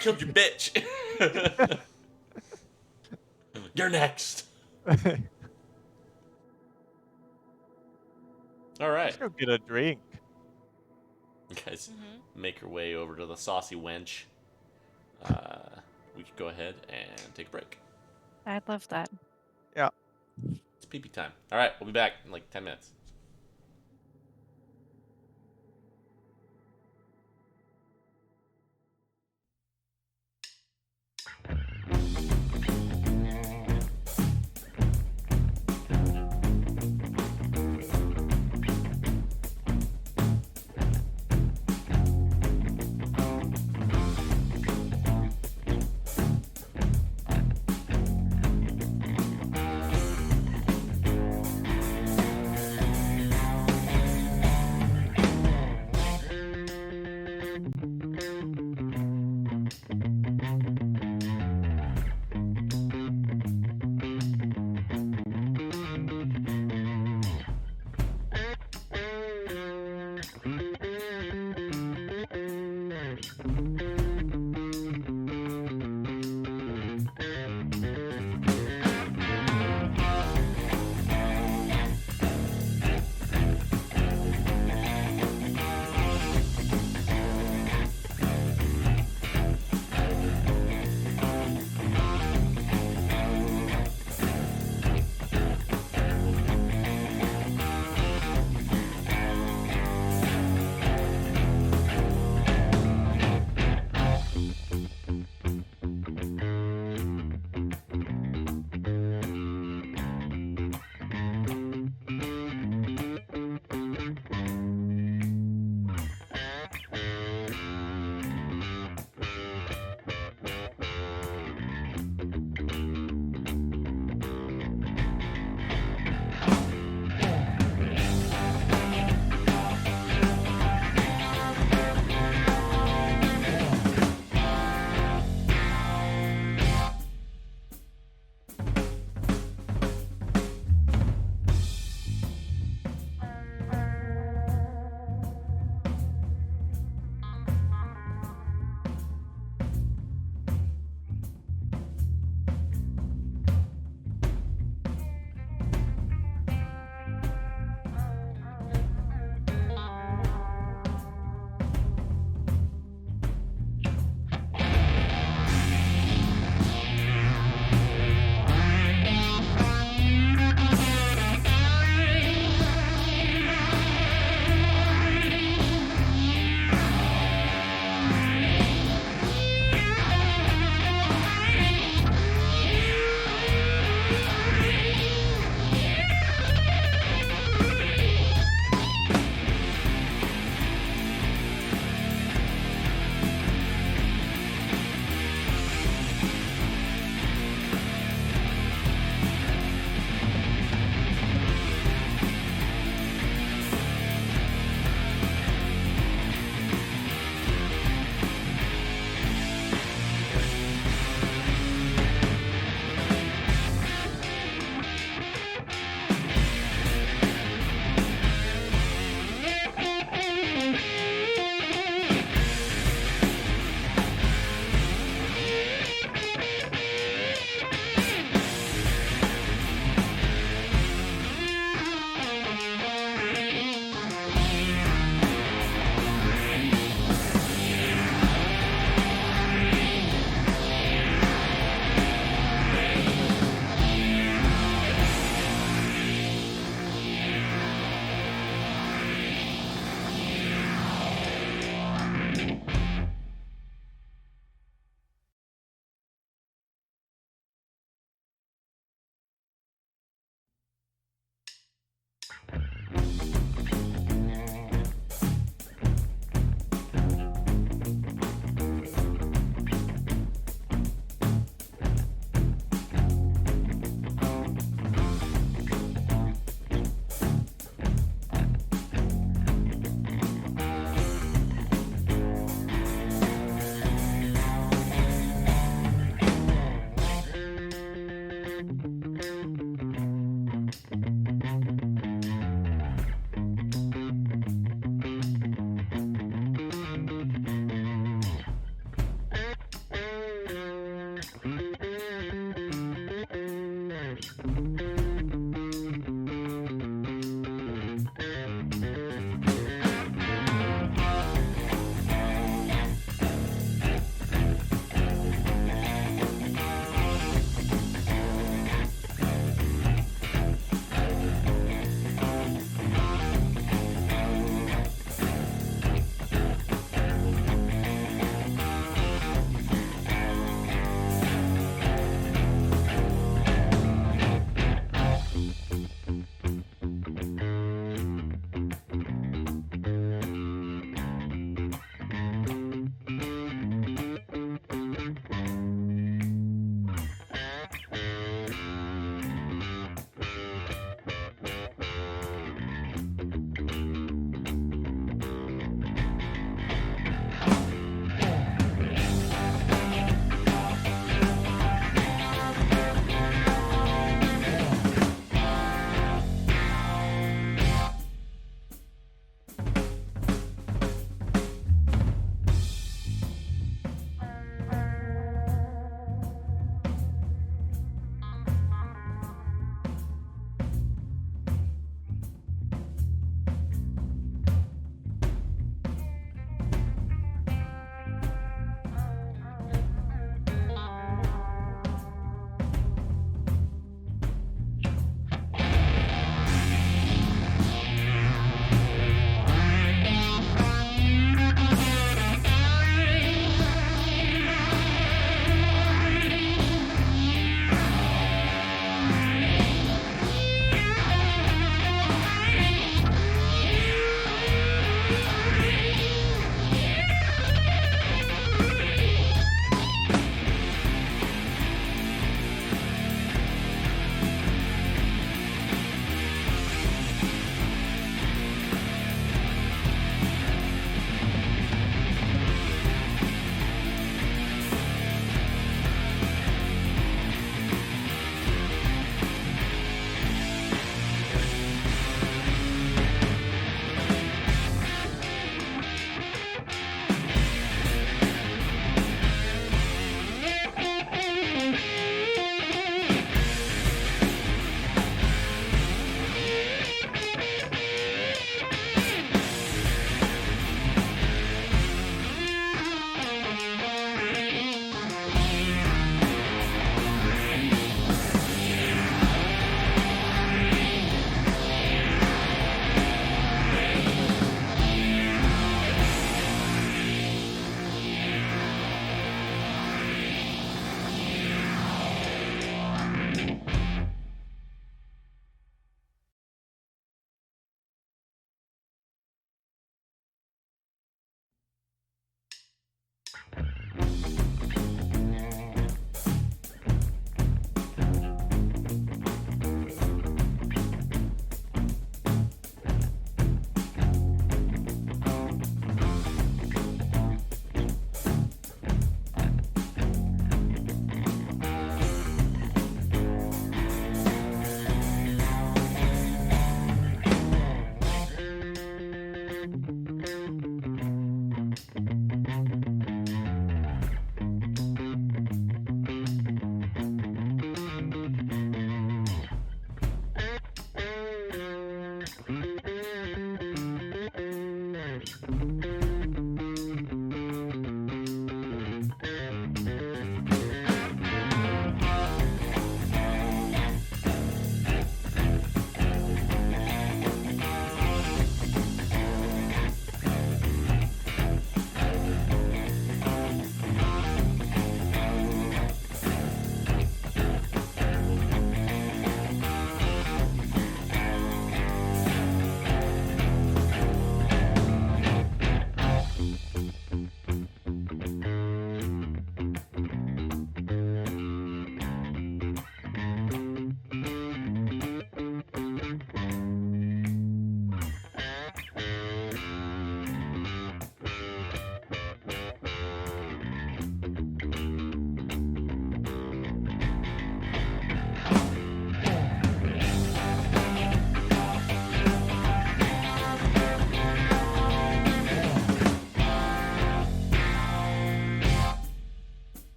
Killed your bitch. You're next. All right.
Let's go get a drink.
You guys
Mhm.
make your way over to the saucy wench. We could go ahead and take a break.
I'd love that.
It's pee-pee time. All right, we'll be back in like 10 minutes.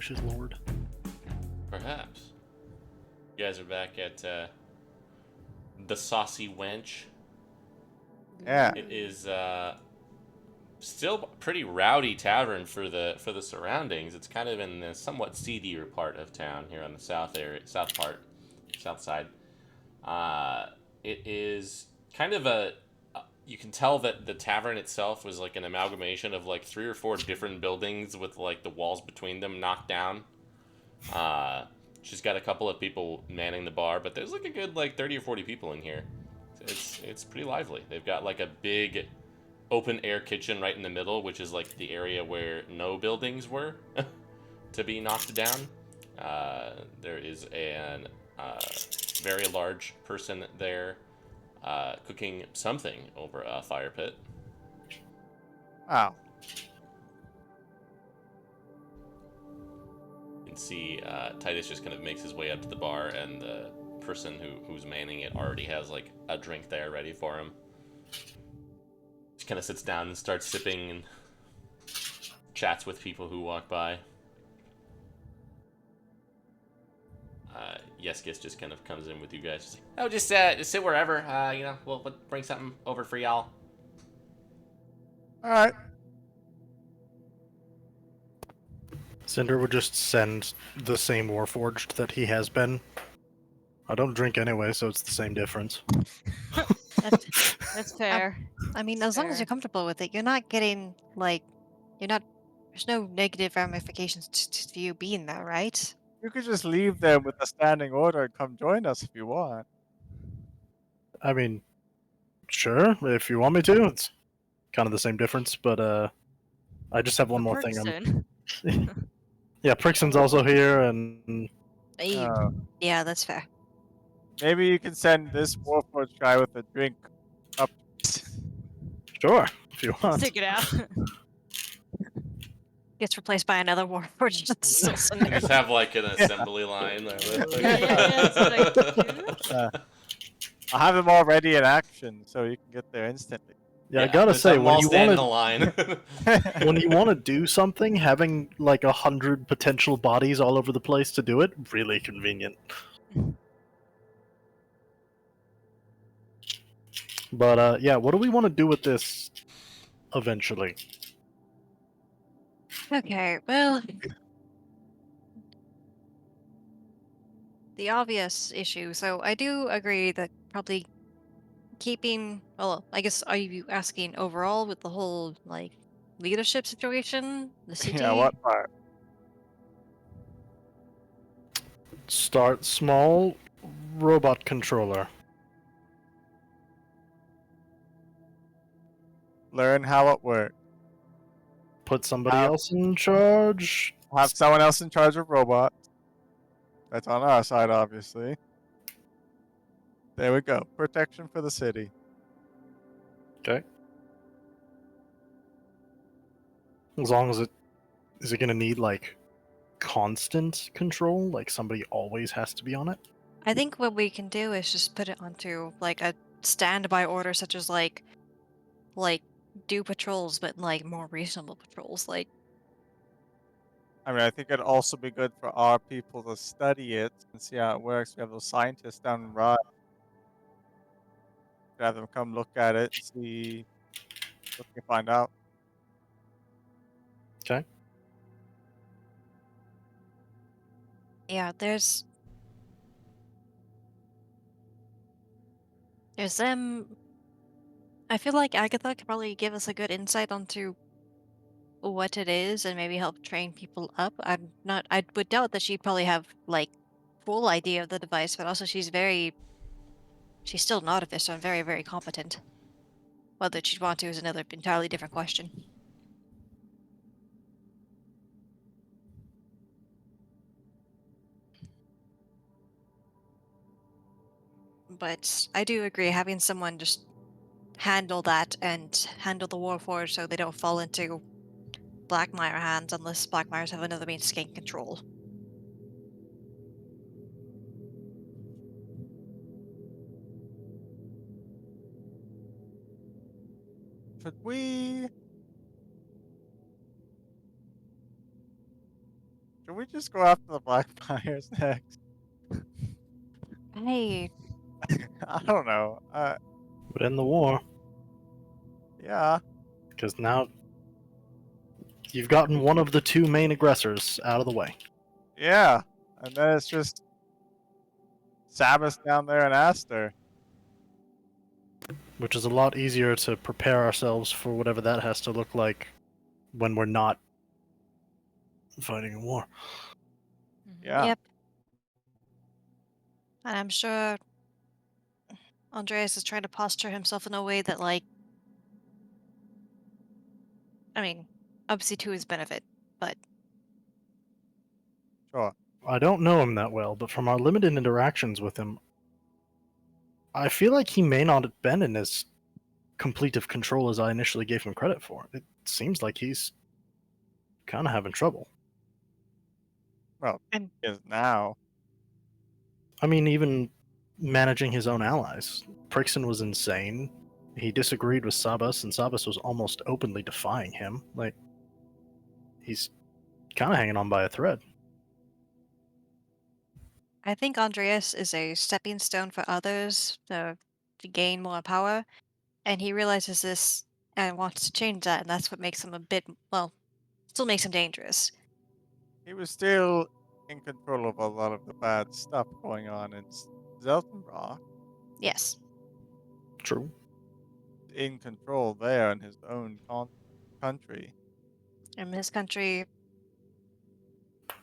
ambushes Lord.
Perhaps. You guys are back at the Saucy Wench.
Yeah.
It is still a pretty rowdy tavern for the surroundings. It's kind of in the somewhat seedier part of town here on the south side. It is kind of you can tell that the tavern itself was like an amalgamation of like 3 or 4 different buildings with like the walls between them knocked down. She's got a couple of people manning the bar, but there's like a good like 30 or 40 people in here. It's pretty lively. They've got like a big open air kitchen right in the middle, which is like the area where no buildings were to be knocked down. There is an very large person there cooking something over a fire pit.
Wow.
You can see Titus just kind of makes his way up to the bar, and the person who's manning it already has like a drink there ready for him. Just kind of sits down and starts sipping and chats with people who walk by. Yeskis just kind of comes in with you guys. Just like, oh, just sit wherever. We'll bring something over for y'all.
All right.
Cinder would just send the same Warforged that he has been. I don't drink anyway, so it's the same difference.
That's fair.
I mean,
That's
as long as
fair.
you're comfortable with it, you're not getting there's no negative ramifications to you being there, right?
You could just leave there with a standing order and come join us if you want.
I mean, sure, if you want me to. It's kind of the same difference, but I just have one more thing.
Person.
Yeah, Prixon's also here, and
Oh.
Yeah, that's fair.
Maybe you can send this Warforged guy with a drink up.
sure, if you want.
Stick it out.
Gets replaced by another Warforged. Just still sitting
You
there.
just have like an assembly line. Like,
Yeah, it's like,
I'll have them already in action, so you can get there instantly.
Yeah, I gotta
just
say,
have them all
when you
stand in
want
a
to
line.
when you want to do something, having like 100 potential bodies all over the place to do it, really convenient. But yeah, what do we want to do with this eventually?
Okay, well, the obvious issue. So I do agree that probably keeping. Well, I guess are you asking overall with the whole like leadership situation, the city?
Yeah, what part?
Start small, robot controller.
Learn how it works.
Put somebody
Have-
else in charge.
Have someone else in charge of robots. That's on our side, obviously. There we go. Protection for the city.
Okay. As long as is it gonna need like constant control? Like somebody always has to be on it?
I think what we can do is just put it onto like a standby order, such as like do patrols, but like more reasonable patrols. Like
I mean, I think it'd also be good for our people to study it and see how it works. We have those scientists down in Rye. Have them come look at it and see what they find out.
Okay.
yeah, there's them. I feel like Agatha could probably give us a good insight onto what it is and maybe help train people up. I would doubt that she'd probably have like full idea of the device, but also she's still not a so very, very competent. Whether she'd want to is another entirely different question. But I do agree having someone just handle that and handle the Warforged so they don't fall into Blackmire hands unless Blackmires have another means to gain control.
Should Can we just go after the Blackfires next?
Hey,
I don't know.
But in the war,
Yeah.
because now you've gotten one of the two main aggressors out of the way.
Yeah. And then it's just Sabbath down there and Aster.
Which is a lot easier to prepare ourselves for whatever that has to look like when we're not fighting a war.
Yeah.
yep. And I'm sure Andreas is trying to posture himself in a way that, like, I mean, obviously to his benefit, but
Sure.
I don't know him that well, but from our limited interactions with him, I feel like he may not have been in as complete of control as I initially gave him credit for. It seems like he's kind of having trouble.
Well,
And-
he is now.
I mean, even managing his own allies. Prixon was insane. He disagreed with Sabas, and Sabas was almost openly defying him. Like, he's kind of hanging on by a thread.
I think Andreas is a stepping stone for others to gain more power, and he realizes this and wants to change that, and that's what makes him a bit, well, still makes him dangerous.
He was still in control of a lot of the bad stuff going on in Zeltenbrock.
Yes.
True.
In control there in his own country.
And his country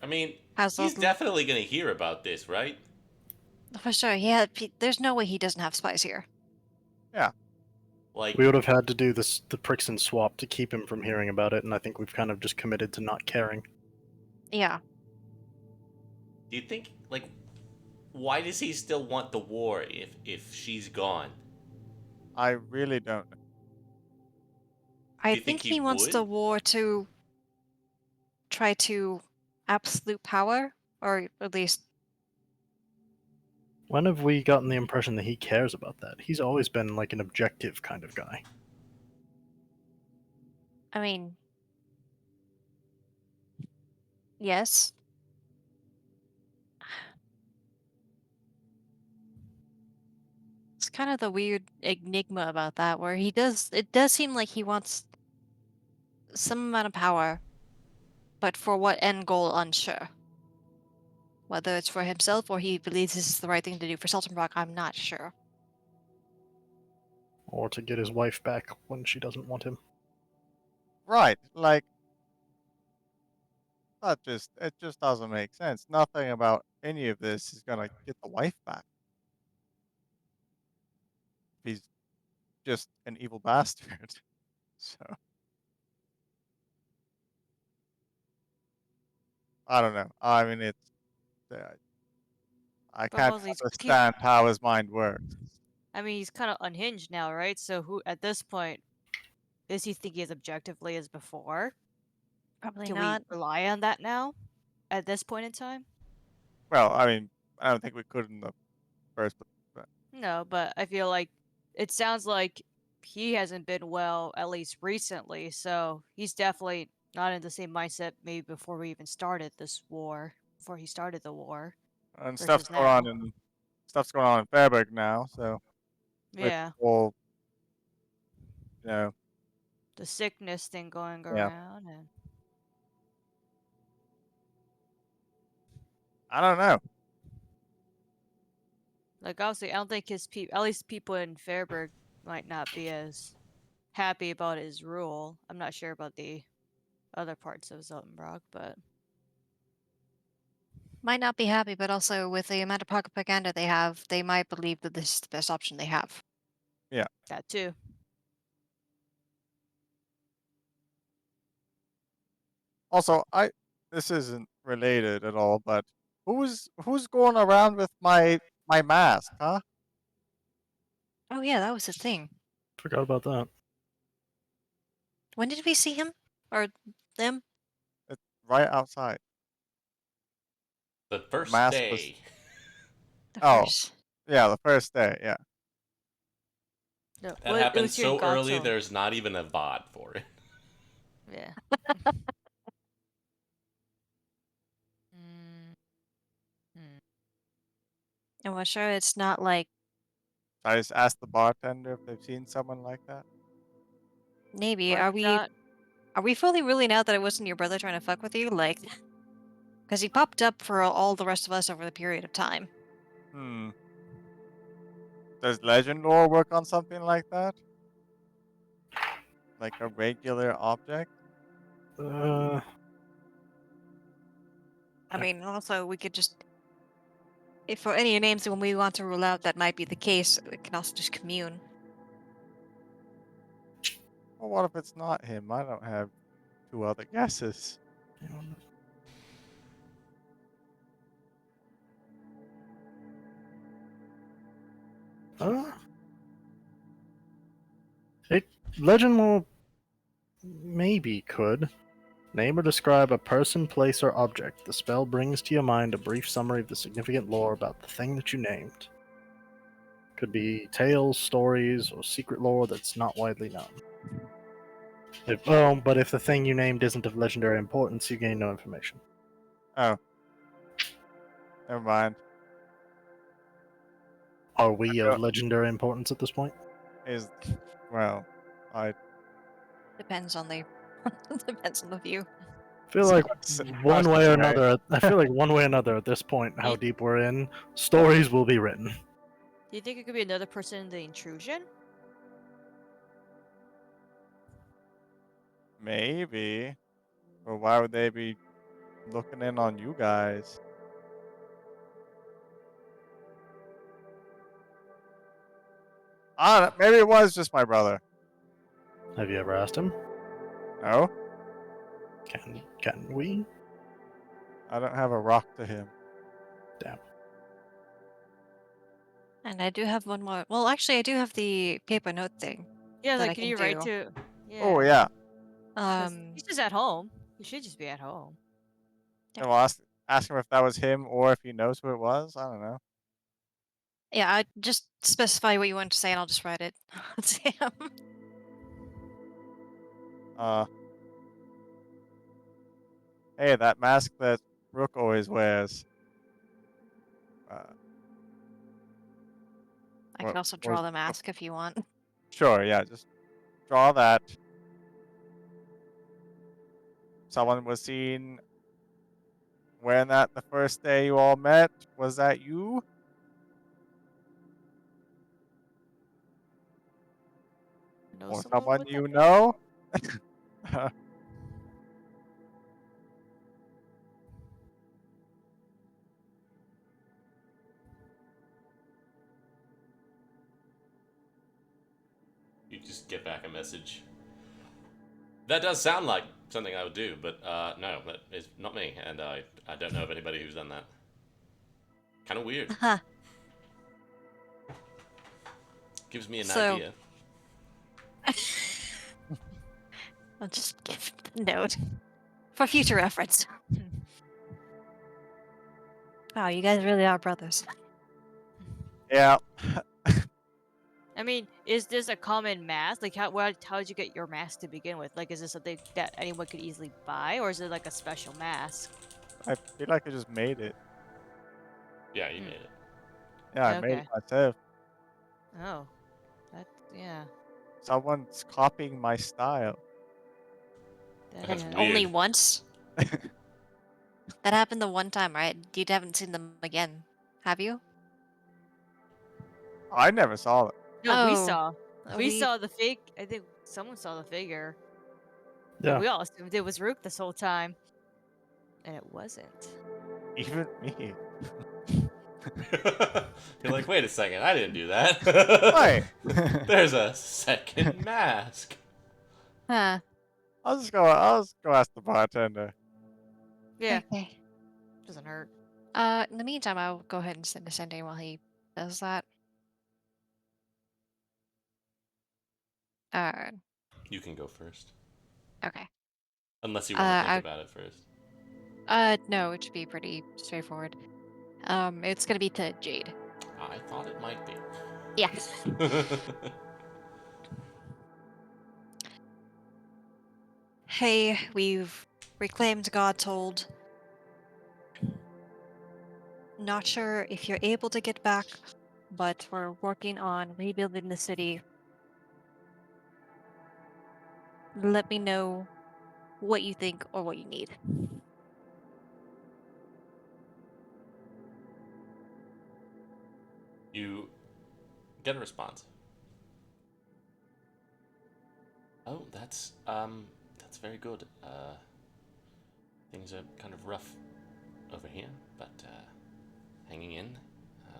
I mean,
has
he's definitely gonna hear about this, right?
for sure. There's no way he doesn't have spies here.
Yeah.
Like,
We would have had to do the Prixon swap to keep him from hearing about it, and I think we've kind of just committed to not caring.
Yeah.
do you think, like, why does he still want the war if she's gone?
I really don't know.
I
Do you think
think
he
he wants the
would?
war to try to absolute power, or at least,
When have we gotten the impression that he cares about that? He's always been like an objective kind of guy.
I mean, yes. It's kind of the weird enigma about that, where it does seem like he wants some amount of power, but for what end goal, unsure. Whether it's for himself or he believes this is the right thing to do for Saltenbrock, I'm not sure.
Or to get his wife back when she doesn't want him.
Right. Like it just doesn't make sense. Nothing about any of this is gonna get the wife back. He's just an evil bastard. So I don't know. I mean, uh, I
But
can't
mostly,
understand how his mind works.
I mean, he's kind of unhinged now, right? So who, at this point, is he thinking as objectively as before?
Probably
Can
not.
we rely on that now, at this point in time?
Well, I mean, I don't think we could in the first place. But
No, but I feel like it sounds like he hasn't been well, at least recently. So he's definitely not in the same mindset maybe before we even started this war, before he started the war
and
versus now.
stuff's going on in Fairburg now. So with
Yeah,
the whole, you know,
the sickness thing going
yeah,
around, and
I don't know.
like obviously, I don't think his people, at least people in Fairburg, might not be as happy about his rule. I'm not sure about the other parts of Zeltenbrock, but
Might not be happy, but also with the amount of propaganda they have, they might believe that this is the best option they have.
Yeah.
that too.
Also, this isn't related at all, but who's going around with my mask, huh?
Oh yeah, that was the thing.
Forgot about that.
When did we see him? Or them?
It's right outside.
The
The
first
mask was
day.
The
oh
first.
yeah, the first day, yeah.
No,
That
well, it
happened
was here in
so early,
Godshold.
there's not even a VOD for it.
Yeah.
And we're sure it's not like
I just asked the bartender if they've seen someone like that.
maybe.
Or not.
Are we fully ruling out that it wasn't your brother trying to fuck with you? Like, because he popped up for all the rest of us over the period of time.
Hmm. Does legend lore work on something like that? Like a regular object?
Uh,
I mean, also we could just, if for any names when we want to rule out that might be the case, we can also just commune.
Well, what if it's not him? I don't have two other guesses.
uh, it legend lore maybe could. Name or describe a person, place, or object. The spell brings to your mind a brief summary of the significant lore about the thing that you named. Could be tales, stories, or secret lore that's not widely known. But if the thing you named isn't of legendary importance, you gain no information.
Oh, never mind.
Are we
feel-
of legendary importance at this point?
Is well, I
Depends on the depends on the view.
I feel
was
like
about to say- I was
one
gonna
way or
say,
another. I feel like one way or another at this point, how
You-
deep we're in, stories will be written.
Do you think it could be another person in the intrusion?
maybe. But why would they be looking in on you guys? I don't know, maybe it was just my brother.
Have you ever asked him?
No,
Can we?
I don't have a rock to him.
Damn.
And I do have one more. Well, actually, I do have the paper note thing.
Yeah,
That
like
I
can
can
you write
do.
to? Yeah.
Oh yeah.
'Cause
Um,
he's just at home. He should just be at home.
Yeah.
Well, ask him if that was him or if he knows who it was. I don't know.
yeah, I just specify what you want to say, and I'll just write it. Damn.
Uh, hey, that mask that Rook always wears. Uh,
I
what
can also
was?
draw the mask if you want.
Sure, yeah. Just draw that. Someone was seen wearing that the first day you all met. Was that you?
Know
Or
someone
someone
with
you
that
know?
You just get back a message. That does sound like something I would do, but no, that is not me, and I don't know of anybody who's done that. Kind of weird.
Huh.
Gives me an
So-
idea.
I'll just give the note for future reference. Wow, you guys really are brothers.
Yeah.
I mean, is this a common mask? Like, how did you get your mask to begin with? Like, is this something that anyone could easily buy, or is it like a special mask?
I feel like I just made it.
Yeah, you
Hmm.
made it.
Yeah, I made it
Okay.
myself.
Oh, that yeah.
Someone's copying my style.
That's
And
weird.
only once? That happened the one time, right? You haven't seen them again, have you?
I never saw it.
No, we
Oh,
saw. We
we-
saw the fig. I think someone saw the figure.
Yeah.
We all assumed it was Rook this whole time, and it wasn't.
Even me.
You're like, wait a second, I didn't do that.
Why?
There's a second mask.
Huh.
I'll just go ask the bartender.
Yeah,
Okay.
doesn't hurt.
In the meantime, I'll go ahead and send a sending while he does that. Uh,
You can go first.
okay.
Unless you want to think
I-
about it first.
No, it should be pretty straightforward. It's gonna be to Jade.
I thought it might be.
Yes. Hey, we've reclaimed Godshold. Not sure if you're able to get back, but we're working on rebuilding the city. Let me know what you think or what you need.
You get a response. Oh, that's very good. Things are kind of rough over here, but hanging in. Uh,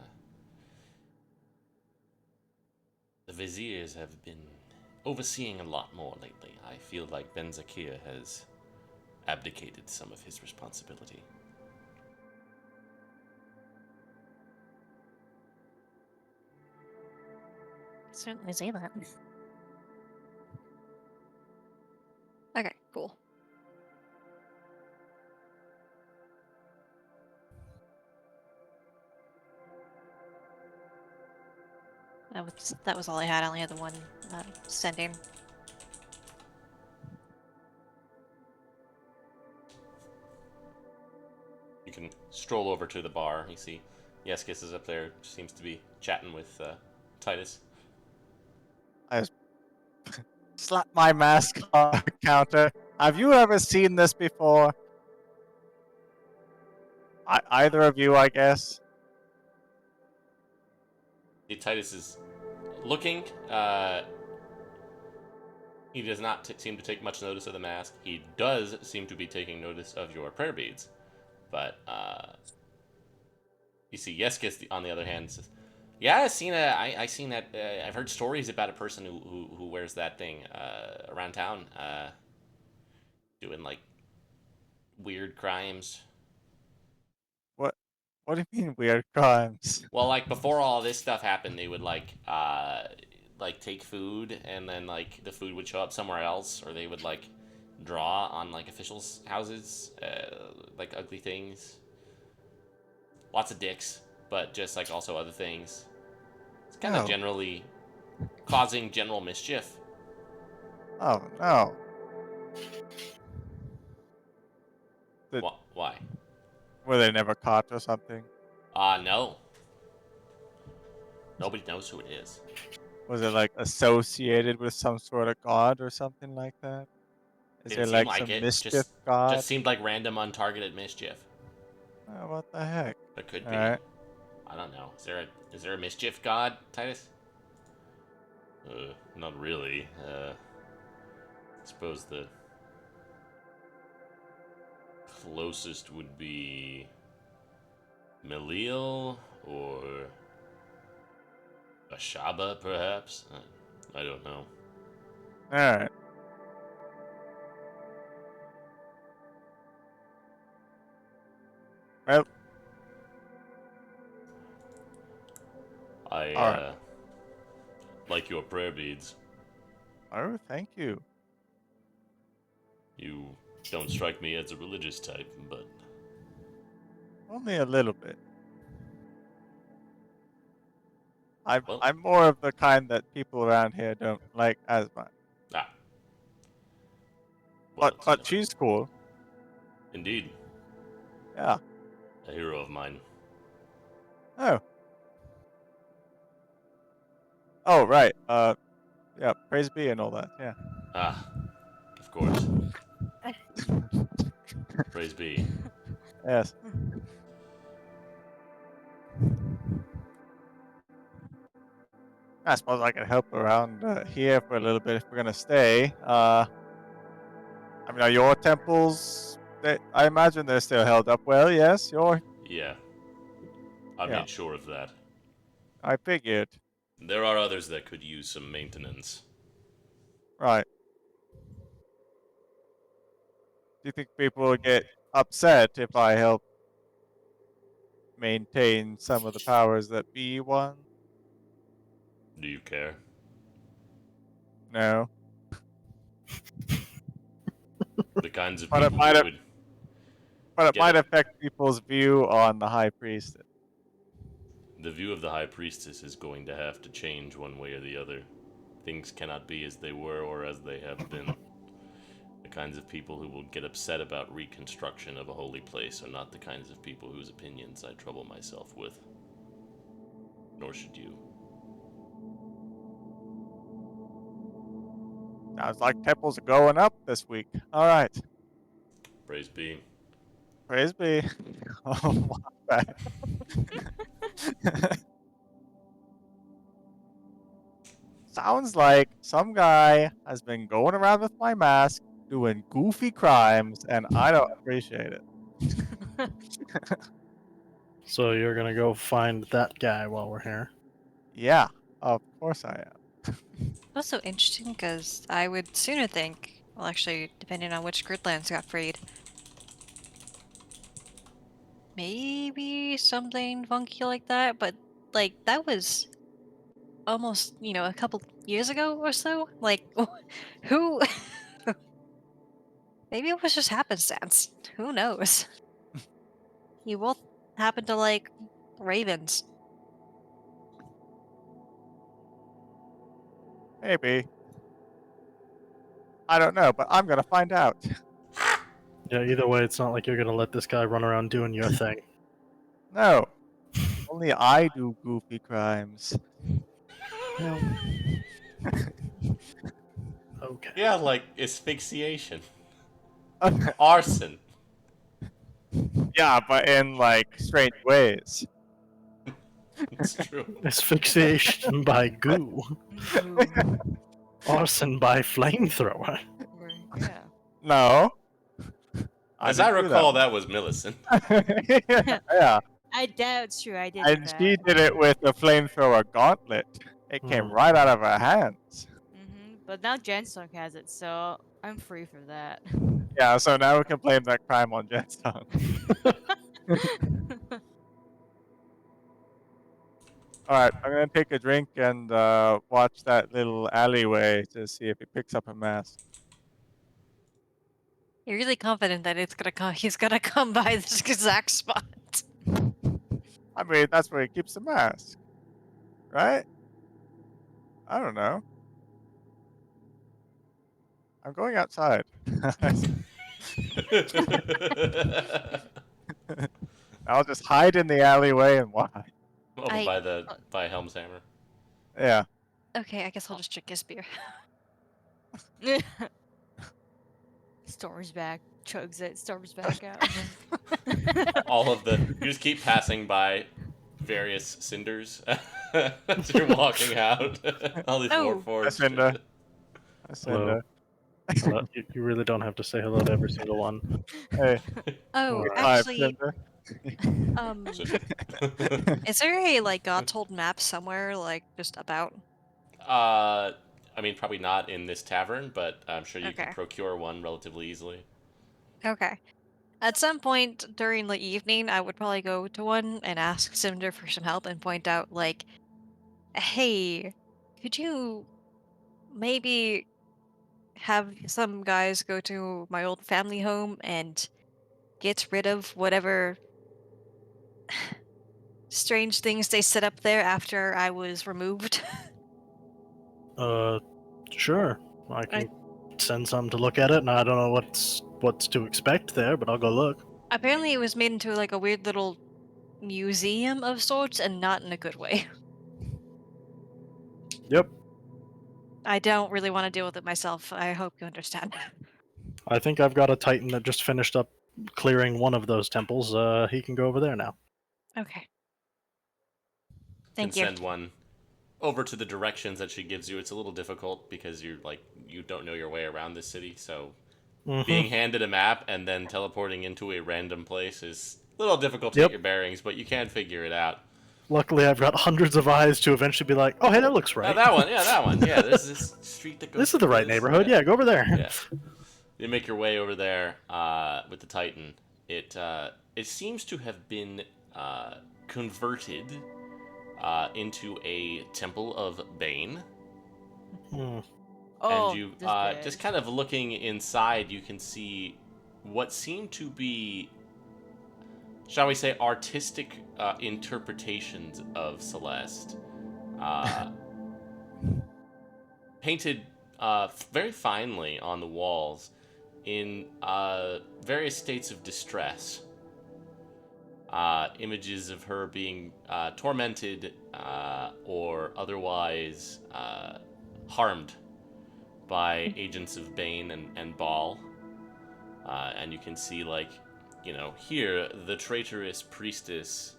the viziers have been overseeing a lot more lately. I feel like Ben Zakir has abdicated some of his responsibility.
Certainly say that. Okay, cool. That was all I had. I only had the one sending.
You can stroll over to the bar. You see Yeskis is up there, seems to be chatting with Titus.
I just slap my mask on the counter. Have you ever seen this before? Either of you, I guess.
Titus is looking. He does not seem to take much notice of the mask. He does seem to be taking notice of your prayer beads. But you see Yeskis, on the other hand, says, yeah, I seen that. I've heard stories about a person who wears that thing around town, doing like weird crimes.
What do you mean weird crimes?
Well, like before all this stuff happened, they would like take food and then like the food would show up somewhere else, or they would like draw on like officials' houses, like ugly things. Lots of dicks, but just like also other things. It's kind of
Oh.
generally causing general mischief.
Oh no.
Why?
Were they never caught or something?
No. Nobody knows who it is.
Was it like associated with some sort of god or something like that? Is
Didn't
there
seem
like
like
some
it.
mischief
Just
god?
seemed like random, untargeted mischief.
Oh, what the heck?
But could be.
Alright.
I don't know. Is there a mischief god, Titus? Not really. I suppose the closest would be Meliel or Ashaba, perhaps. I don't know.
Alright. Well,
I
alright.
like your prayer beads.
Oh, thank you.
You don't strike me as a religious type, but
Only a little bit.
well,
I'm more of the kind that people around here don't like as much.
ah, well,
But she's cool.
indeed,
Yeah.
a hero of mine.
Oh. Oh, right. Yeah, praise be and all that. Yeah.
Ah, of course. Praise be.
Yes. I suppose I can help around here for a little bit if we're gonna stay. I mean, are your temples? I imagine they're still held up well. Yes,
Yeah, I
Yeah.
made sure of that.
I figured.
There are others that could use some maintenance.
Right. Do you think people will get upset if I help maintain some of the powers that be won?
Do you care?
No.
The kinds of
But it
people
might
who
have,
would
but it
get
might
it.
affect people's view on the high priest.
The view of the High Priestess is going to have to change one way or the other. Things cannot be as they were or as they have been. The kinds of people who will get upset about reconstruction of a holy place are not the kinds of people whose opinions I trouble myself with. Nor should you.
Sounds like temples are going up this week. All right.
Praise be.
Praise be. Oh, my bad. Sounds like some guy has been going around with my mask doing goofy crimes, and I don't appreciate it.
So you're gonna go find that guy while we're here.
Yeah, of course I am.
Also interesting because I would sooner think, well, actually, depending on which gridlands got freed, maybe something funky like that, but like that was almost, a couple years ago or so. Like, who? Maybe it was just happenstance. Who knows? You both happen to like ravens.
Maybe. I don't know, but I'm gonna find out.
Yeah, either way, it's not like you're gonna let this guy run around doing your thing.
No, only I do goofy crimes.
Well, okay.
Yeah, like asphyxiation, arson.
Yeah, but in like strange ways.
It's true.
Asphyxiation by goo.
Ooh,
Arson by flamethrower.
right, yeah.
No.
As I
didn't do
recall, that was Millicent.
Yeah,
That's true. I did
and
that.
she did it with a flamethrower gauntlet. It came
Hmm.
right out of her hands.
But now Jensung has it, so I'm free for that.
Yeah, so now we can blame that crime on Jetsong. Alright, I'm gonna take a drink and watch that little alleyway to see if he picks up a mask.
You're really confident that it's gonna come. He's gonna come by this exact spot.
I mean, that's where he keeps the mask. Right? I don't know. I'm going outside. I'll just hide in the alleyway and watch.
Over
I-
by Helm's Hammer.
Yeah.
Okay, I guess I'll just drink his beer.
Storms back, chugs it, storms back out.
You just keep passing by various cinders as you're walking out. All these
Oh.
Warforged.
Hi, Cinder. Hi, Cinder.
You really don't have to say hello to every single one.
Hey.
Oh,
Alright.
Hi,
actually,
Cinder.
is there a like Godshold map somewhere, like just about?
I mean, probably not in this tavern, but I'm sure you can
Okay.
procure one relatively easily.
Okay. At some point during the evening, I would probably go to one and ask Cinder for some help and point out, like, hey, could you maybe have some guys go to my old family home and get rid of whatever strange things they set up there after I was removed?
Sure. I can send some to look at it, and I don't know what's to expect there, but I'll go look.
Apparently, it was made into like a weird little museum of sorts, and not in a good way.
Yep.
I don't really want to deal with it myself. I hope you understand.
I think I've got a Titan that just finished up clearing one of those temples. He can go over there now.
Okay.
Can
Thank you.
send one over to the directions that she gives you. It's a little difficult because you don't know your way around this city, so
Mhm.
being handed a map and then teleporting into a random place is a little difficult to
Yep.
get your bearings, but you can figure it out.
Luckily, I've got hundreds of eyes to eventually be like, oh, hey, that looks right.
Oh, that one. Yeah, that one. Yeah, there's this street that goes
This is the
through
right
this.
neighborhood. Yeah, go over there.
Yeah. You make your way over there with the Titan. It seems to have been converted into a temple of Bane.
Hmm.
Oh,
And you
this bad.
just kind of looking inside, you can see what seem to be, shall we say, artistic interpretations of Celeste. Painted very finely on the walls. in various states of distress. Images of her being tormented or otherwise harmed by agents of Bane and Baal. And you can see, like, here, the traitorous priestess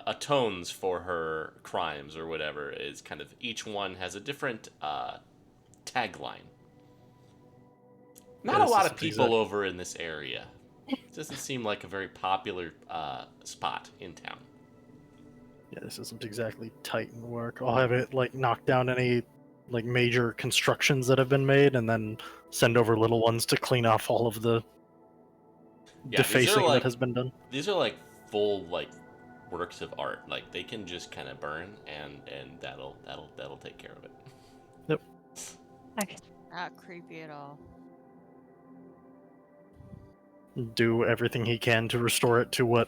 atones for her crimes or whatever. Is kind of, each one has a different tagline. Not a lot of people over in this area. It doesn't seem like a very popular spot in town.
Yeah, this isn't exactly Titan work. I'll have it like knock down any like major constructions that have been made, and then send over little ones to clean off all of the defacing that has been done.
These are like full like works of art. Like they can just kind of burn, and that'll take care of it.
Yep.
Okay.
Not creepy at all.
Do everything he can to restore it to what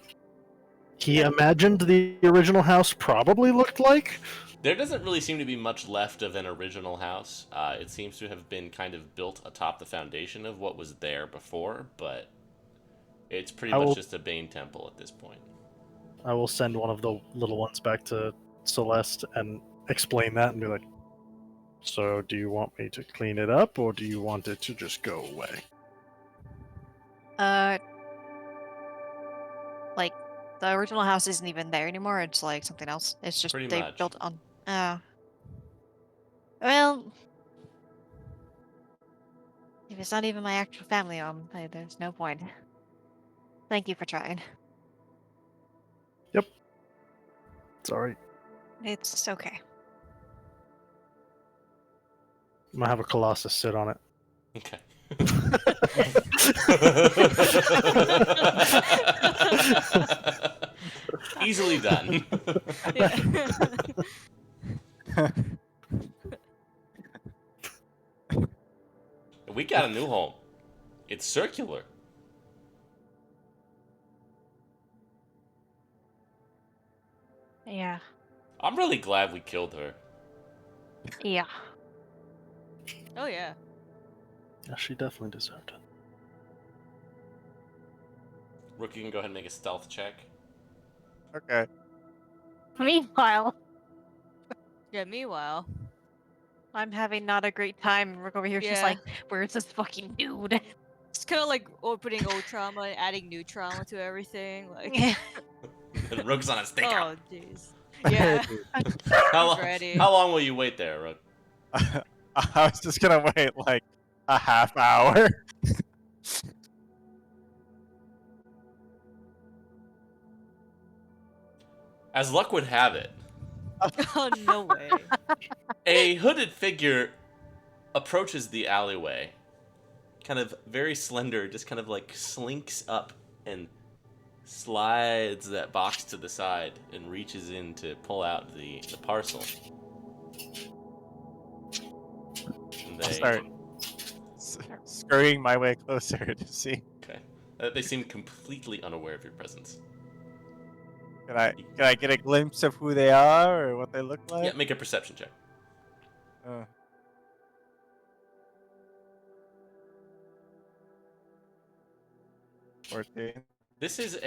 he imagined the original house probably looked like.
There doesn't really seem to be much left of an original house. It seems to have been kind of built atop the foundation of what was there before, but it's pretty much just a Bane temple at this point.
I will send one of the little ones back to Celeste and explain that and be like, so do you want me to clean it up, or do you want it to just go away?
Like, the original house isn't even there anymore. It's like something else. It's just
Pretty
they
much.
built on. Well, if it's not even my actual family home, there's no point. Thank you for trying.
Yep. It's alright.
It's okay.
I'm gonna have a Colossus sit on it.
Okay. Easily done. We got a new home. It's circular.
Yeah.
I'm really glad we killed her.
Yeah.
Oh yeah.
Yeah, she definitely deserved it.
Rook, you can go ahead and make a stealth check.
Okay.
Meanwhile,
Yeah, meanwhile.
I'm having not a great time. Rook over here, she's
Yeah.
like, where's this fucking dude?
It's kind of like opening old trauma and adding new trauma to everything. Like,
And Rook's on a stakeout.
oh jeez. Yeah.
How,
He's ready.
how long will you wait there, Rook?
I was just gonna wait like a half hour.
As luck would have it,
Oh no way.
a hooded figure approaches the alleyway. Kind of very slender, just kind of like slinks up and slides that box to the side and reaches in to pull out the parcel. And they
Start scurrying my way closer to see.
Okay. They seem completely unaware of your presence.
Can I get a glimpse of who they are or what they look like?
Yeah, make a perception check.
14.
This is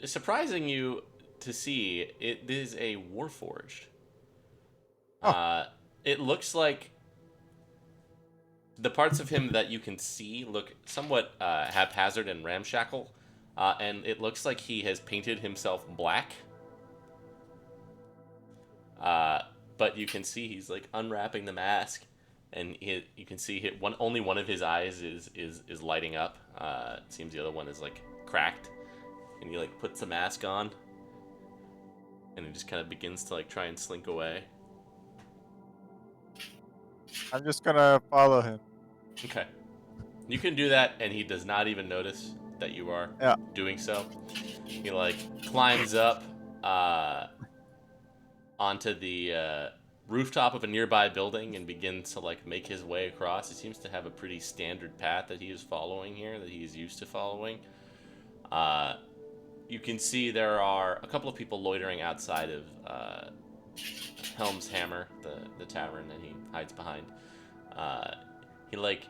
surprising you to see. It is a Warforged.
Oh.
It looks like the parts of him that you can see look somewhat haphazard and ramshackle, and it looks like he has painted himself black. But you can see he's like unwrapping the mask, and you can see only one of his eyes is lighting up. It seems the other one is like cracked, and he like puts the mask on, and he just kind of begins to like try and slink away.
I'm just gonna follow him.
Okay, you can do that, and he does not even notice that you are doing so. He like climbs up onto the rooftop of a nearby building and begins to like make his way across. He seems to have a pretty standard path that he is following here, that he is used to following. You can see there are a couple of people loitering outside of Helm's Hammer, the tavern that he hides behind. He like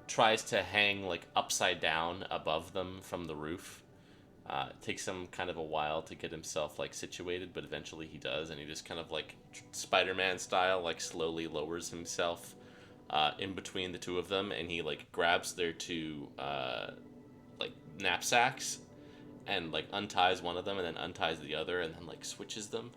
tries to hang like upside down above them from the roof. It takes him kind of a while to get himself like situated, but eventually he does, and he just kind of like Spider-Man style, like slowly lowers himself in between the two of them, and he like grabs their two like knapsacks and like unties one of them and then unties the other and then like switches them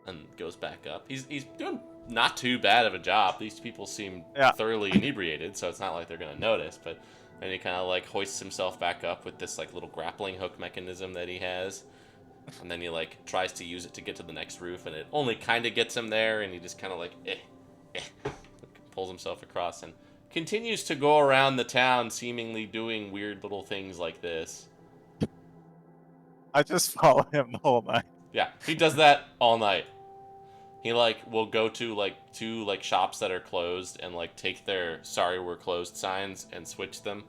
and goes back up. He's doing not too bad of a job. These people seem thoroughly inebriated, so it's not like they're gonna notice, but then he kind of like hoists himself back up with this like little grappling hook mechanism that he has, and then he like tries to use it to get to the next roof, and it only kind of gets him there, and he just kind of like pulls himself across and continues to go around the town seemingly doing weird little things like this.
I just follow him the whole night.
Yeah, he does that all night. He like will go to like two like shops that are closed and like take their "sorry we're closed" signs and switch them,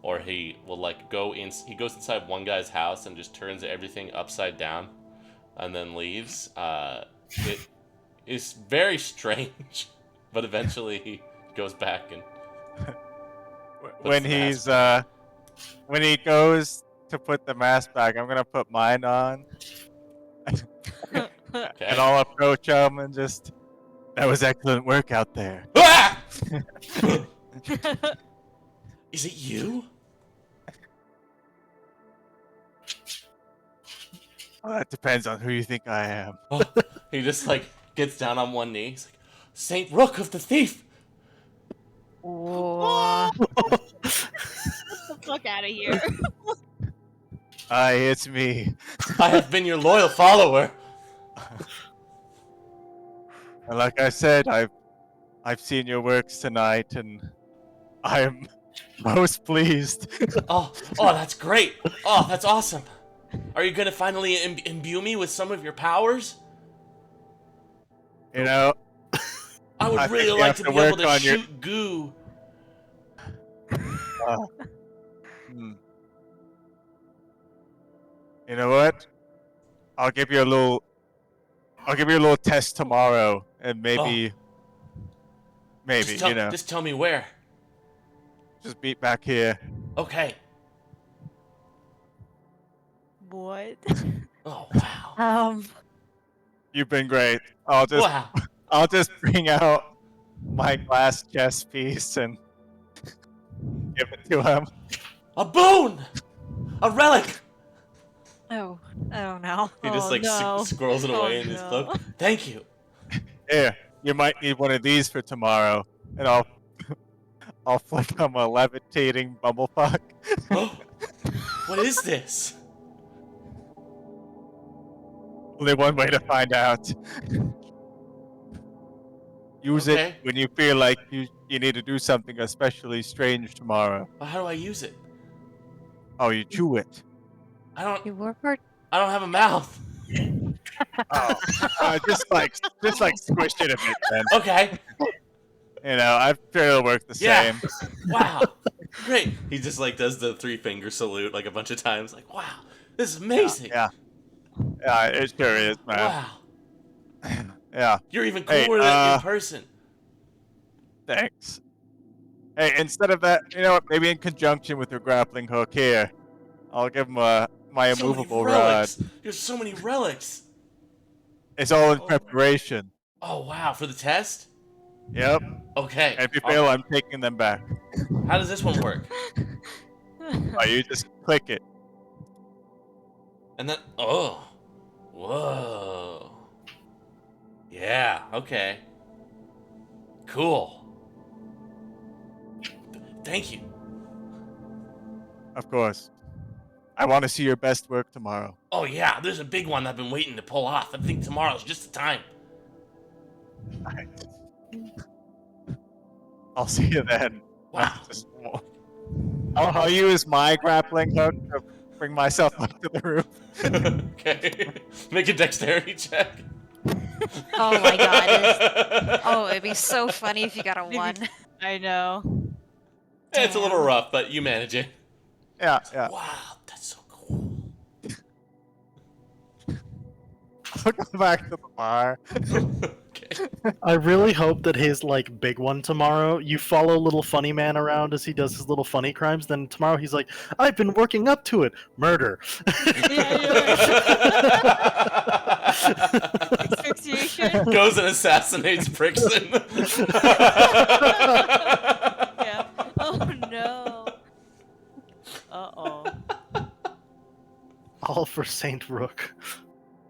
or he will like he goes inside one guy's house and just turns everything upside down, and then leaves. It is very strange, but eventually he goes back and
when he goes to put the mask back, I'm gonna put mine on.
Okay.
And I'll approach him and just, that was excellent work out there.
Ah! Is it you?
Well, that depends on who you think I am.
Oh, he just like gets down on one knee. He's like, Saint Rook of the Thief.
Whoa. Get the fuck out of here.
Aye, it's me.
I have been your loyal follower.
And like I said, I've seen your works tonight, and I am most pleased.
Oh, that's great. Oh, that's awesome. Are you gonna finally imbue me with some of your powers?
You know,
I would
I
really
think you
like
have
to
to
be able
work
to
on your-
shoot goo.
You know what? I'll give you a little test tomorrow, and maybe,
Just tell me where.
just meet back here.
Okay.
What?
Oh wow.
You've been great. I'll just bring out my glass chess piece and give it to him.
A boon. A relic.
Oh no.
He just
Oh,
like
no.
squirrels it
Oh,
away in his
no.
cloak. Thank you.
Here, you might need one of these for tomorrow, and I'll flick him a levitating bumblefuck.
What is this?
Only one way to find out. Use
Okay.
it when you feel like you need to do something especially strange tomorrow.
Well, how do I use it?
Oh, you chew it.
I don't
You
have a mouth.
Just like squish it a bit, then.
Okay.
You know, I'm sure it'll work the
Yeah.
same.
Wow. Great. He just like does the 3-finger salute like a bunch of times. Like, wow, this is amazing.
Yeah, it sure is, man.
Wow.
Yeah,
You're even
Hey,
cooler than in person.
thanks. Hey, instead of that, you know what? Maybe in conjunction with your grappling hook here, I'll give him my
So many
immovable rod.
relics. There's so many relics.
It's all in
Oh.
preparation.
Oh wow, for the test?
Yep.
Okay.
And if you fail, I'm taking them back.
How does this one work?
Oh, you just click it.
And then whoa. Yeah, okay. Cool. Thank you.
Of course. I want to see your best work tomorrow.
Oh yeah, there's a big one I've been waiting to pull off. I think tomorrow's just the time.
I'll see you then.
Wow.
I'll use my grappling hook to bring myself up to the roof.
Okay. Make a dexterity check.
Oh my god. It'd be so funny if you got a
Maybe-
1.
I know.
It's a little
Damn.
rough, but you manage it.
Yeah.
Wow, that's so cool.
I'll go back to the bar.
Okay. Okay.
I really hope that his like big one tomorrow, you follow little funny man around as he does his little funny crimes, then tomorrow he's like, I've been working up to it. Murder.
Asphyxiation?
Goes and assassinates Brixton.
Yeah. Oh no. Uh-oh.
All for Saint Rook.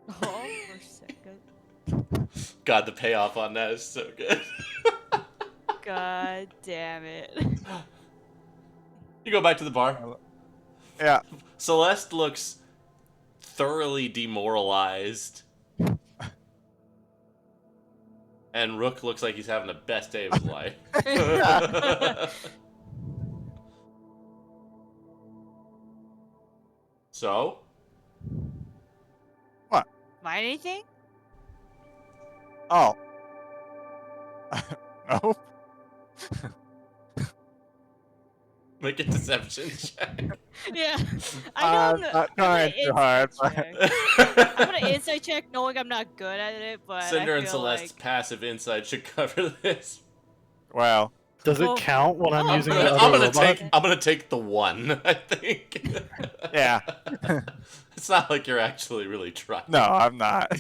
Oh, for a second.
God, the payoff on that is so good.
God damn it.
You go back to the bar.
Yeah.
Celeste looks thoroughly demoralized. And Rook looks like he's having the best day of his life. So?
Find anything?
Oh. Nope.
Make a deception check.
Yeah. I don't know.
Not
I'm gonna
trying too hard.
insight
But...
check. I'm gonna insight check knowing I'm not good at it, but
Cinder
I
and
feel
Celeste's
like...
passive insight should cover this.
Wow.
Does
Well,
it count when I'm
I'm
using
gonna-
the
I'm
other
gonna
robot?
take the 1, I think.
Yeah.
It's not like you're actually really trying.
No, I'm not.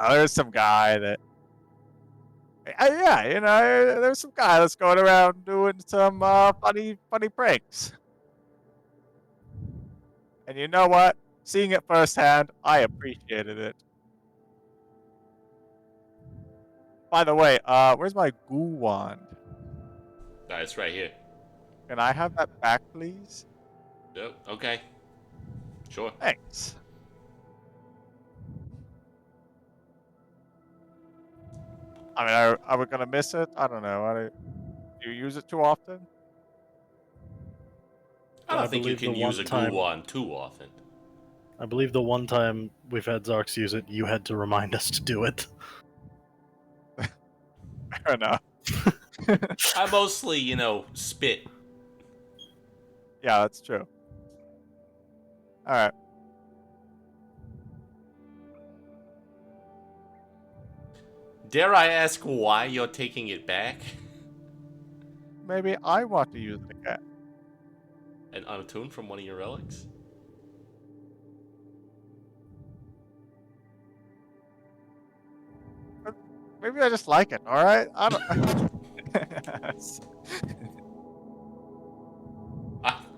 There's some guy that. Yeah, there's some guy that's going around doing some funny pranks. And you know what? Seeing it firsthand, I appreciated it. By the way, where's my goo wand?
Alright, it's right here.
Can I have that back, please?
Yep, okay. Sure.
Thanks. I mean, are we gonna miss it? I don't know. Do you use it too often?
I don't
I
think you
believe
can
the
use
one
a
time-
goo wand too often.
I believe the one time we've had Zarks use it, you had to remind us to do it.
Fair enough.
I mostly, spit.
Yeah, that's true. Alright.
Dare I ask why you're taking it back?
Maybe I want to use it again.
And unatuned from one of your relics?
Maybe I just like it, alright? I don't...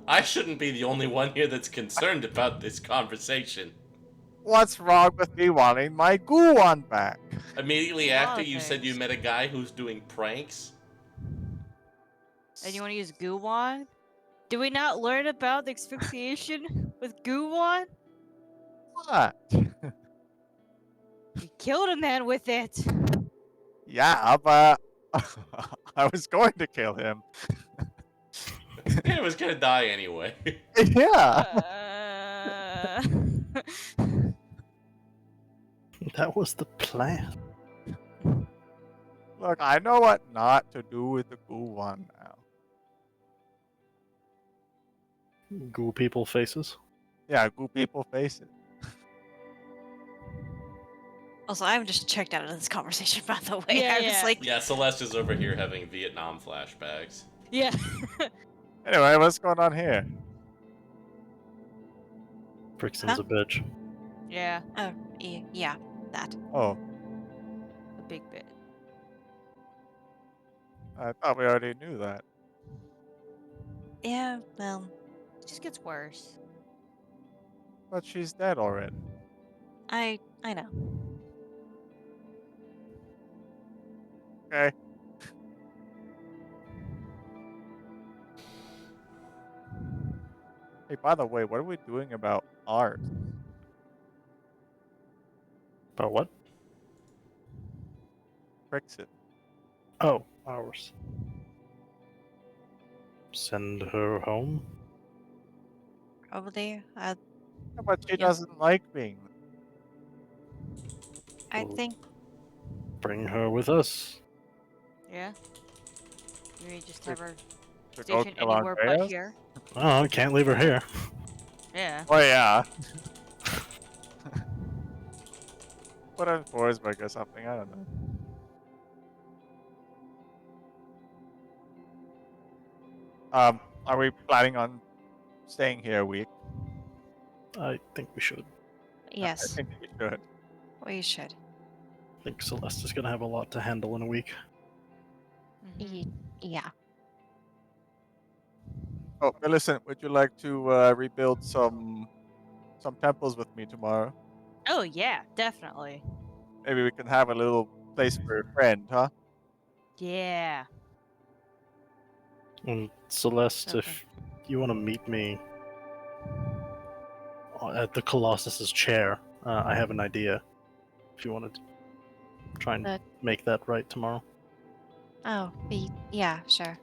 I shouldn't be the only one here that's concerned about this conversation.
What's wrong with me wanting my goo wand back?
Immediately
A lot
after
of
you said you
things.
met a guy who's doing pranks?
And you want to use goo wand? Did we not learn about the asphyxiation with goo wand?
What?
You killed a man with it.
Yeah, but I was going to kill him.
He was gonna die anyway.
Yeah.
That was the plan.
Look, I know what not to do with the goo wand now.
Ghoul people faces.
Yeah, goo people face it.
Also, I'm just checked out of this conversation, by the way.
Yeah,
I'm just
yeah.
like,
Yeah, Celeste is over here having Vietnam flashbacks.
Yeah.
Anyway, what's going on here?
Brixton's
Huh?
a bitch.
Yeah,
oh, yeah, that.
Oh,
a big bit.
I thought we already knew that.
Yeah, well,
It just gets worse.
But she's dead already.
I know.
Okay. Hey, by the way, what are we doing about ours?
About what?
Brixton.
Oh, ours. Send her home?
Probably.
Yeah, but she
Yeah.
doesn't like being.
I
Well,
think
Bring her with us.
Yeah. You mean just have her
To go
stationed
kill
anywhere but
Andreas?
here?
Oh, can't leave her here.
Yeah.
Oh yeah. put her in Forsberg or something. I don't know. Are we planning on staying here a week?
I think we should.
I
Yes,
think we should.
we should.
I think Celeste is gonna have a lot to handle in a week.
Mhm.
Yeah.
Oh, Millicent, would you like to rebuild some temples with me tomorrow?
Oh yeah, definitely.
Maybe we can have a little place for a friend, huh?
Yeah.
And Celeste,
Something.
if you want to meet me at the Colossus's chair, I have an idea. If you want to try and
But-
make that right tomorrow.
Oh, yeah, sure.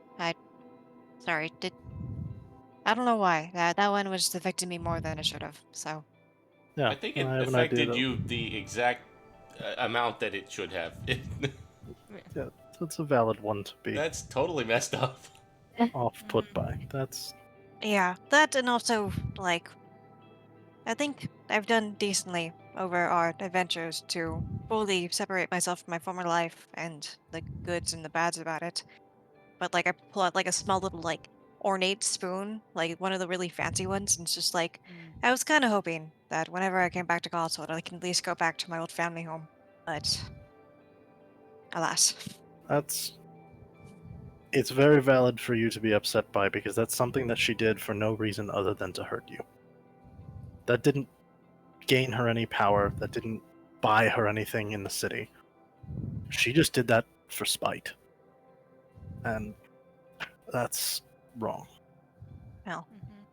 Sorry, I don't know why. That one was affecting me more than it should have, so.
Yeah,
I think
I
it
have an idea
affected
that
you the exact amount that it should have.
yeah, that's a valid one to be
That's totally messed up.
off put by. That's
Yeah, that and also, like, I think I've done decently over our adventures to fully separate myself from my former life and the goods and the bads about it. But, like, I pull out, like, a small little, like, ornate spoon, like one of the really fancy ones, and it's just like,
Mm.
I was kind of hoping that whenever I came back to Godshold, I can at least go back to my old family home. But, alas.
that's it's very valid for you to be upset by because that's something that she did for no reason other than to hurt you. That didn't gain her any power, that didn't buy her anything in the city. She just did that for spite. And that's wrong.
Well,
Mhm.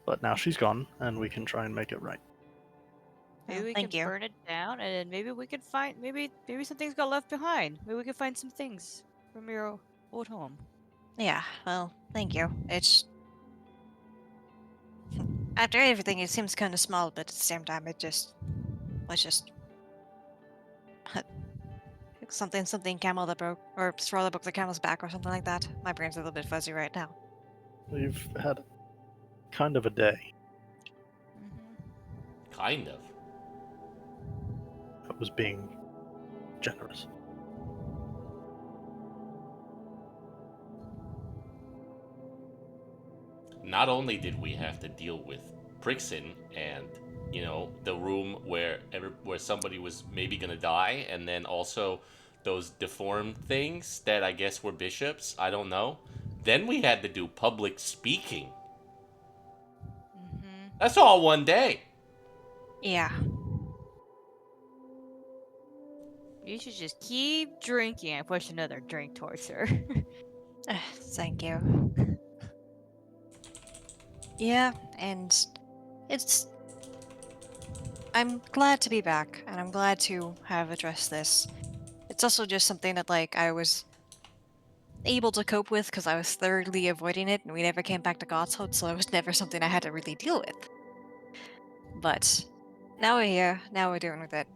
But now she's gone, and we can try and make it right.
Maybe
well,
we
thank
can
you.
burn it down, and then maybe we can find maybe some things got left behind. Maybe we can find some things from your old home.
Yeah, well, thank you. It's. After everything, it seems kind of small, but at the same time, it just. Was just. something camel that broke, or straw that broke the camel's back, or something like that. My brain's a little bit fuzzy right now.
We've had kind of a day.
Mhm.
Kind of.
That was being generous.
Not only did we have to deal with Prixin and the room where somebody was maybe gonna die, and then also those deformed things that I guess were bishops. I don't know. Then we had to do public speaking.
Mhm.
That's all one day.
Yeah.
You should just keep drinking. I push another drink towards her.
Thank you. Yeah, and it's. I'm glad to be back, and I'm glad to have addressed this. It's also just something that, like, I was able to cope with because I was thoroughly avoiding it, and we never came back to Godshold, so it was never something I had to really deal with. But now we're here. Now we're dealing with it.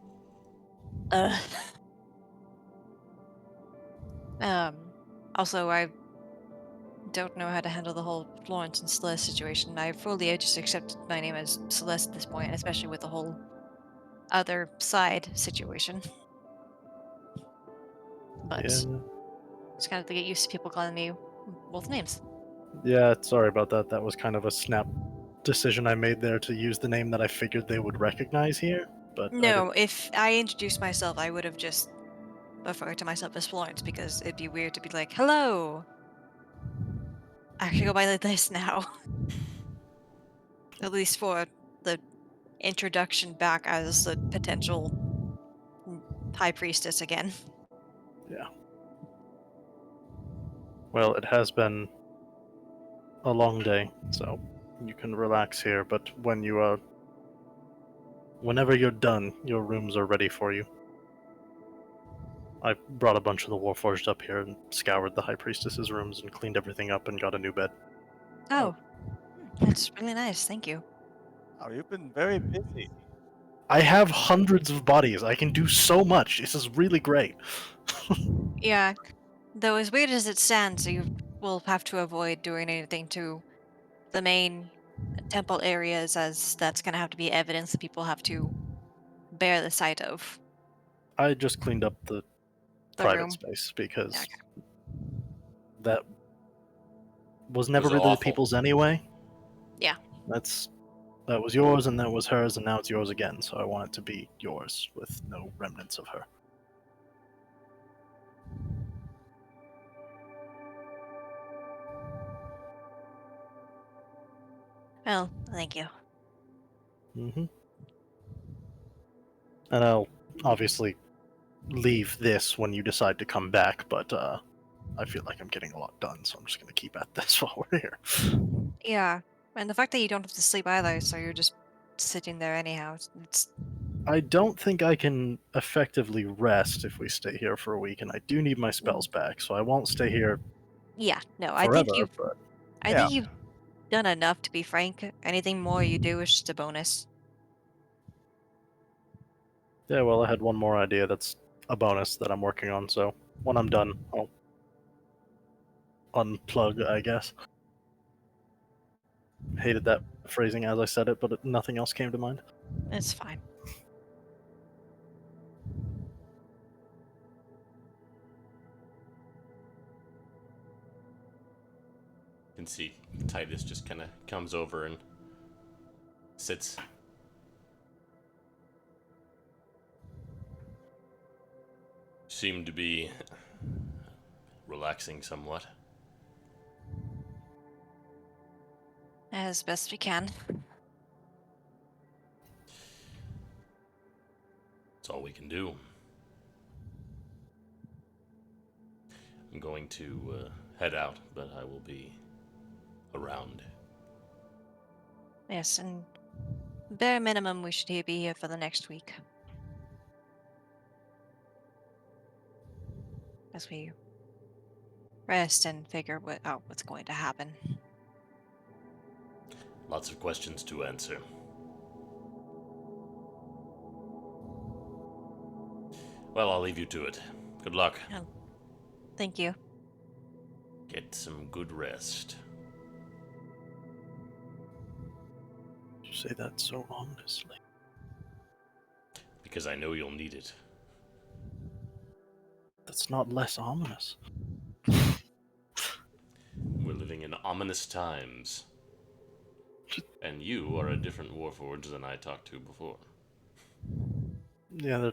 Ugh. Also, I don't know how to handle the whole Florence and Celeste situation. I just accepted my name as Celeste at this point, especially with the whole other side situation. But
Yeah.
just kind of to get used to people calling me both names.
Yeah, sorry about that. That was kind of a snap decision I made there to use the name that I figured they would recognize here, but I didn't.
No, if I introduced myself, I would have just referred to myself as Florence because it'd be weird to be like, "Hello, I can go by like this now." At least for the introduction back as the potential high priestess again.
Yeah. Well, it has been a long day, so you can relax here, but whenever you're done, your rooms are ready for you. I brought a bunch of the Warforged up here and scoured the High Priestess's rooms and cleaned everything up and got a new bed.
Oh, that's really nice. Thank you.
Oh, you've been very busy.
I have hundreds of bodies. I can do so much. This is really great.
Yeah, though as weird as it stands, you will have to avoid doing anything to the main temple areas, as that's going to have to be evidence that people have to bear the sight of
I just cleaned up the
the
private
room.
space because
Okay.
that was never
was
really the
awful.
people's anyway.
Yeah.
That was yours, and that was hers, and now it's yours again. So I want it to be yours with no remnants of her.
Well, thank you.
Mm-hmm. And I'll obviously leave this when you decide to come back, but I feel like I'm getting a lot done, so I'm just going to keep at this while we're here.
Yeah. And the fact that you don't have to sleep either, so you're just sitting there anyhow. It's
I don't think I can effectively rest if we stay here for a week, and I do need my spells back, so I won't stay here
yeah, no,
forever, but
I
Yeah.
think you've done enough to be frank. Anything more you do is just a bonus.
yeah, well, I had one more idea that's a bonus that I'm working on, so when I'm done, I'll unplug, I guess. Hated that phrasing as I said it, but nothing else came to mind.
It's fine.
You can see Titus just kind of comes over and sits. Seem to be relaxing somewhat.
As best we can.
That's all we can do. I'm going to head out, but I will be around.
Yes, and bare minimum we should be here for the next week. As we rest and figure out what's going to happen.
Lots of questions to answer. Well, I'll leave you to it. Good luck.
Thank you.
Get some good rest.
You say that so ominously.
Because I know you'll need it.
That's not less ominous.
We're living in ominous times. And you are a different Warforged than I talked to before.
Yeah,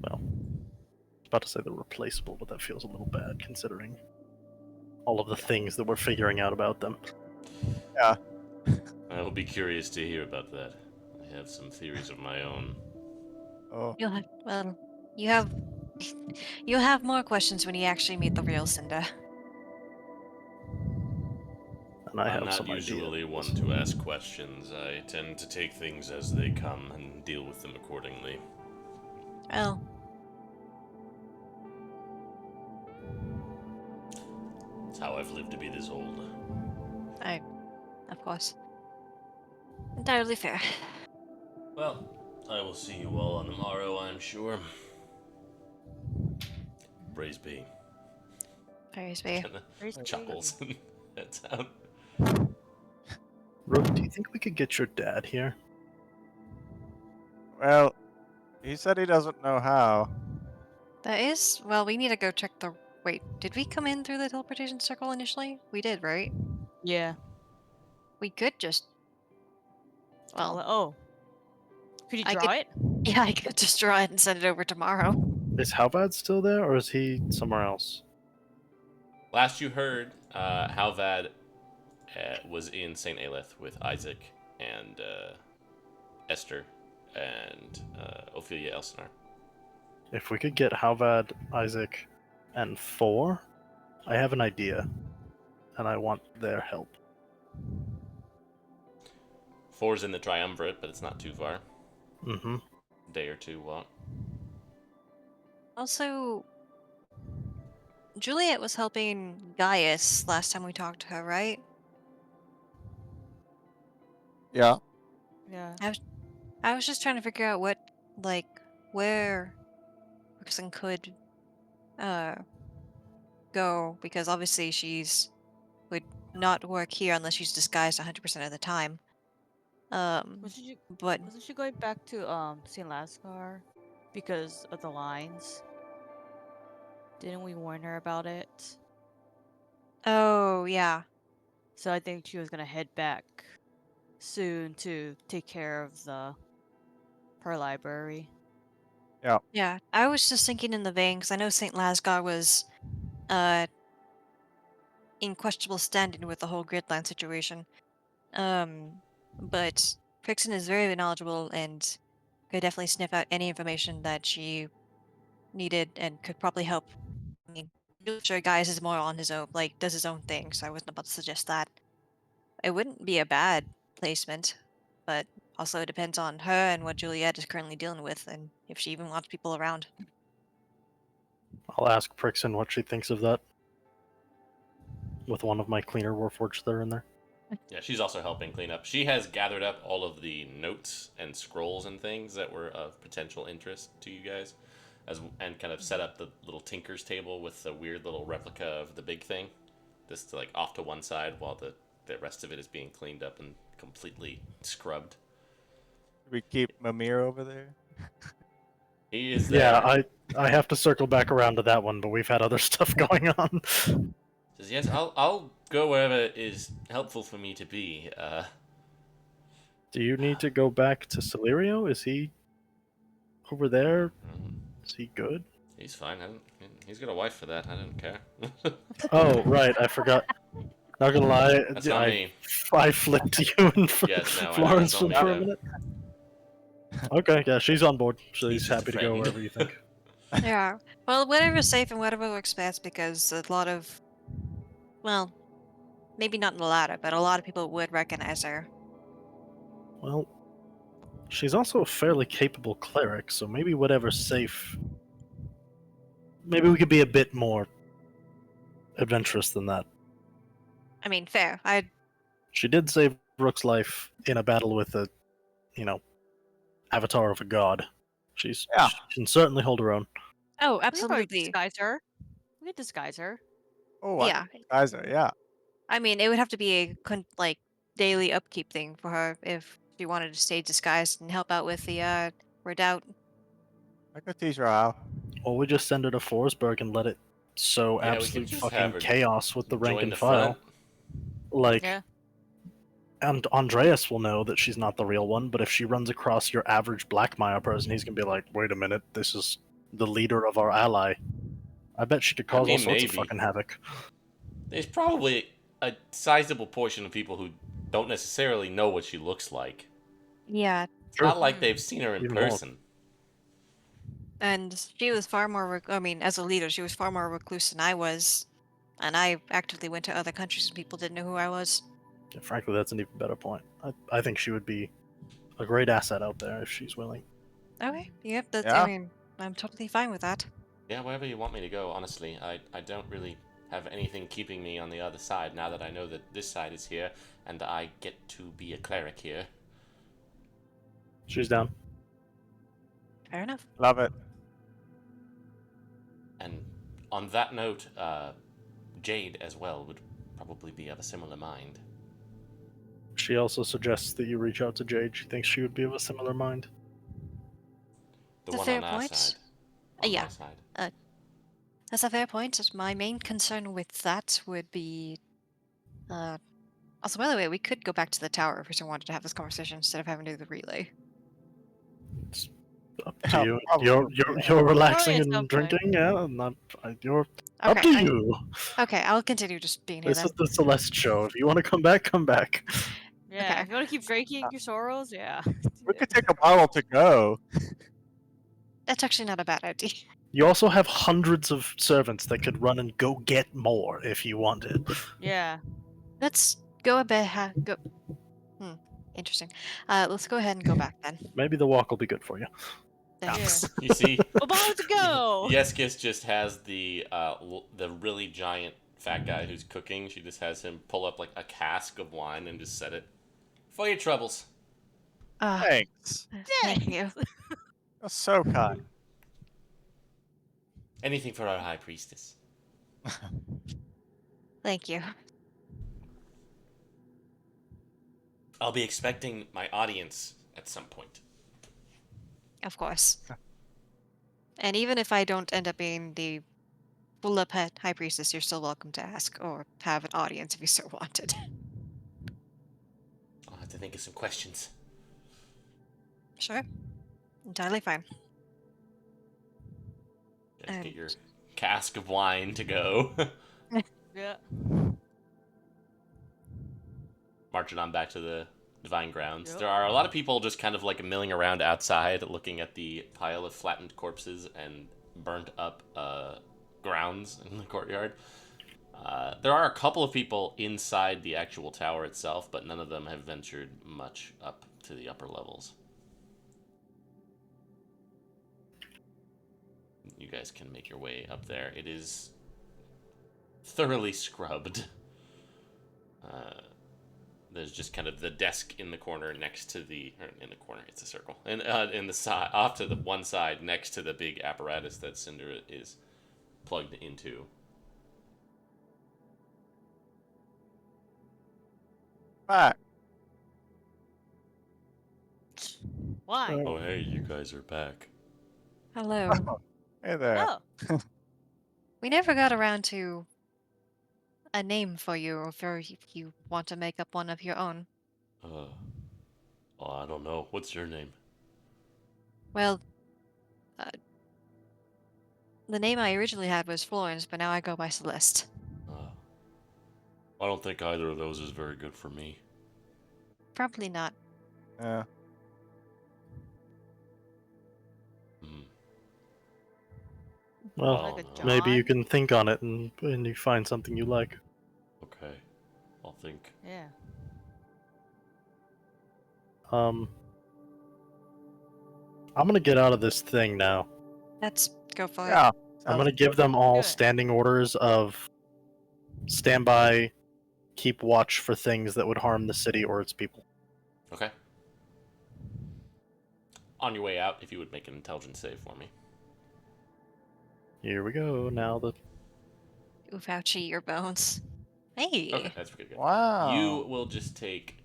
well, I was about to say they're replaceable, but that feels a little bad considering all of the things that we're figuring out about them.
Yeah.
I will be curious to hear about that. I have some theories of my own.
Oh.
You have you'll have more questions when you actually meet the real Cinda.
And I
I'm
have
not
some
usually
ideas.
one to ask questions. I tend to take things as they come and deal with them accordingly.
Well,
It's how I've lived to be this old.
of course. Entirely fair.
Well, I will see you all on the morrow, I'm sure. Praise be.
Praise be.
Kinda
Praise be.
chuckles and heads out.
Rook, do you think we could get your dad here?
Well, he said he doesn't know how.
Well, we need to go check the. Wait, did we come in through the teleportation circle initially? We did, right?
Yeah.
We could just. Well,
Oh. Could you
I
draw
could.
it?
Yeah, I could just draw it and send it over tomorrow.
Is Halvad still there, or is he somewhere else?
Last you heard, Halvad was in St. Aelith with Isaac and Esther and Ophelia Elsinore.
If we could get Halvad, Isaac, and 4, I have an idea, and I want their help.
4's in the Triumvirate, but it's not too far.
Mm-hmm.
Day or two walk.
Also, Juliet was helping Gaius last time we talked to her, right?
Yeah.
Yeah.
I was just trying to figure out where Brixton could go, because obviously would not work here unless she's disguised 100% of the time.
Wasn't she
But
wasn't she going back to St. Lascar because of the lines? Didn't we warn her about it?
oh yeah,
So I think she was gonna head back soon to take care of her library.
yeah. I was just thinking in the vein because I know Saint Lasgar was uh in questionable standing with the whole gridline situation. Um, but Prixon is very knowledgeable and could definitely sniff out any information that she needed and could probably help. I mean, sure, guys is more on his own, like does his own thing, so I wasn't about to suggest that. It wouldn't be a bad placement, but also it depends on her and what Juliet is currently dealing with, and if she even wants people around.
I'll ask Prixon what she thinks of that. With one of my cleaner warforged that are in there.
Yeah, she's also helping clean up. She has gathered up all of the notes and scrolls and things that were of potential interest to you guys, and kind of set up the little tinker's table with the weird little replica of the big thing, just like off to one side while the rest of it is being cleaned up and completely scrubbed.
We keep Mimir over there.
He is there.
Yeah, I have to circle back around to that one, but we've had other stuff going on.
Says yes. I'll go wherever is helpful for me to be.
Do you need to go back to Celerio? Is he over there? Is he good?
He's fine. He's got a wife for that. I don't care.
Oh, right, I forgot. Not gonna lie,
That's not me.
I flipped you and
Yes, no, I know,
Florence
that's not me,
for a
though.
minute. Okay, yeah, she's on board. She's
He's just a
happy to go
friend.
wherever you think.
Yeah. Well, whatever's safe and whatever works best, because a lot of, well, maybe not a lot of, but a lot of people would recognize her.
Well, she's also a fairly capable cleric, so maybe whatever's safe. Maybe we could be a bit more adventurous than that.
I mean, fair.
She did save Rook's life in a battle with a, avatar of a god. She can certainly hold her own.
Oh,
We could probably
absolutely.
disguise her. We could disguise her.
Oh,
Yeah.
Kaiser, yeah.
I mean, it would have to be a like daily upkeep thing for her if she wanted to stay disguised and help out with the redoubt.
I could teach her how.
Or we just send her to Forsberg and let it sow
Yeah, we could
absolute
just
fucking
have her
chaos with the rank
join
and
the
file.
front.
Like,
Yeah.
and Andreas will know that she's not the real one, but if she runs across your average Blackmire person, he's gonna be like, wait a minute, this is the leader of our ally. I bet she could cause all
mean,
sorts of
maybe.
fucking havoc.
There's probably a sizable portion of people who don't necessarily know what she looks like.
Yeah,
It's not like they've seen her in
Even more.
person.
and she was far more. I mean, as a leader, she was far more recluse than I was, and I actively went to other countries and people didn't know who I was.
Yeah, frankly, that's an even better point. I think she would be a great asset out there if she's willing.
Okay, yep. That's.
Yeah.
I mean, I'm totally fine with that.
Yeah, wherever you want me to go, honestly. I don't really have anything keeping me on the other side now that I know that this side is here and I get to be a cleric here.
She's down.
Fair enough.
Love it.
And on that note, Jade as well would probably be of a similar mind.
She also suggests that you reach out to Jade. She thinks she would be of a similar mind.
The
That's a
one
fair
on our
point.
side. On
Yeah.
my side.
That's a fair point. My main concern with that would be. Also, by the way, we could go back to the tower if we still wanted to have this conversation instead of having to do the relay.
It's up to
Yeah,
you.
probably.
You're relaxing
at some
and
point.
drinking, yeah. And you're
Okay,
up to you.
Okay, I'll continue just being here
This
then.
is the Celeste show. If you want to come back, come back.
Yeah.
Okay.
If you want to keep drinking your sorrows, yeah.
We could take a bottle to go.
That's actually not a bad idea.
You also have hundreds of servants that could run and go get more if you wanted.
Yeah.
Let's go a bit. Go. Interesting. Let's go ahead and go back then.
Maybe the walk will be good for you.
Thanks.
You see,
A bottle to go.
Yeskis just has the really giant fat guy who's cooking. She just has him pull up like a cask of wine and just set it for your troubles.
Thanks.
Thank you.
You're so kind.
Anything for our high priestess.
Thank you.
I'll be expecting my audience at some point.
Of course. And even if I don't end up being the Bulapet High Priestess, you're still welcome to ask or have an audience if you so wanted.
I'll have to think of some questions.
Sure. Entirely fine.
Guys, get your cask of wine to go.
Yeah.
Marching on back to the Divine Grounds.
Yep.
There are a lot of people just kind of like milling around outside, looking at the pile of flattened corpses and burnt up grounds in the courtyard. There are a couple of people inside the actual tower itself, but none of them have ventured much up to the upper levels. You guys can make your way up there. It is thoroughly scrubbed. There's just kind of the desk in the corner next to the, or in the corner, it's a circle, and in the side, off to the one side next to the big apparatus that Cinder is plugged into.
Back.
Why?
Oh.
Oh, hey, you guys are back.
Hello.
Hey there.
Oh.
We never got around to a name for you, or if you want to make up one of your own.
Oh, I don't know. What's your name?
Well, the name I originally had was Florence, but now I go by Celeste.
I don't think either of those is very good for me.
Probably not.
Yeah.
Well,
Like a
Oh, no.
maybe you
John?
can think on it and you find something you like.
Okay, I'll think.
Yeah.
I'm gonna get out of this thing now.
Let's go for it.
Yeah.
I'm gonna give them all
Good.
standing orders of stand by, keep watch for things that would harm the city or its people.
Okay. On your way out, if you would make an intelligence save for me.
Here we go. Now the
Fauci, your bones. Hey.
Okay, that's pretty good.
Wow.
You will just take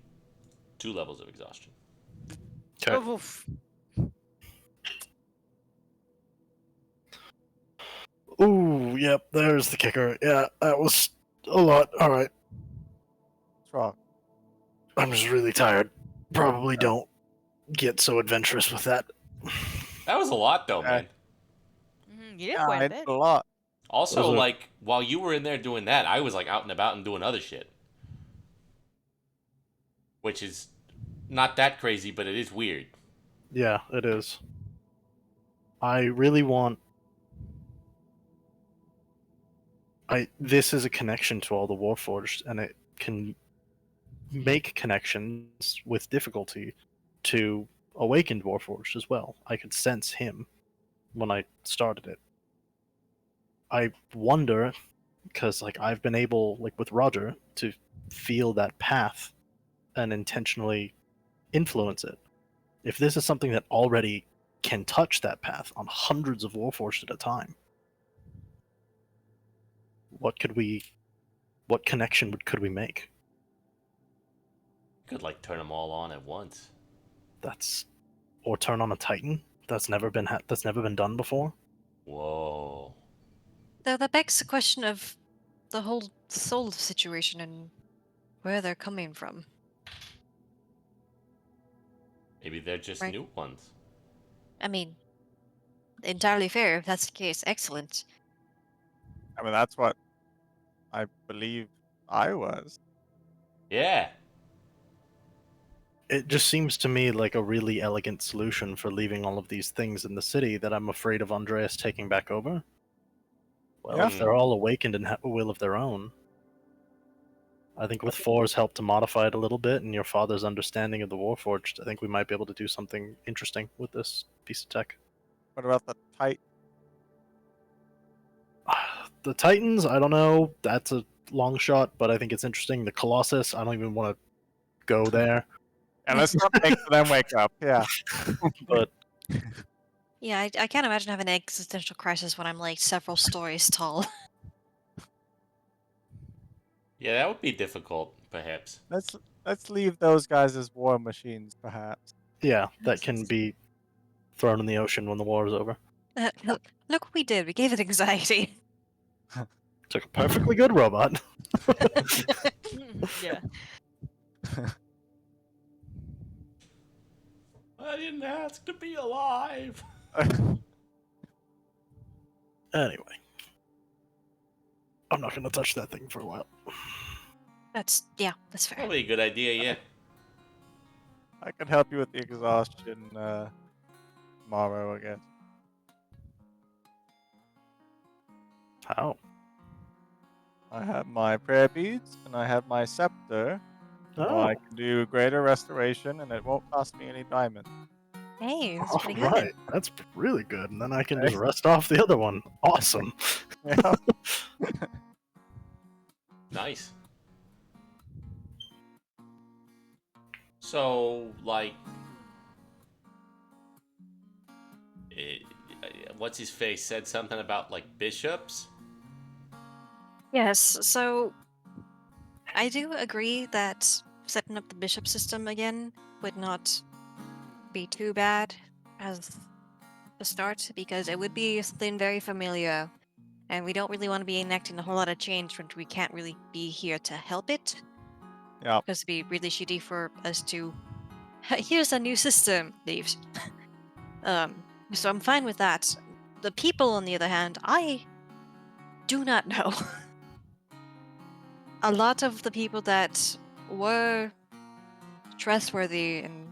2 levels of exhaustion.
okay.
Oof.
Ooh, yep. There's the kicker. Yeah, that was a lot. All right,
What's wrong?
I'm just really tired. Probably don't get so adventurous with that.
That was a lot, though,
Okay.
man.
You did
Yeah,
quite
I
a
did
bit.
a lot.
Also,
Those are-
like, while you were in there doing that, I was, like, out and about and doing other shit. Which is not that crazy, but it is weird.
Yeah, it is. I really want. This is a connection to all the Warforged, and it can make connections with difficulty to Awakened Warforged as well. I could sense him when I started it. I wonder, because like I've been able, like with Roger, to feel that path and intentionally influence it. If this is something that already can touch that path on hundreds of Warforged at a time, what connection could we make?
You could, like, turn them all on at once.
Or turn on a Titan. That's never been done before.
Whoa.
Though that begs the question of the whole soul situation and where they're coming from.
Maybe they're just
Right.
new ones.
I mean, entirely fair if that's the case. Excellent.
I mean, that's what I believe I was.
Yeah.
It just seems to me like a really elegant solution for leaving all of these things in the city that I'm afraid of Andreas taking back over. Well,
Yeah.
if they're all awakened and have a will of their own, I think with Four's help to modify it a little bit and your father's understanding of the Warforged, I think we might be able to do something interesting with this piece of tech.
What about the Titan?
The Titans, I don't know. That's a long shot, but I think it's interesting. The Colossus, I don't even want to go there.
And let's not make them wake up. Yeah.
But
Yeah, I can't imagine having an existential crisis when I'm like several stories tall.
Yeah, that would be difficult, perhaps.
Let's Let's leave those guys as war machines, perhaps.
Yeah, that can be thrown in the ocean when the war is over.
Look what we did. We gave it anxiety.
Took a perfectly good robot.
Yeah.
I didn't ask to be alive.
Anyway, I'm not gonna touch that thing for a while.
That's fair.
Probably a good idea, yeah.
I can help you with the exhaustion tomorrow, I guess.
How?
I have my prayer beads and I have my scepter. So
Oh,
I can do greater restoration and it won't cost me any diamonds.
Hey, that's
all
pretty good.
right. That's really good. And then I can just rest off the other one. Awesome.
Yeah.
Nice. So, like, eh, what's his face said something about like bishops?
Yes, so I do agree that setting up the bishop system again would not be too bad as the start because it would be something very familiar and we don't really want to be enacting a whole lot of change when we can't really be here to help it
Yeah.
because it'd be really shitty for us to here's a new system leaves. So I'm fine with that. The people on the other hand, I do not know. A lot of the people that were trustworthy and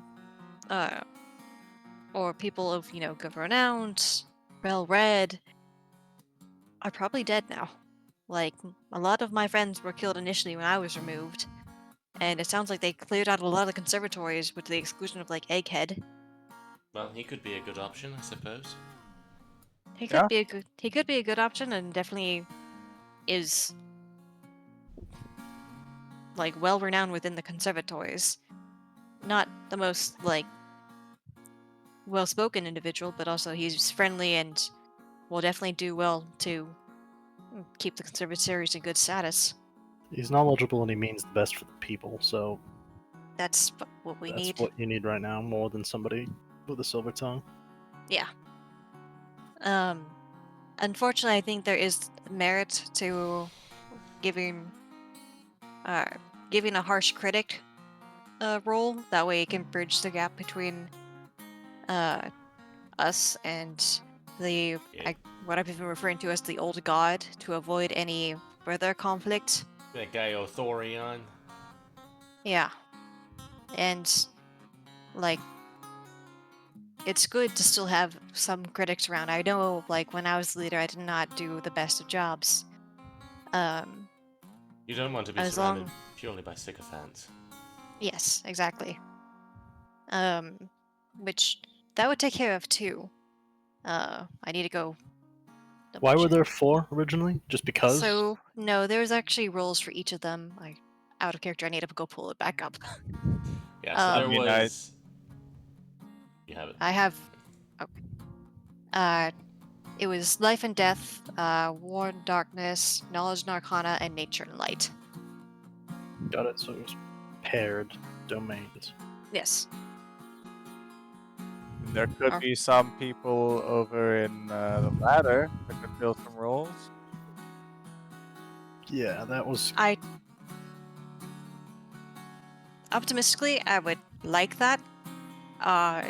or people of good renown, well read, are probably dead now. Like a lot of my friends were killed initially when I was removed, and it sounds like they cleared out a lot of conservatories with the exclusion of like Egghead.
Well, he could be a good option, I suppose.
He could
Yeah.
be a good option, and definitely is like well renowned within the conservatories. Not the most like well spoken individual, but also he's friendly and will definitely do well to keep the conservatories in good status.
He's knowledgeable and he means the best for the people, so
That's what we
that's
need.
what you need right now more than somebody with a silver tongue.
Yeah. Unfortunately, I think there is merit to giving uh giving a harsh critic role. That way, it can bridge the gap between uh us and the
Yeah.
what I've been referring to as the old god to avoid any further conflict.
That guy Othorion.
Yeah, and like it's good to still have some critics around. I know, like when I was the leader, I did not do the best of jobs. Um,
You don't want to be
as
surrounded
long,
purely by sycophants.
yes, exactly. Um, which that would take care of too. I need to go. Double
Why were
check.
there 4 originally? Just because?
So no, there's actually roles for each of them. Out of character, I need to go pull it back up.
Yeah, so
I
there
mean,
was. You have it.
I have. Oh, it was life and death, war and darkness, knowledge and arcana, and nature and light.
Got it. So it was paired domains.
Yes.
there could
Or-
be some people over in the ladder that could fill some roles.
Yeah, that was.
I optimistically, I would like that. Uh,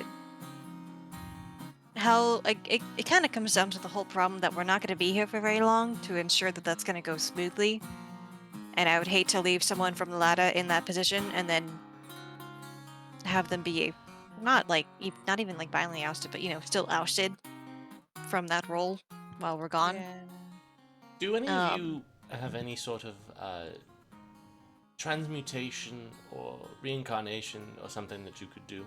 how like it kind of comes down to the whole problem that we're not going to be here for very long to ensure that that's going to go smoothly. And I would hate to leave someone from the ladder in that position and then have them be not even like violently ousted, but still ousted from that role while we're gone.
Yeah.
Do any of
Um,
you have any sort of transmutation or reincarnation or something that you could do?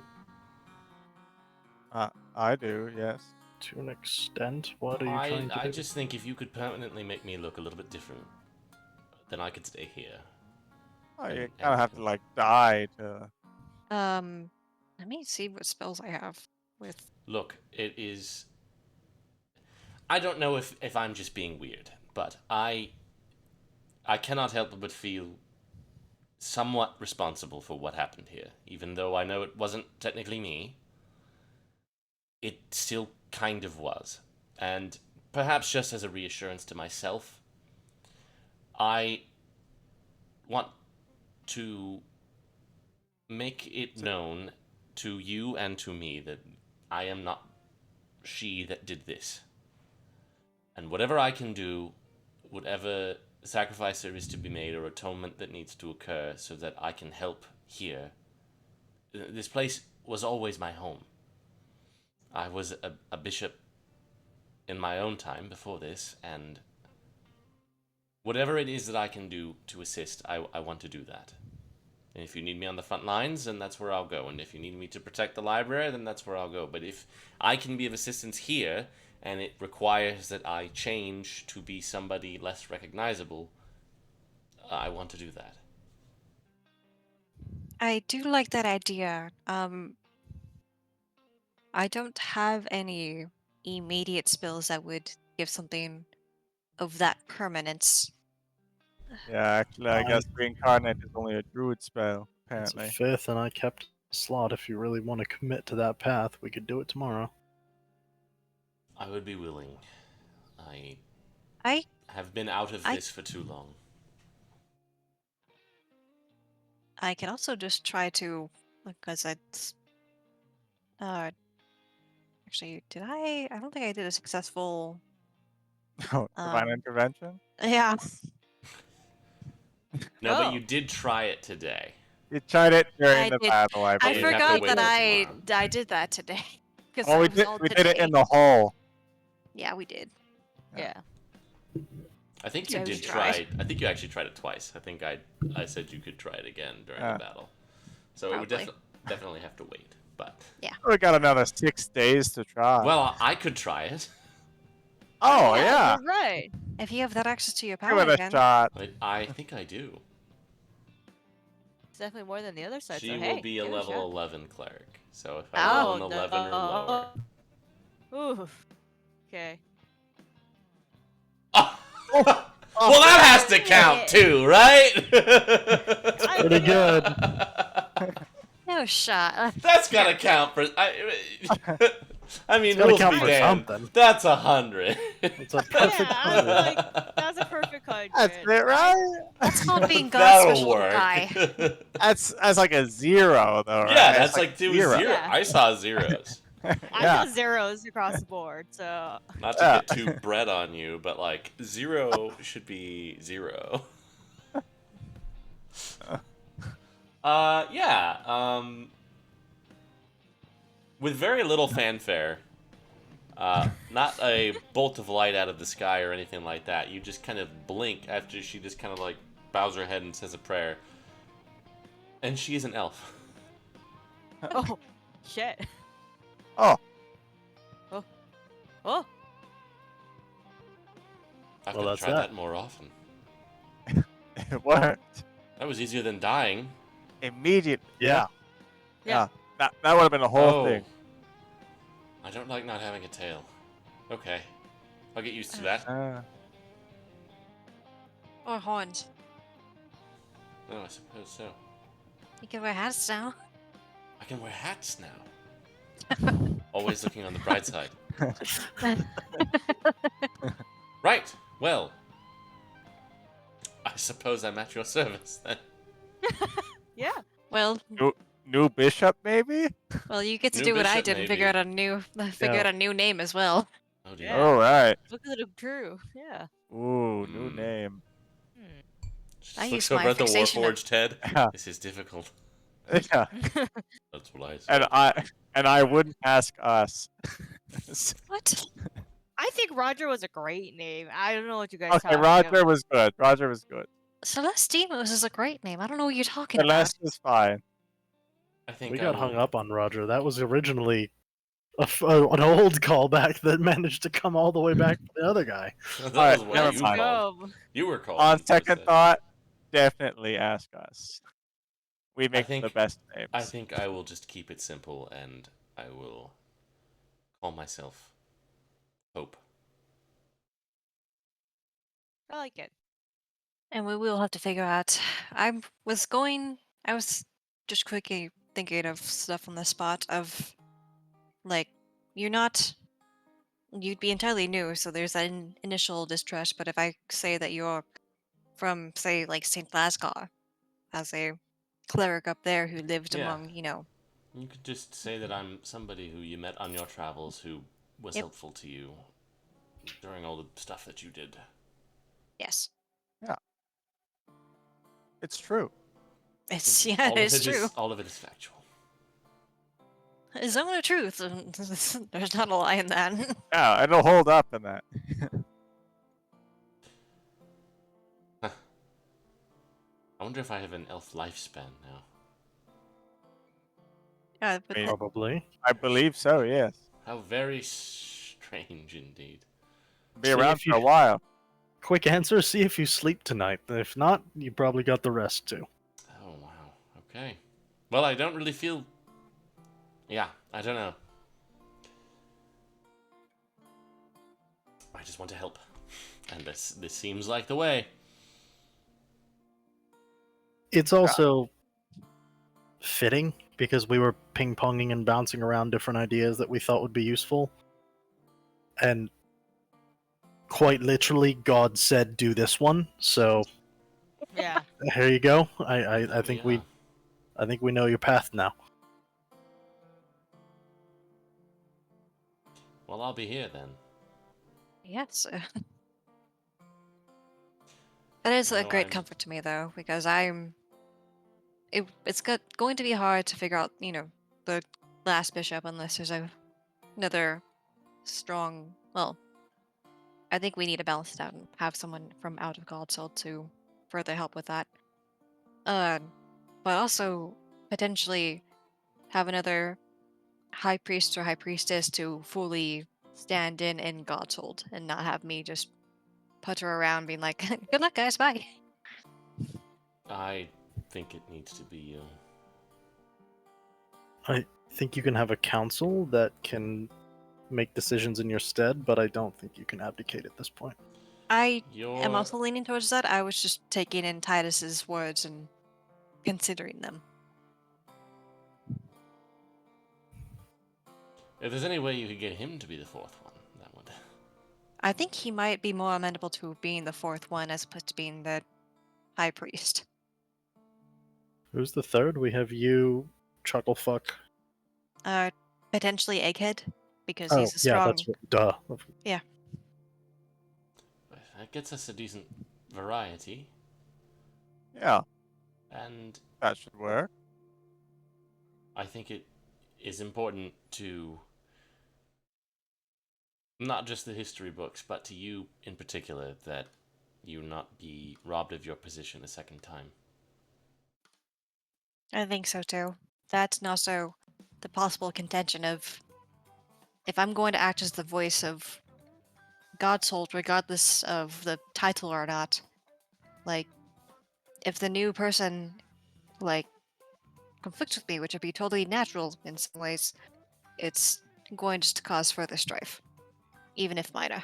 I do, yes.
To an extent, what are you trying to
I
do?
just think if you could permanently make me look a little bit different, then I could stay here.
Oh, you
And-
kind of have to
and-
like die to.
let me see what spells I have with.
Look, it is. I don't know if I'm just being weird, but I cannot help but feel somewhat responsible for what happened here. Even though I know it wasn't technically me, it still kind of was. And perhaps just as a reassurance to myself, I want to make it known to you and to me that I am not she that did this. And whatever I can do, whatever sacrifice there is to be made or atonement that needs to occur so that I can help here. This place was always my home. I was a bishop in my own time before this, and whatever it is that I can do to assist, I want to do that. And if you need me on the front lines, then that's where I'll go. And if you need me to protect the library, then that's where I'll go. But if I can be of assistance here, and it requires that I change to be somebody less recognizable, I want to do that.
I do like that idea. I don't have any immediate spells that would give something of that permanence.
Yeah, actually, I guess reincarnate is only a druid spell,
It's a
apparently.
5th, and I kept a slot. If you really want to commit to that path, we could do it tomorrow.
I would be willing. I
I
have been out of
I-
this for too long.
I can also just try to, because it's actually, did I? I don't think I did a successful.
Oh, divine
Um,
intervention?
Yeah,
No, but
Oh.
you did try it today.
You tried it during
I
the
did.
battle, I
I
believe.
you'd have to
forgot
wait
that
till tomorrow.
I did that today. Because
Oh,
it was all
we did it
today.
in the hall.
Yeah, we did.
Yeah.
I think
So
you
we
did
tried.
try. I think you actually tried it twice. I think I said you could try it again during
Yeah.
the battle. So it would
Probably.
definitely have to wait. But
We got another 6 days to try.
well, I could try it.
oh, yeah.
You're right.
If you have that access to your
Give
power
it a
again.
shot.
I think I do.
It's definitely more than the other side.
She
so,
will
hey,
be a
give it
level
shot.
11 cleric. So if I roll
Oh,
an 11 or lower.
Oof. Okay.
Well, that has to count too, right?
Pretty good.
No shot.
That's gotta count for. I mean,
It's gotta
rules
count
be
for
damned.
something.
That's 100.
It's a perfect
Yeah, I was
100.
like, that was a perfect 100.
That's it, right?
That's called being God's
That'll
special
work.
guy.
That's like a 0, though, right?
Yeah,
It's
that's like two zero.
Yeah.
I saw zeros.
I
yeah.
saw zeros across the board, so
Not to
Yeah.
get too bread on you, but like 0 should be 0. Yeah. With very little fanfare, not a bolt of light out of the sky or anything like that. You just kind of blink after she just kind of like bows her head and says a prayer. And she is an elf.
oh shit.
Oh,
Oh,
I've
Well,
got to
that's
try
that.
that more often.
it worked.
That was easier than dying.
Immediately.
Yeah.
Yeah. That would have been the whole thing.
I don't like not having a tail. Okay. I'll get used to that.
Or horns.
Oh, I suppose so.
You can wear hats now.
I can wear hats now. Always looking on the bright side. Right. Well, I suppose I'm at your service then.
yeah.
Well,
New bishop, maybe?
you get to
New
do what I
bishop,
did and figure
maybe.
out a new name as well.
Oh dear.
Yeah.
All right.
Look at the crew. Yeah.
Ooh, new name.
Just
I
looks
use
over
my
at the
fixation of-
Warforged head.
Yeah.
This is difficult.
Yeah.
That's what I said.
And I wouldn't ask us.
What?
I think Roger was a great name. I don't know what you guys
Okay,
talking
Roger
about.
was good. Roger was good.
Celeste Demos is a great name. I don't know what you're talking
Celeste was fine.
I think
We
I
got
will-
hung up on Roger. That was originally an old callback that managed to come all the way back to the other guy.
That
Alright,
was what
never
you
mind.
called.
Go.
You were called.
On
for
second
that.
thought, definitely ask us. We make
think-
the best names.
I think I will just keep it simple and I will call myself Hope.
I like it.
And we will have to figure out. I was just quickly thinking of stuff on the spot of, like, you're not, you'd be entirely new, so there's that initial distrust. But if I say that you're from, say, like St. Lascar, as a cleric up there who lived
Yeah.
among,
You could just say that I'm somebody who you met on your travels who was
Yep.
helpful to you during all the stuff that you did.
Yes,
Yeah, it's true.
it's yeah, it's true.
All of it is factual.
It's only the truth. There's not a lie in that.
Yeah, it'll hold up in that.
I wonder if I have an elf lifespan now.
Yeah, but
I mean,
Probably.
I believe so, yes.
How very strange indeed.
Be
See
around
if you-
for a while.
Quick answer: see if you sleep tonight. If not, you probably got the rest too.
Oh, wow. Okay. Well, I don't really feel... Yeah, I don't know. I just want to help. And this seems like the way.
It's also fitting because we were ping-ponging and bouncing around different ideas that we thought would be useful. And quite literally, God said, do this one. So
Yeah.
here you go. I think
Yeah.
I think we know your path now.
Well, I'll be here then.
yes. That is a
No,
great
I'm-
comfort to me, though, because it's going to be hard to figure out, the last bishop unless there's another strong. Well, I think we need to balance it out and have someone from out of Godshold to further help with that. Uh, but also potentially have another high priest or high priestess to fully stand in Godshold and not have me just putter around being like, "Good luck, guys, bye."
I think it needs to be you.
I think you can have a council that can make decisions in your stead, but I don't think you can abdicate at this point.
I
You're...
am also leaning towards that. I was just taking in Titus's words and considering them.
If there's any way you could get him to be the fourth one, that would...
I think he might be more amenable to being the fourth one as opposed to being the high priest.
Who's the third? We have you, Chucklefuck.
Potentially Egghead, because
Oh,
he's a
yeah,
strong.
that's duh.
That gets us a decent variety,
Yeah,
and
that should work.
I think it is important to not just the history books, but to you in particular, that you not be robbed of your position a second time.
I think so too. That's also the possible contention of if I'm going to act as the voice of Godshold, regardless of the title or not. Like, if the new person like conflicts with me, which would be totally natural in some ways, it's going just to cause further strife, even if minor.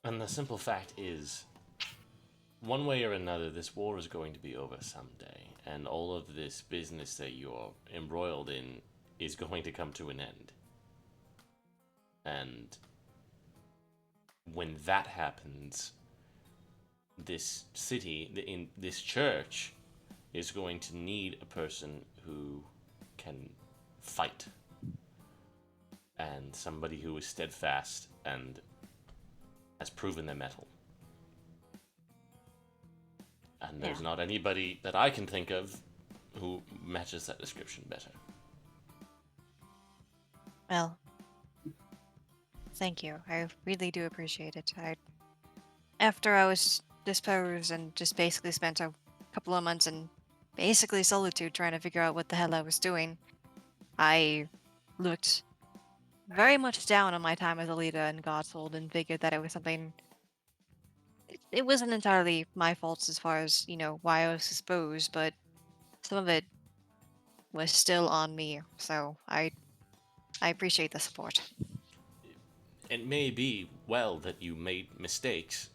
And the simple fact is, one way or another, this war is going to be over someday, and all of this business that you're embroiled in is going to come to an end. And when that happens, this city, in this church, is going to need a person who can fight, and somebody who is steadfast and has proven their mettle. And there's not anybody that I can think of who matches that description better.
Well, thank you. I really do appreciate it. After I was disposed and just basically spent a couple of months in basically solitude trying to figure out what the hell I was doing, I looked very much down on my time as a leader in Godshold and figured that it was something. It wasn't entirely my fault as far as, why I was disposed, but some of it was still on me. So I appreciate the support.
It may be well that you made mistakes.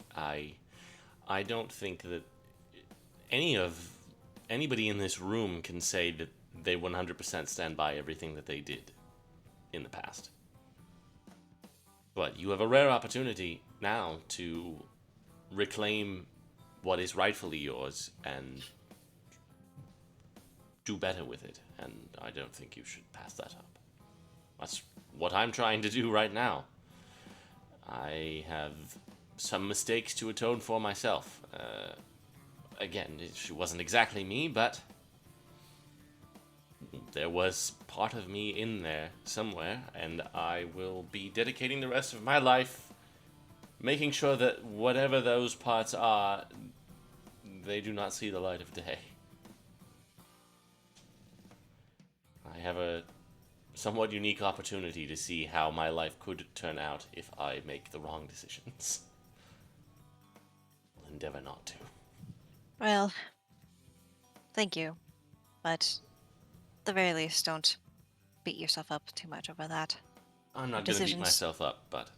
I don't think that anybody in this room can say that they 100% stand by everything that they did in the past. But you have a rare opportunity now to reclaim what is rightfully yours and do better with it, and I don't think you should pass that up. That's what I'm trying to do right now. I have some mistakes to atone for myself. Again, it wasn't exactly me, but there was part of me in there somewhere, and I will be dedicating the rest of my life making sure that whatever those parts are, they do not see the light of day. I have a somewhat unique opportunity to see how my life could turn out if I make the wrong decisions. I'll endeavor not to.
Well, thank you, but at the very least, don't beat yourself up too much over that.
I'm not going to beat myself up, but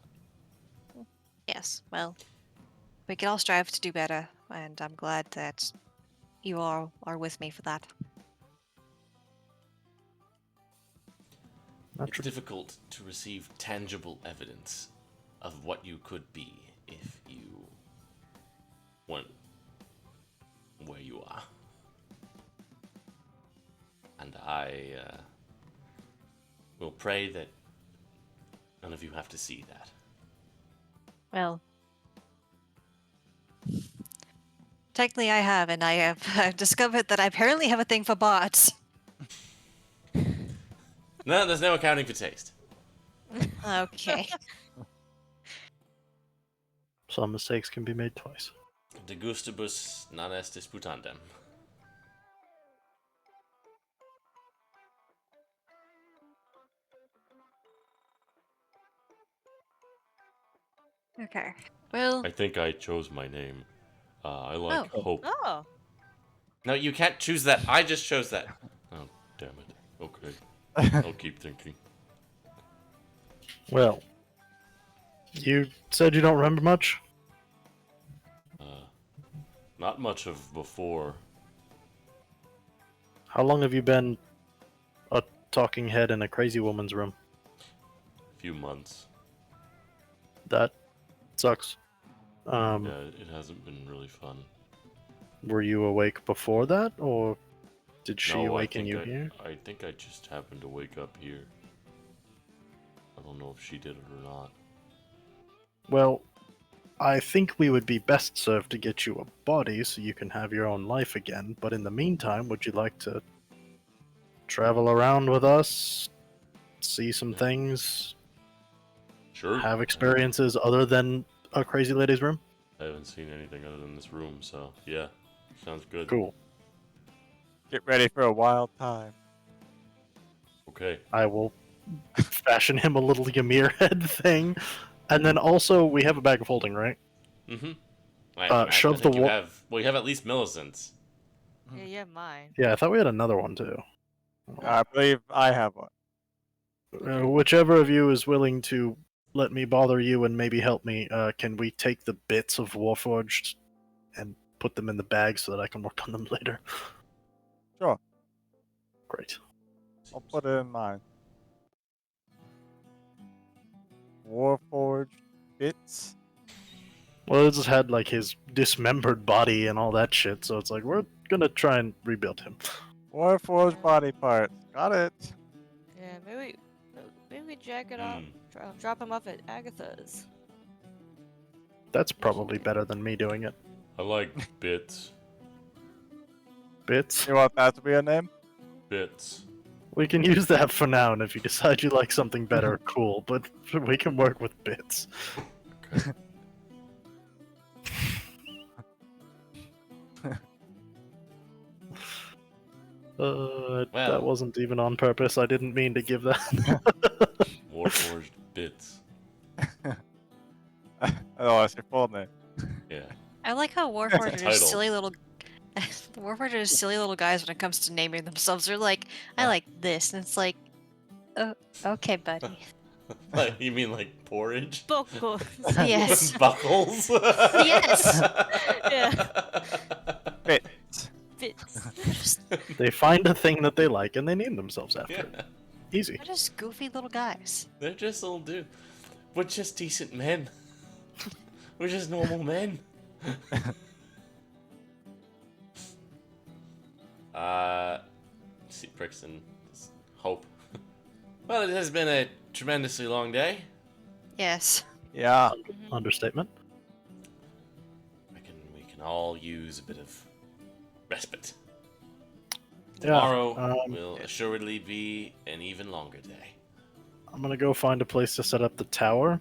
Yes, well, we can all strive to do better, and I'm glad that you all are with me for that.
it's difficult to receive tangible evidence of what you could be if you weren't where you are. And I will pray that none of you have to see that.
Well, technically I have, and I have discovered that I apparently have a thing for bots.
No, there's no accounting for taste.
Okay.
Some mistakes can be made twice.
De gustibus non est disputandum.
Okay. Well,
I think I chose my name. I like Hope.
Oh.
No, you can't choose that. I just chose that. Oh, damn it. Okay. I'll keep thinking.
Well, you said you don't remember much?
Not much of before.
How long have you been a talking head in a crazy woman's room?
A few months.
That sucks.
Yeah, it hasn't been really fun.
Were you awake before that, or did she
No,
awaken you here?
I think I just happened to wake up here. I don't know if she did it or not.
Well, I think we would be best served to get you a body so you can have your own life again, but in the meantime, would you like to travel around with us, see some things,
Sure.
have experiences other than a crazy lady's room?
I haven't seen anything other than this room, so yeah. Sounds good.
Cool.
Get ready for a wild time.
Okay.
I will fashion him a little Ymir head thing. And then also, we have a bag of holding, right?
Mm-hmm.
Shove
I think
the
you have. Well, you have at least Millicent's.
Yeah, you have mine.
Yeah, I thought we had another one too.
I believe I have one.
Whichever of you is willing to let me bother you and maybe help me, can we take the bits of Warforged and put them in the bag so that I can work on them later?
Sure,
Great.
I'll put it in mine. Warforged bits.
Well, it just had like his dismembered body and all that shit, so it's like we're gonna try and rebuild him.
Warforged body parts. Got it.
Yeah, maybe we jack it off. Drop him off at Agatha's.
That's probably better than me doing it.
I like bits.
Bits.
You want that to be a name?
Bits.
We can use that for now, and if you decide you like something better, cool. But we can work with bits.
Okay.
That wasn't even on purpose. I didn't mean to give that.
Warforged bits.
Oh, that's your full name.
Yeah.
I like how Warforged are
title.
silly little. Warforged are silly little guys when it comes to naming themselves. They're like, I like this, and it's like, oh, okay, buddy.
Like, you mean like porridge?
Buckle.
Yes.
Buckles?
Yes.
Yeah.
Fit.
Fits.
They find a thing that they like and they name themselves after
Yeah,
it. Easy.
They're just goofy little guys.
they're just little dude. We're just decent men. We're just normal men. See, Brixton, hope. Well, it has been a tremendously long day.
Yes.
Yeah.
Understatement.
Reckon we can all use a bit of respite.
Yeah,
Tomorrow will assuredly be an even longer day.
I'm gonna go find a place to set up the tower.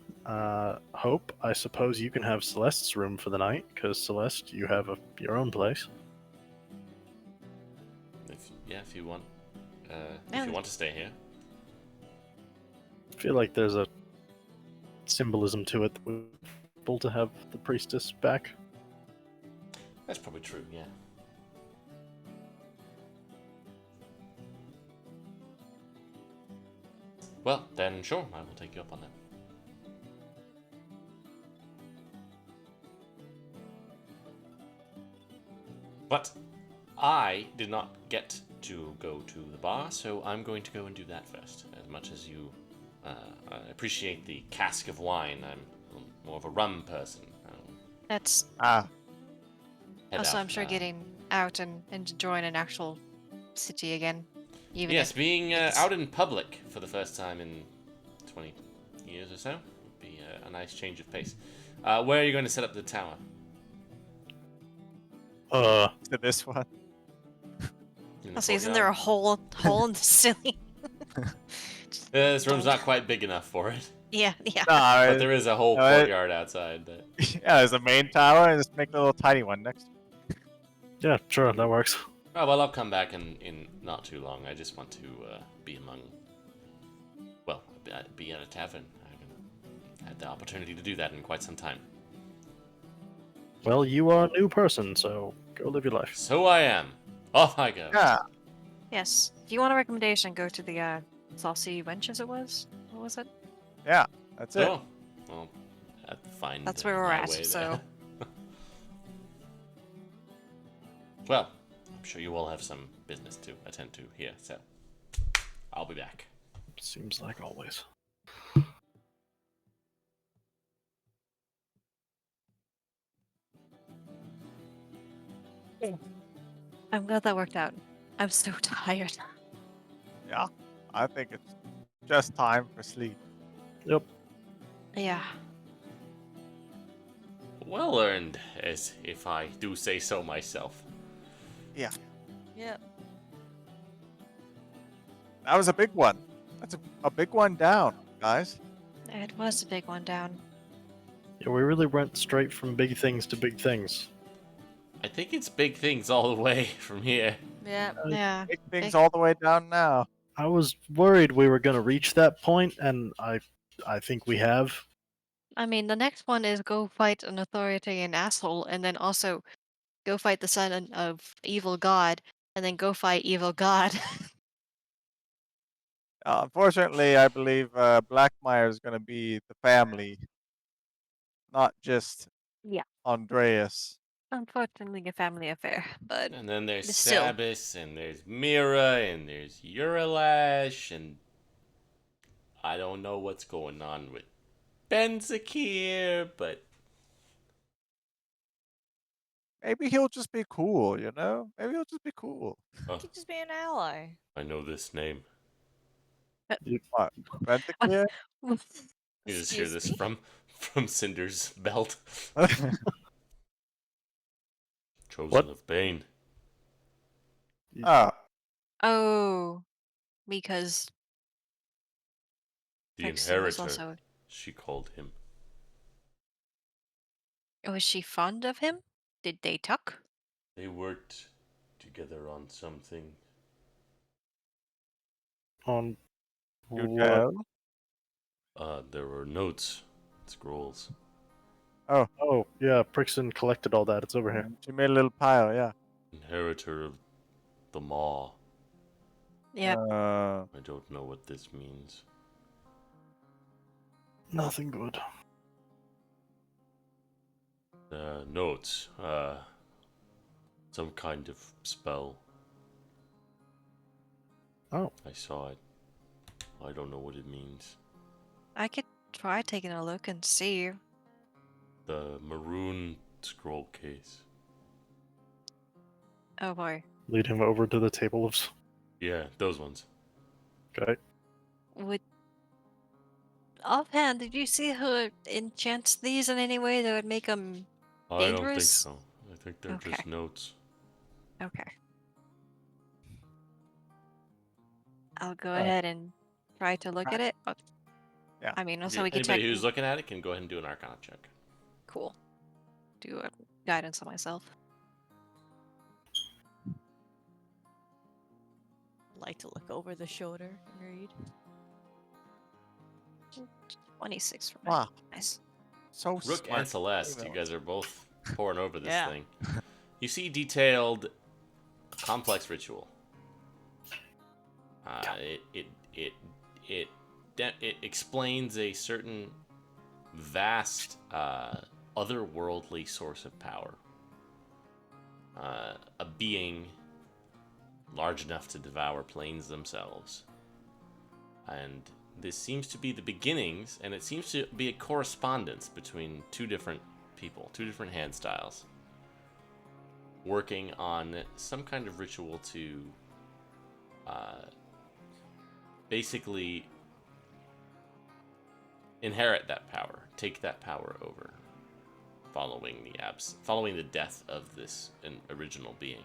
Hope, I suppose you can have Celeste's room for the night, because Celeste, you have your own place.
If you want, if
Yeah.
you want to stay here.
I feel like there's a symbolism to it that we're able to have the priestess back.
That's probably true. Yeah. Well, then sure, I will take you up on that. But I did not get to go to the bar, so I'm going to go and do that first. As much as you I appreciate the cask of wine, I'm more of a rum person.
That's
Ah.
Head
also,
out,
I'm sure, getting out and enjoying an actual city again. Even
Yes,
if
being
it's-
out in public for the first time in 20 years or so would be a nice change of pace. Where are you going to set up the tower?
To this one.
In the
Also, isn't
courtyard?
there a hole in the ceiling?
This room's not quite big enough for it,
Yeah.
but there is a whole
no,
courtyard outside. That...
Yeah, there's a main tower and just make a little tiny one next.
Yeah, sure, that works.
Oh well, I'll come back in not too long. I just want to be among, well, be at a tavern. I haven't had the opportunity to do that in quite some time.
Well, you are a new person, so go live your life.
So I am. Off I go.
Yeah.
Yes. If you want a recommendation, go to the Saucy Wenches. It was. What was it?
Yeah. That's it.
Oh, well, I have to find.
That's where we're
my
at,
way
so-
there. Well, I'm sure you all have some business to attend to here, so I'll be back.
Seems like always.
I'm glad that worked out. I'm so tired.
Yeah. I think it's just time for sleep.
Yep.
Yeah.
Well earned, as if I do say so myself.
Yep.
That was a big one. That's a big one down, guys.
It was a big one down.
Yeah, we really went straight from big things to big things.
I think it's big things all the way from here.
Yeah.
Yeah.
Big things
Big-
all the way down now.
I was worried we were going to reach that point, and I think we have.
I mean, the next one is go fight an authoritarian asshole, and then also go fight the son of evil god, and then go fight evil god.
Unfortunately, I believe Blackmire is going to be the family, not just
Yeah.
Andreas.
Unfortunately, a family affair, but
And then there's
Still.
Sabis, and there's Mira, and there's Uralash, and I don't know what's going on with Benzakir, but
Maybe he'll just be cool, you know? Maybe he'll just be cool.
Could just be an ally.
I know this name.
What? Ventikir?
You just hear
Excuse
this
me?
from Cinder's belt. Chosen
What?
of Bane.
Oh,
oh, because
The
Brixton was
inheritor,
also.
she called him.
Was she fond of him? Did they tuck?
They worked together on something.
On
you
what?
tell?
There were notes, scrolls.
Oh, yeah, Prixon collected all that. It's over here.
She made a little pile, yeah.
Inheritor of the Maw.
Yeah.
Uh,
I don't know what this means.
Nothing good.
Notes. Some kind of spell.
Oh,
I saw it. I don't know what it means.
I could try taking a look and see.
The maroon scroll case.
Oh boy.
lead him over to the table of.
Yeah, those ones.
Okay.
Would offhand, did you see who enchants these in any way that would make them
I don't think
dangerous?
so. I think they're
Okay.
just notes.
Okay. I'll go
Alright.
ahead and try to look at it.
Yeah.
I mean, also
Yeah,
we could check.
anybody who's looking at it can go ahead and do an Arcana check.
Cool. Do a guidance on myself.
Like to look over the shoulder and read.
26 for
Wow.
nice.
So
Rook
smart.
and Celeste, you
females.
guys are both pouring over this
Yeah.
thing. You see detailed, complex ritual. It explains a certain vast, otherworldly source of power. A being large enough to devour planes themselves. And this seems to be the beginnings, and it seems to be a correspondence between two different people, two different hand styles, working on some kind of ritual to basically inherit that power, take that power over, following the death of this original being.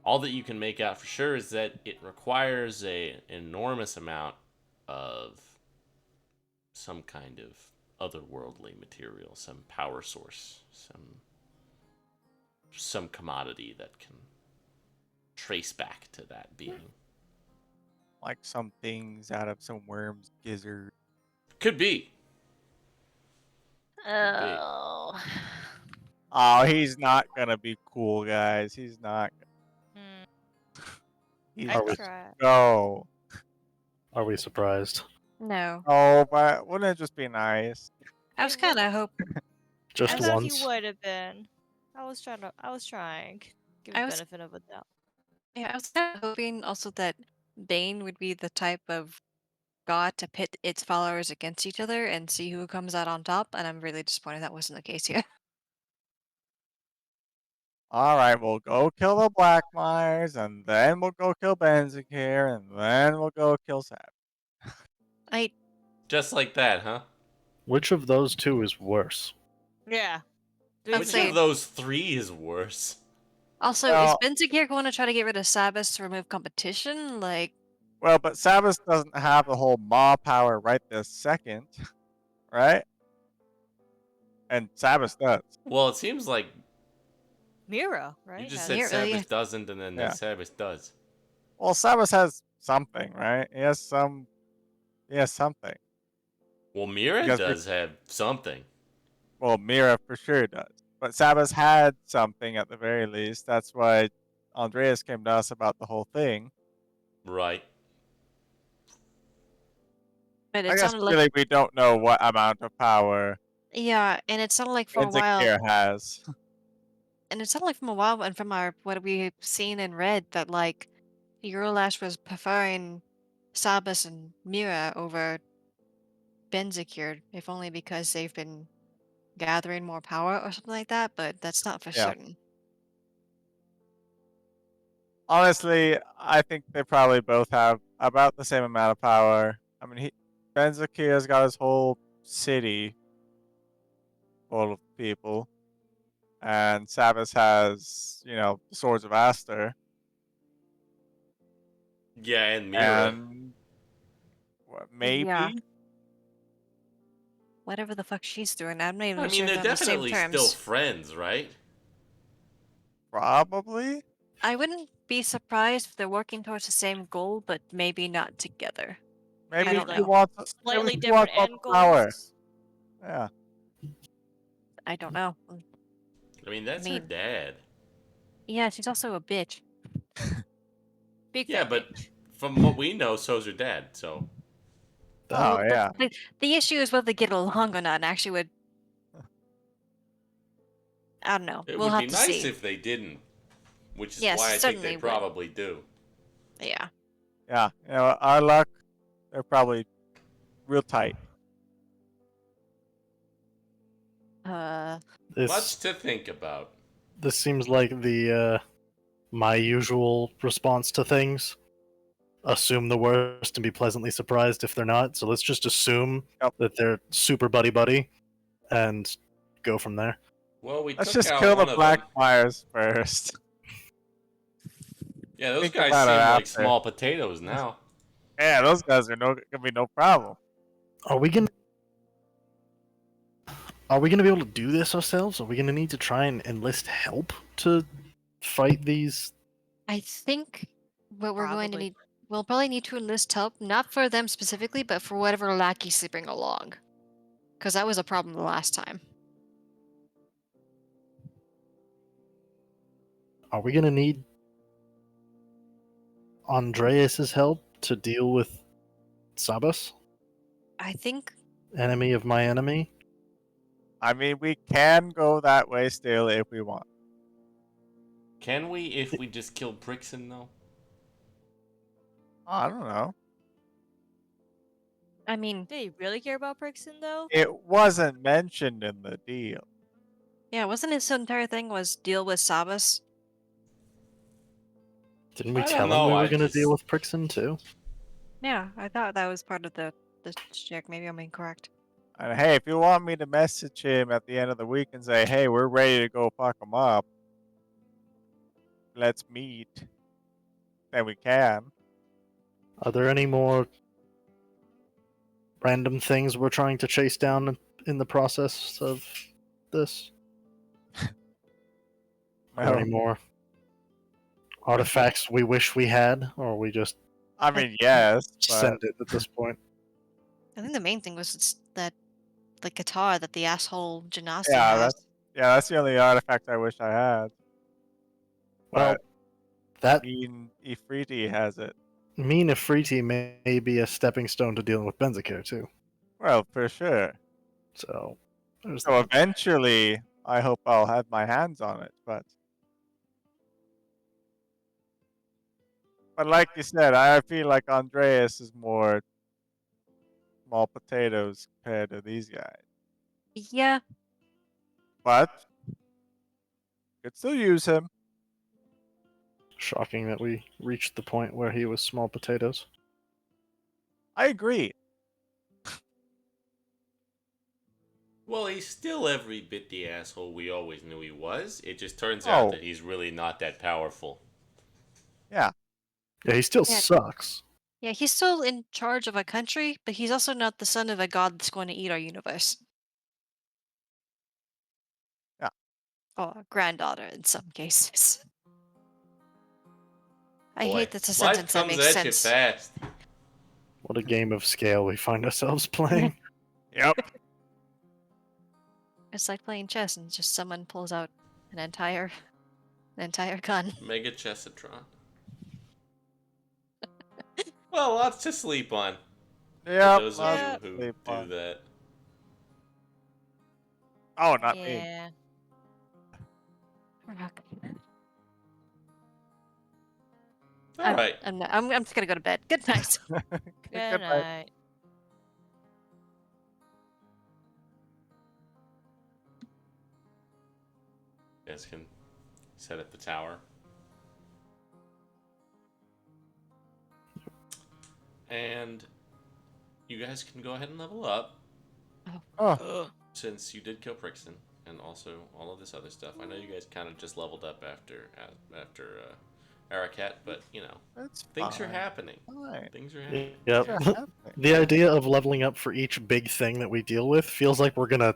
All that you can make out for sure is that it requires an enormous amount of some kind of otherworldly material, some power source, some commodity that can trace back to that being.
Like some things out of some worm's gizzard.
Could be.
Oh.
Oh, he's not gonna be cool, guys. He's not. He's
Are
I
we-
try.
go.
Are we surprised?
No.
Oh, but wouldn't it just be nice?
I was
It would-
kind of hoping.
Just
I thought
once?
he would have been. I was trying. Give
I
the
was-
benefit of a doubt.
Yeah, I was kind of hoping also that Bane would be the type of god to pit its followers against each other and see who comes out on top, and I'm really disappointed that wasn't the case here.
All right, we'll go kill the Blackmires, and then we'll go kill Benzakir, and then we'll go kill Sab.
I
Just like that, huh?
Which of those two is worse?
Yeah.
I'd
Which
say-
of those three is worse?
also
Well-
is Benzakir going to try to get rid of Sabas to remove competition? Like,
Well, but Sabas doesn't have the whole Maw power right this second, right? And Sabas does.
Well, it seems like
Mira, right?
you just
has-
said
Mira,
Sabas
yeah.
doesn't, and then
Yeah.
Sabas does.
Well, Sabas has something, right? He has something.
Well, Mira
Because
does have something.
Well, Mira for sure does. But Sabas had something at the very least. That's why Andreas came to us about the whole thing.
Right.
but
I
it
guess
sounded like
really we don't know what amount of power
yeah, and it sounded like for a while,
Benzakir has.
and it sounded like from a while, and from our what we've seen and read that like Eurolash was preferring Sabas and Mira over Benzakir, if only because they've been gathering more power or something like that. But that's not for
Yeah.
certain.
Honestly, I think they probably both have about the same amount of power. I mean, Benzakir's got his whole city full of people. And Sabas has, the Swords of Aster.
Yeah, and Mira.
And maybe?
Yeah. Whatever the fuck she's doing, I'm not even
I
sure
mean,
if
they're
they're on the same
definitely
terms.
still friends, right?
Probably?
I wouldn't be surprised if they're working towards the same goal, but maybe not together.
Maybe
don't
he
know.
wants
Slightly
maybe he
different
wants all
end
the power.
goals.
Yeah.
I don't know.
I mean, that's her
mean-
dad.
Yeah, she's also a bitch.
Big
Yeah,
fat
but
bitch.
from what we know, so's her dad. So
Oh, yeah.
The issue is whether they get along or not. And actually, would I don't know.
It
We'll
would be
have to
nice
see.
if they didn't, which is
Yes,
why I think they
certainly would.
probably do.
Yeah.
Yeah. You know, our luck, they're probably real tight.
This
Much to think about.
this seems like the my usual response to things. Assume the worst and be pleasantly surprised if they're not. So let's just assume
Yep.
that they're super buddy buddy, and go from there.
Well, we
Let's
took
just
out
kill the
one of
Black
them.
Fires first.
Yeah, those
Think
guys
about it
seem like
after.
small potatoes now.
Yeah, those guys are gonna be no problem.
Are we gonna be able to do this ourselves? Are we gonna need to try and enlist help to fight these?
I think what we're going to
Probably.
need, we'll probably need to enlist help, not for them specifically, but for whatever lackeys they bring along. Because that was a problem the last time.
Are we gonna need Andreas's help to deal with Sabas,
I think
enemy of my enemy?
I mean, we can go that way still if we want.
Can we if we just kill Brixen, though?
I don't know.
I mean,
Do you really care about Brixton though?
It wasn't mentioned in the deal.
yeah, wasn't his entire thing was deal with Sabas?
Didn't we
I don't
tell him
know,
we were
I
gonna
just-
deal with Prixon too?
Yeah, I thought that was part of the check. Maybe I'm incorrect.
And hey, if you want me to message him at the end of the week and say, hey, we're ready to go fuck him up, let's meet, then we can.
Are there any more random things we're trying to chase down in the process of this? Are there
No.
any more artifacts we wish we had, or we just
I mean, yes, but
send it at this point?
I think the main thing was that the guitar that the asshole Janasi
yeah,
has.
that's the only artifact I wish I had.
Well,
But
that
mean Ifriti has it.
mean Ifriti may be a stepping stone to dealing with Benzakir too.
Well, for sure.
So there's
So eventually, I hope I'll have my hands on it. But like you said, I feel like Andreas is more small potatoes compared to these guys.
Yeah,
But could still use him.
shocking that we reached the point where he was small potatoes.
I agree.
Well, he's still every bit the asshole we always knew he was. It just turns
Oh.
out that he's really not that powerful.
Yeah.
Yeah, he still
Yeah.
sucks.
yeah, he's still in charge of a country, but he's also not the son of a god that's going to eat our universe.
Yeah.
Or a granddaughter in some cases. I
Boy,
hate that's a
life
sentence that
comes
makes
at you
sense.
fast.
What a game of scale we find ourselves playing.
Yep.
It's like playing chess and just someone pulls out an entire gun.
Mega Chessatron. Well, lots to sleep on.
Yep.
For those
lots
of
to
you who
sleep
do
on.
that.
Oh, not me.
Yeah.
All right.
I'm just gonna go to bed. Good night.
Good
Goodbye.
night.
You guys can set up the tower. And you guys can go ahead and level up
Oh,
since you did kill Prixon and also all of this other stuff. I know you guys kind of just leveled up after Arakat, but you know
that's
things are
fine.
happening.
Fine.
Things are happening.
Yep.
Things are happening.
The idea of leveling up for each big thing that we deal with feels like we're gonna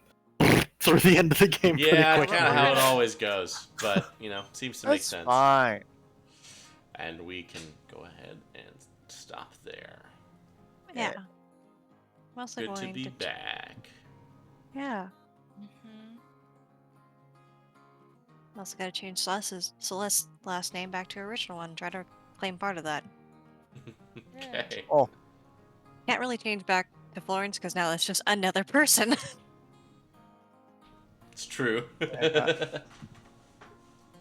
through the end of the game
Yeah,
pretty
that's
quickly.
kind of how it
Right.
always goes, but you know, seems to make
That's
sense.
fine.
And we can go ahead and stop there.
Yeah. I'm also
Good to
going
be back.
Yeah.
Mhm.
I'm also gotta change Celeste's last name back to her original one. Try to claim part of that.
Okay.
Oh,
Can't really change back to Florence because now that's just another person.
It's true.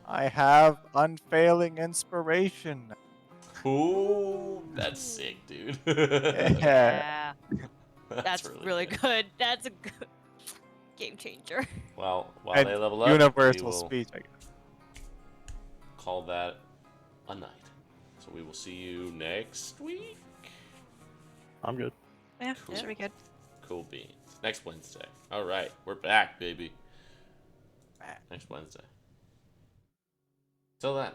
I have unfailing inspiration.
Ooh, that's sick, dude.
Yeah.
That's really good. That's a good game changer.
Well, while
And
they level up, we
universal
will
speech, I guess.
call that a night. So we will see you next week.
I'm good.
Yeah,
Cool.
that should be good.
Cool beans. Next Wednesday. All right, we're back, baby.
Back.
Next Wednesday. Till then.